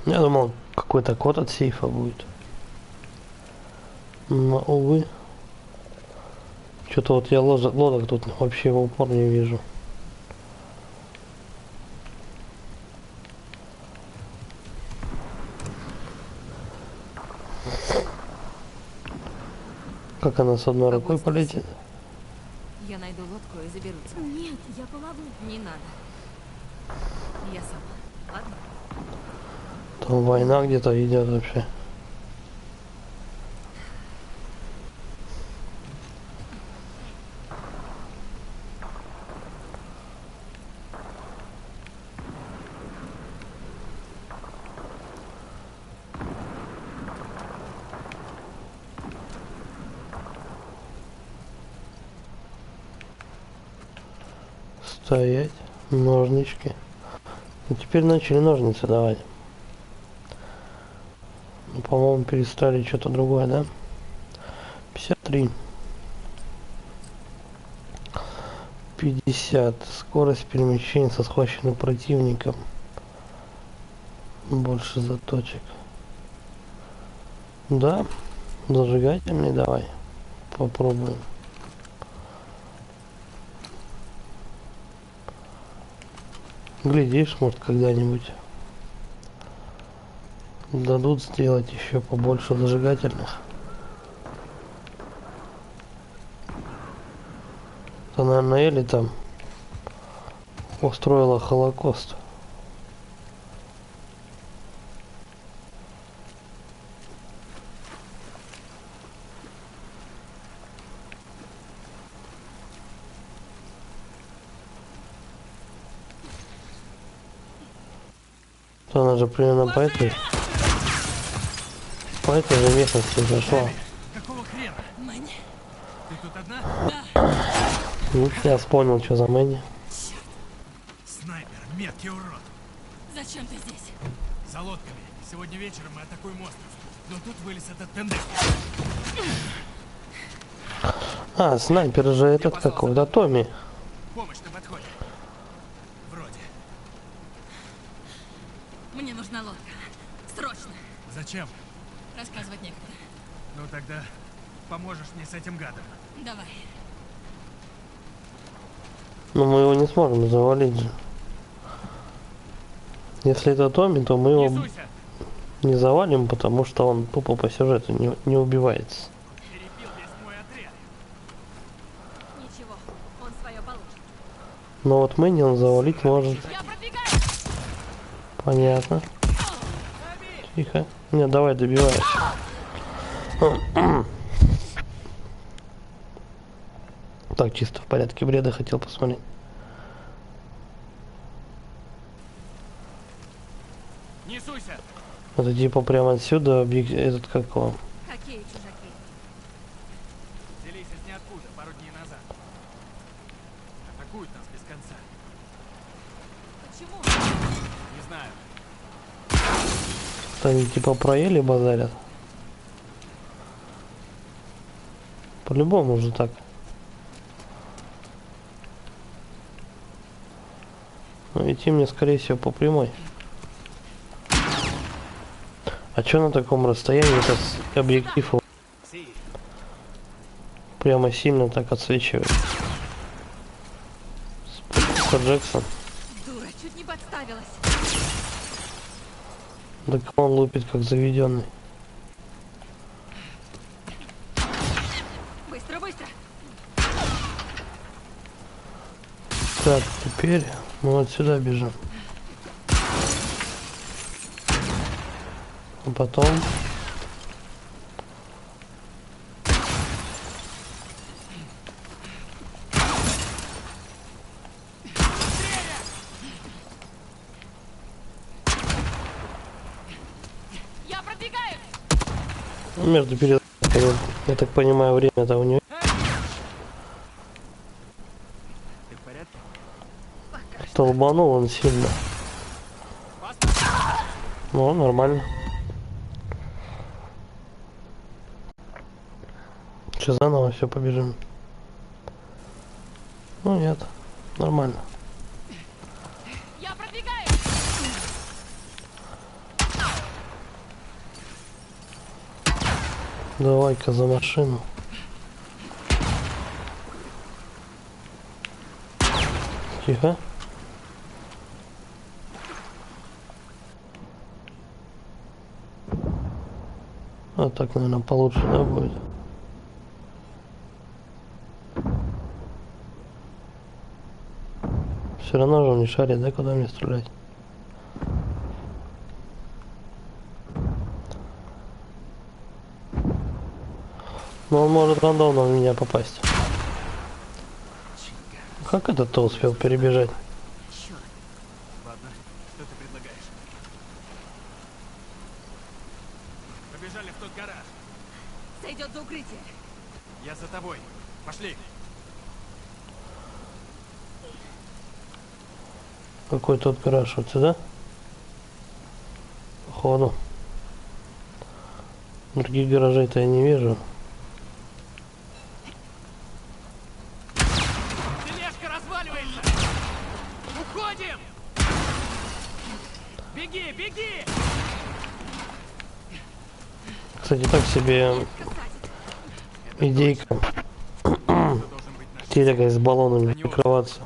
Я думал, какой-то код от сейфа будет. Но, увы. Что-то вот я лодок тут вообще в упор не вижу. Как она с одной рукой полетит? Я найду лодку и заберу тебя. Нет, я помогу. Не надо. Я сама. Ладно? Там война где-то идет вообще. Стоять, ножнички. Ну, теперь начали ножницы давать. Ну, по-моему, перестали что-то другое, да? 53. 50. Скорость перемещения со схваченным противником. Больше заточек. Да, зажигательный давай. Попробуем. Глядишь, может, когда-нибудь дадут сделать еще побольше зажигательных. Это, наверное, Элли там устроила Холокост. Она же примерно по этой же местности зашла. Какого хрена? Мэнни, Ты тут одна? Ну, я вспомнил, что за Мэнни. Снайпер, меткий урод. зачем ты здесь? За лодками. Сегодня вечером мы атакуем остров. Но тут вылез этот пендек. А, снайпер же этот какой-то Томми. Помощь на подходе. Вроде. Мне нужна лодка. Срочно. Зачем? Рассказывать некогда. Ну тогда поможешь мне с этим гадом. Давай. Но мы его не сможем завалить же. Если это Томми, то мы его Несуйся! не завалим, потому что он тупо по сюжету не убивается. Перепил весь мой отряд. Но вот Мэнни он завалить может. Понятно. Тихо. Не, давай добивай. Так, чисто в порядке бреда хотел посмотреть. Не суйся! Это типа прямо отсюда этот как его. Какие чужаки? Взялись из ниоткуда пару дней назад. Атакуют нас без конца. Почему? Не знаю. Они типа проели базарят. По-любому уже так. Но идти мне скорее всего по прямой. А чё на таком расстоянии этот объектив прямо сильно так отсвечивает? Джексон. Дура, чуть не подставилась. Так он лупит как заведенный. Быстро, быстро. Так, теперь мы вот сюда бежим. А потом... Я пробегаю. Между передачами, я так понимаю, время-то у него. Ты в порядке? Толбанул он сильно. Ну, нормально. Че, заново все побежим? Ну нет, нормально. Я пробегаю. Давай-ка за машину. Тихо. А так, наверное, получше, да, будет. Все равно же он не шарит, да, куда мне стрелять? Но он может рандомно в меня попасть. Как этот-то успел перебежать? Ладно, что ты предлагаешь? Побежали в тот гараж. Сойдет за укрытие. Я за тобой. Пошли. Какой тот гараж? Вот сюда? Походу. Других гаражей-то я не вижу. Тележка разваливается! Уходим! Беги, беги! Кстати, так себе идейка. Телегой с баллоном прикрываться.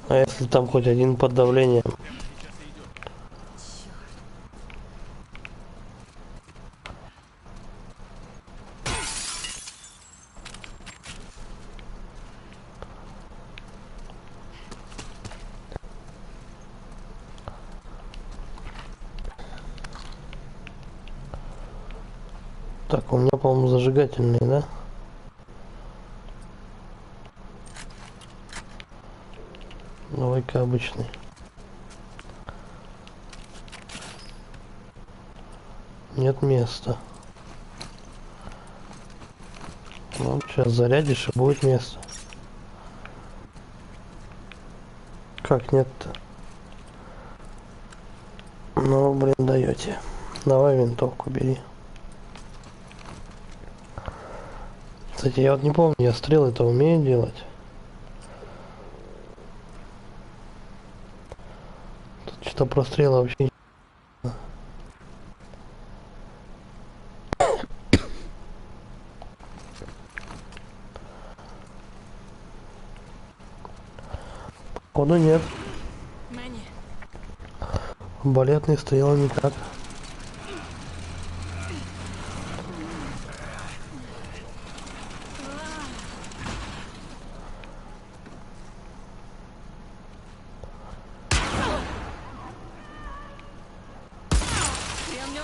А если там хоть один под давлением? Так, у меня, по-моему, зажигательные, да? Давай-ка обычный. Нет места. Ну, сейчас зарядишь, и будет место. Как нет-то? Ну, блин, даете. Давай винтовку бери. Кстати, я вот не помню, я стрелы-то умею делать. Тут что-то про стрелы вообще не... Походу нет. Мэнни, Балетный стрелы никак.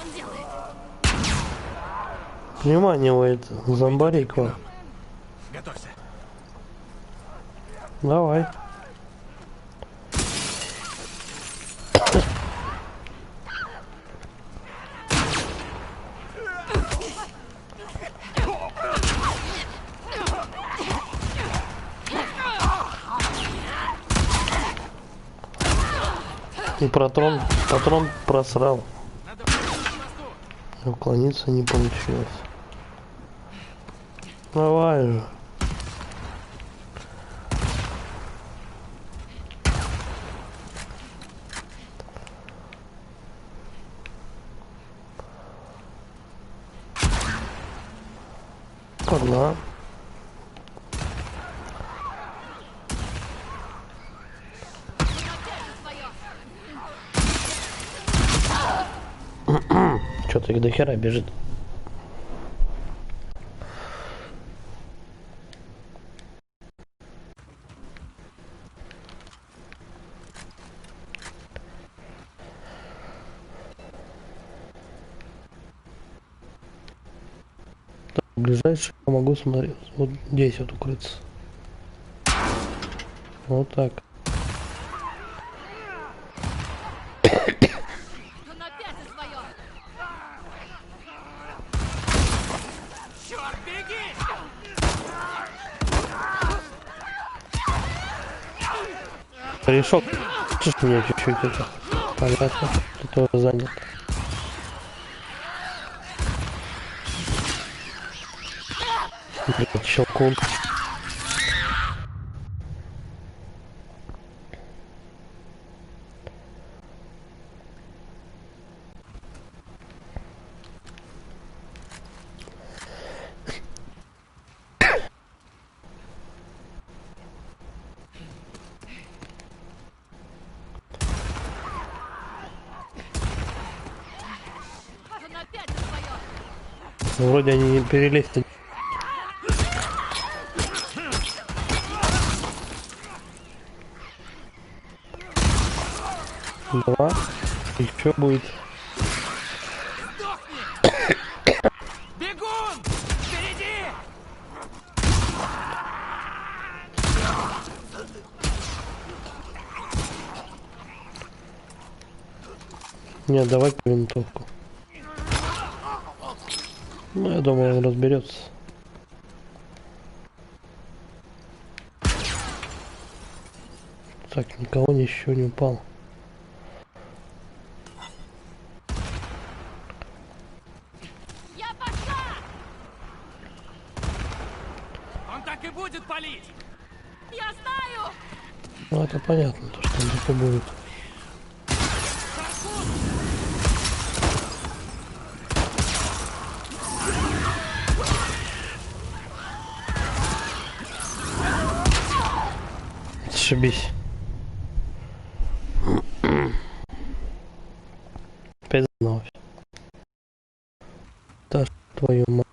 он делает? Внимание, Уэйд, зомбарей к вам. Готовься. Давай. И патрон просрал. Уклониться не получилось. Давай же. Погнали. Что-то их до хера бежит. Так, ближайший я могу смотреть. Вот здесь вот укрыться. Вот так. Он опять за свое! Черт, беги! Решок. Чуть меня чуть-чуть это. Понятно. Ты тоже занят. Блин, щелкун. Он опять за свое! Вроде они не перелезть. Два. Еще будет. Бегун! Впереди! Нет, давай винтовку. Ну, я думаю, он разберется. Так, никого еще не упал. Я пошла! Он так и будет палить! Я знаю! Ну, это понятно, то, что он такой будет. Ошибись. Опять заново. Да, твою мать.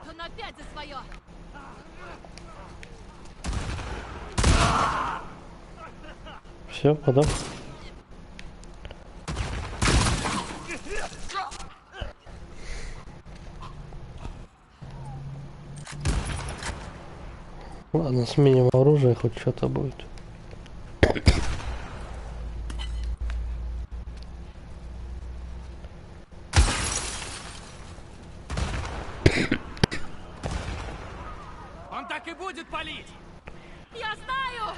Он опять за свое! Все, подал. Ладно, сменим оружие, хоть что-то будет. Он так и будет палить! Я знаю!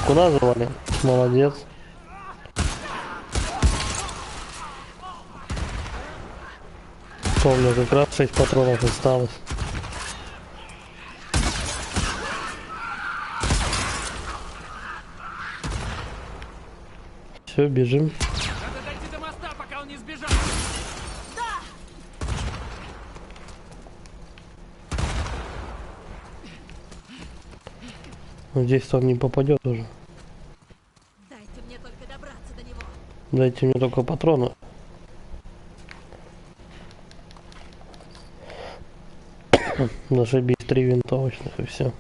Кнопку нажали. Молодец. Помню, как раз 6 патронов осталось. Все, бежим. Надо дойти до моста, пока он не сбежал. Здесь он не попадет уже. Дайте мне только добраться до него. Дайте мне только патроны. Зашибись 3 винтовочных и все.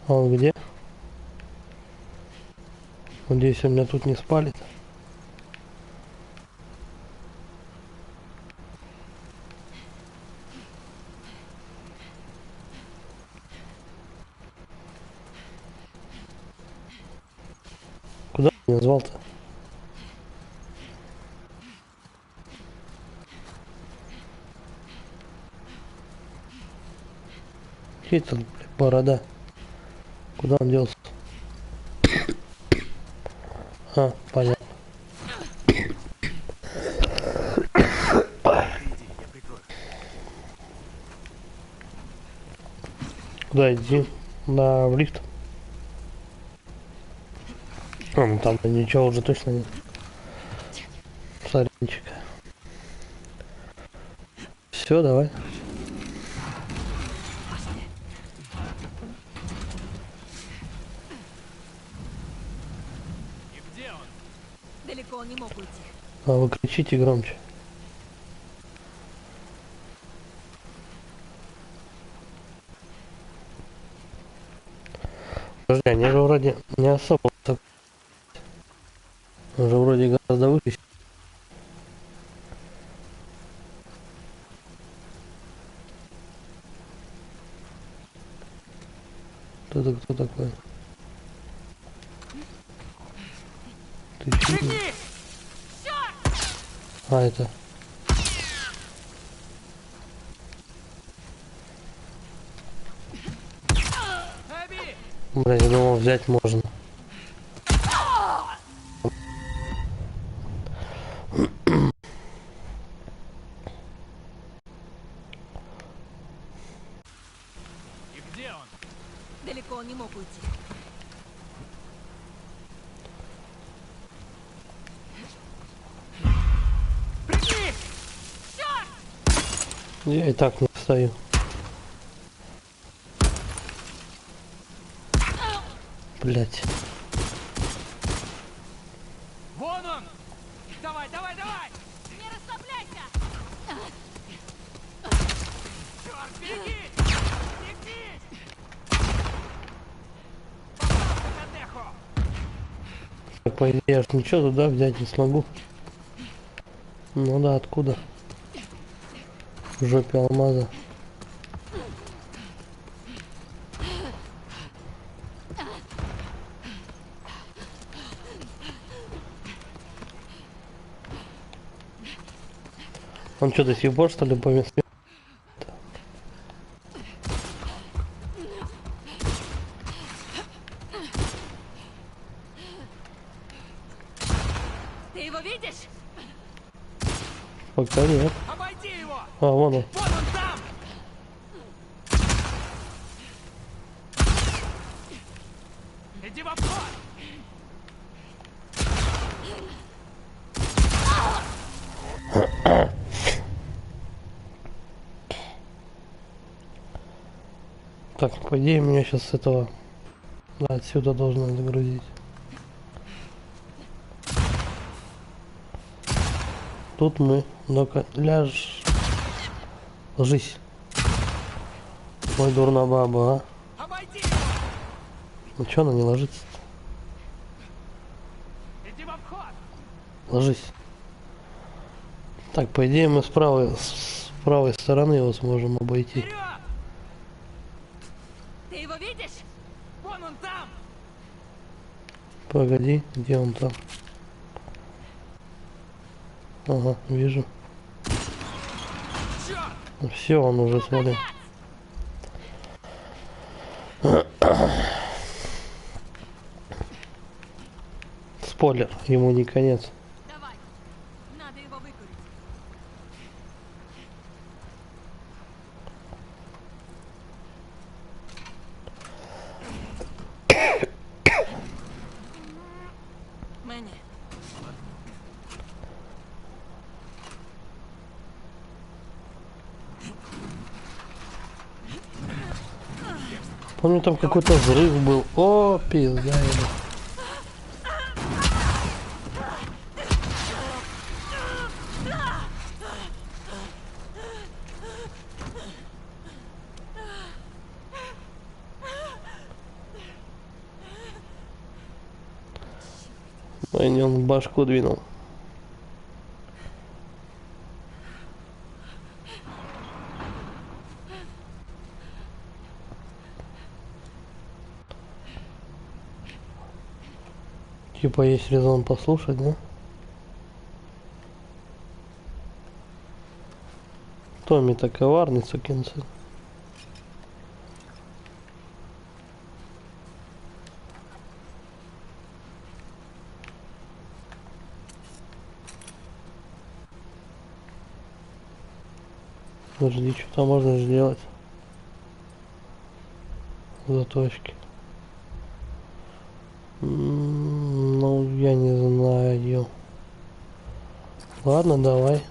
А он где? Надеюсь, он меня тут не спалит. Куда ты меня звал-то? Где это, блядь, борода? Куда он делся? А, понятно. Иди, я прикрою. Куда иди? В лифт. Ну, там ничего уже точно нет. Сорянчик. Все, давай. И где он? Далеко он не мог уйти. А вы кричите громче. Подожди, они же вроде не особо так. Уже вроде гораздо выше. Это кто такой? Ты чё? А, это. Эбби! Бля, я думал, взять можно. И где он? Далеко он не мог уйти. Я и так не встаю. Блять. Вон он! Давай, давай, давай! Не расслабляйся! Черт, беги! Беги! Попался Кадехо! Так, по идее, я ж ничего туда взять не смогу. Ну да, откуда? В жопе алмаза. Он что, до сих пор, что ли, повез? Ты его видишь? Пока нет. Обойди его! А, вон он. Вон он там! Иди в обход! Так, по идее, меня сейчас с этого... Да, отсюда должно загрузить. Тут мы... Ну-ка, ляжь. Ложись. Ой, дурна баба, а. Обойди его! Ну чё она не ложится? Иди в обход! Ложись. Так, по идее, мы с правой стороны его сможем обойти. Вперед! Ты его видишь? Вон он там! Погоди, где он там? Ага, вижу. Черт! Все, он уже свалил. Спойлер, ему не конец. Давай. Надо его выкурить. Мэнни. Помню, там какой-то взрыв был. О, пизда его. Мэнни, он башку двинул. Типа есть резон послушать, да? Томми-то коварный сукин сын. Подожди, что там можно сделать? Заточки. Ну, я не знаю. Ладно, давай.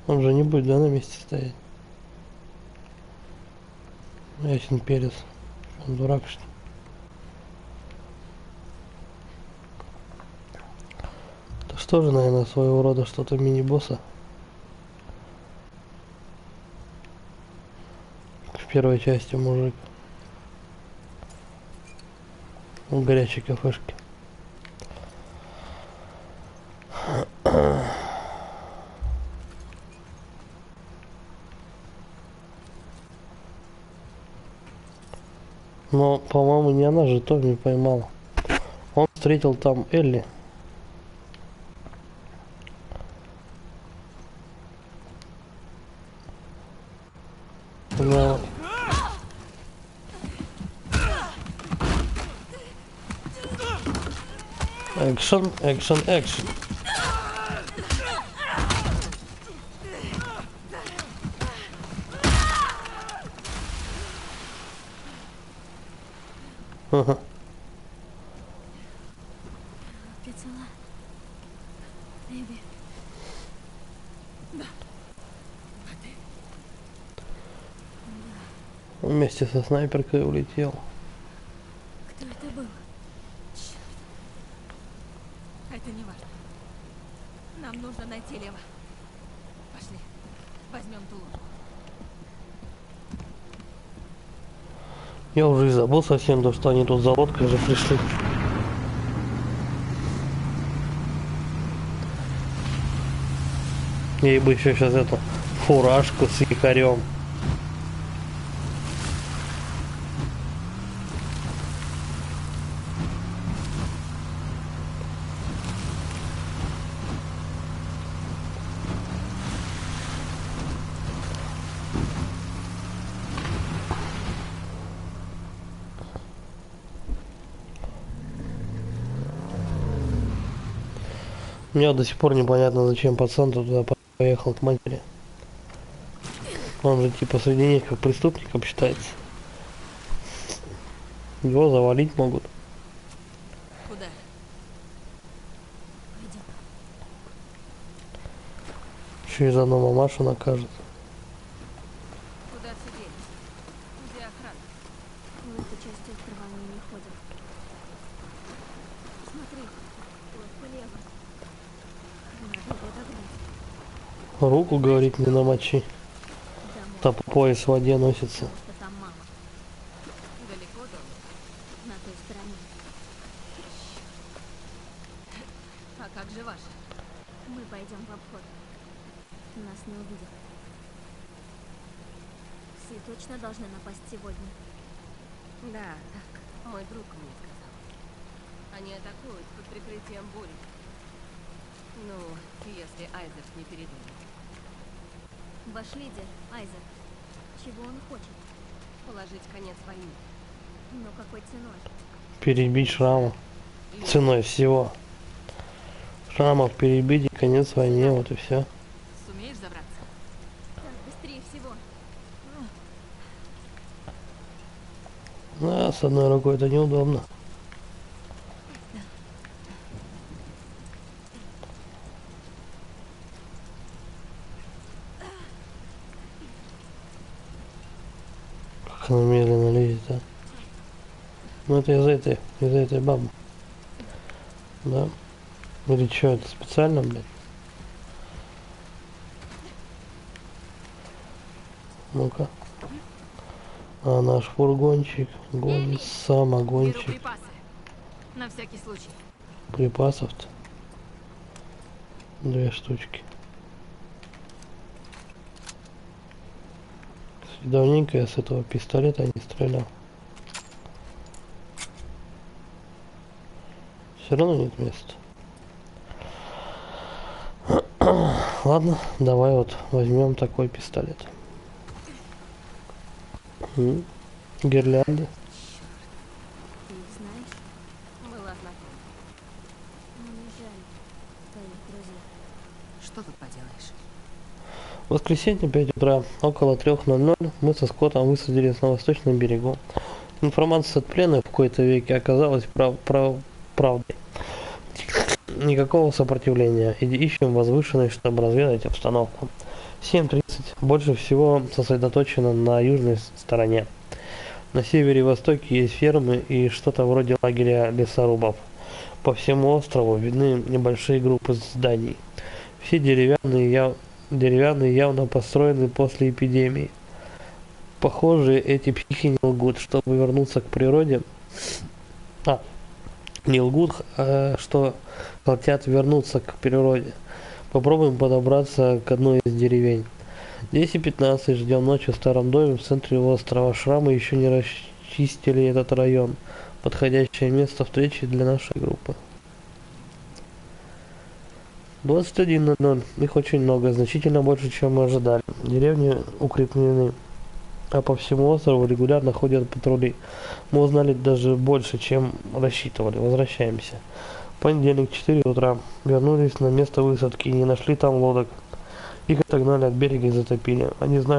Он же не будет, да, на месте стоять? Ясен перец. Он дурак, что ли? Это что же, наверное, своего рода что-то мини-босса? В первой части мужик. В горячей кафешке. Но, по-моему, не она же Томми поймала. Он встретил там Элли. Но... Экшен, экшен, экшен. Ага. Ты цела? Эбби, Он вместе со снайперкой улетел. кто это был? Это не важно. Нам нужно найти Лева. Пошли. Возьмем ту лодку. Я уже и забыл совсем то, что они тут за лодкой же пришли. Ей бы еще сейчас эту фуражку с якорем. Мне до сих пор непонятно, зачем пацан туда поехал к матери. Он же типа среди них как преступником считается. Его завалить могут. Куда? Пойдем. Еще и заодно мамашу накажет. Куда все делись? Где охрана? В эту часть острова они не ходят. Смотри, лодка лево. Надо его догнать. Руку, говорит, не намочи. Домой, Там по пояс в воде носится. что там мама. Далеко дом? На той стороне. А как же ваша? Мы пойдем в обход. Нас не увидят. Бесы точно должны напасть сегодня. Да, так. Мой друг мне сказал. Они атакуют под прикрытием бури. Ну, если Айзек не передумает. Ваш лидер, Айзек. Чего он хочет? Положить конец войне. Но какой ценой? Перебить Шрама. Ценой всего. Шрамов перебить и конец войне, вот и все. Сумеешь забраться? Так, быстрее всего. Да, с одной рукой это неудобно. Как она медленно лезет, а? Ну это из-за этой бабы. Да? Или что, это специально, блядь? Ну-ка. А наш фургончик гонит Беру самогончик. припасы. На всякий случай. Припасов-то 2 штучки. Давненько я с этого пистолета не стрелял. Все равно нет места. Ладно, давай вот возьмем такой пистолет. Гирлянды. Ты их знаешь? Была знакома. Мне жаль твоих друзей. Что тут поделаешь? В воскресенье 5 утра, около 3:00 мы со Скоттом высадились на восточном берегу. Информация от плена в какой-то веке оказалась правдой. Никакого сопротивления. Ищем возвышенность, чтобы разведать обстановку. 7:30. Больше всего сосредоточено на южной стороне. На севере и востоке есть фермы и что-то вроде лагеря лесорубов. По всему острову видны небольшие группы зданий. Все деревянные, явно построены после эпидемии. Похоже, эти психи не лгут, чтобы вернуться к природе. Не лгут, что хотят вернуться к природе. Попробуем подобраться к одной из деревень. 10:15. Ждем ночи в старом доме в центре острова. Шрамы еще не расчистили этот район. Подходящее место встречи для нашей группы. 21:00. Их очень много, значительно больше, чем мы ожидали. Деревни укреплены, а по всему острову регулярно ходят патрули. Мы узнали даже больше, чем рассчитывали. Возвращаемся. Понедельник, 4 утра. Вернулись на место высадки и не нашли там лодок. Их отогнали от берега и затопили. Они знали,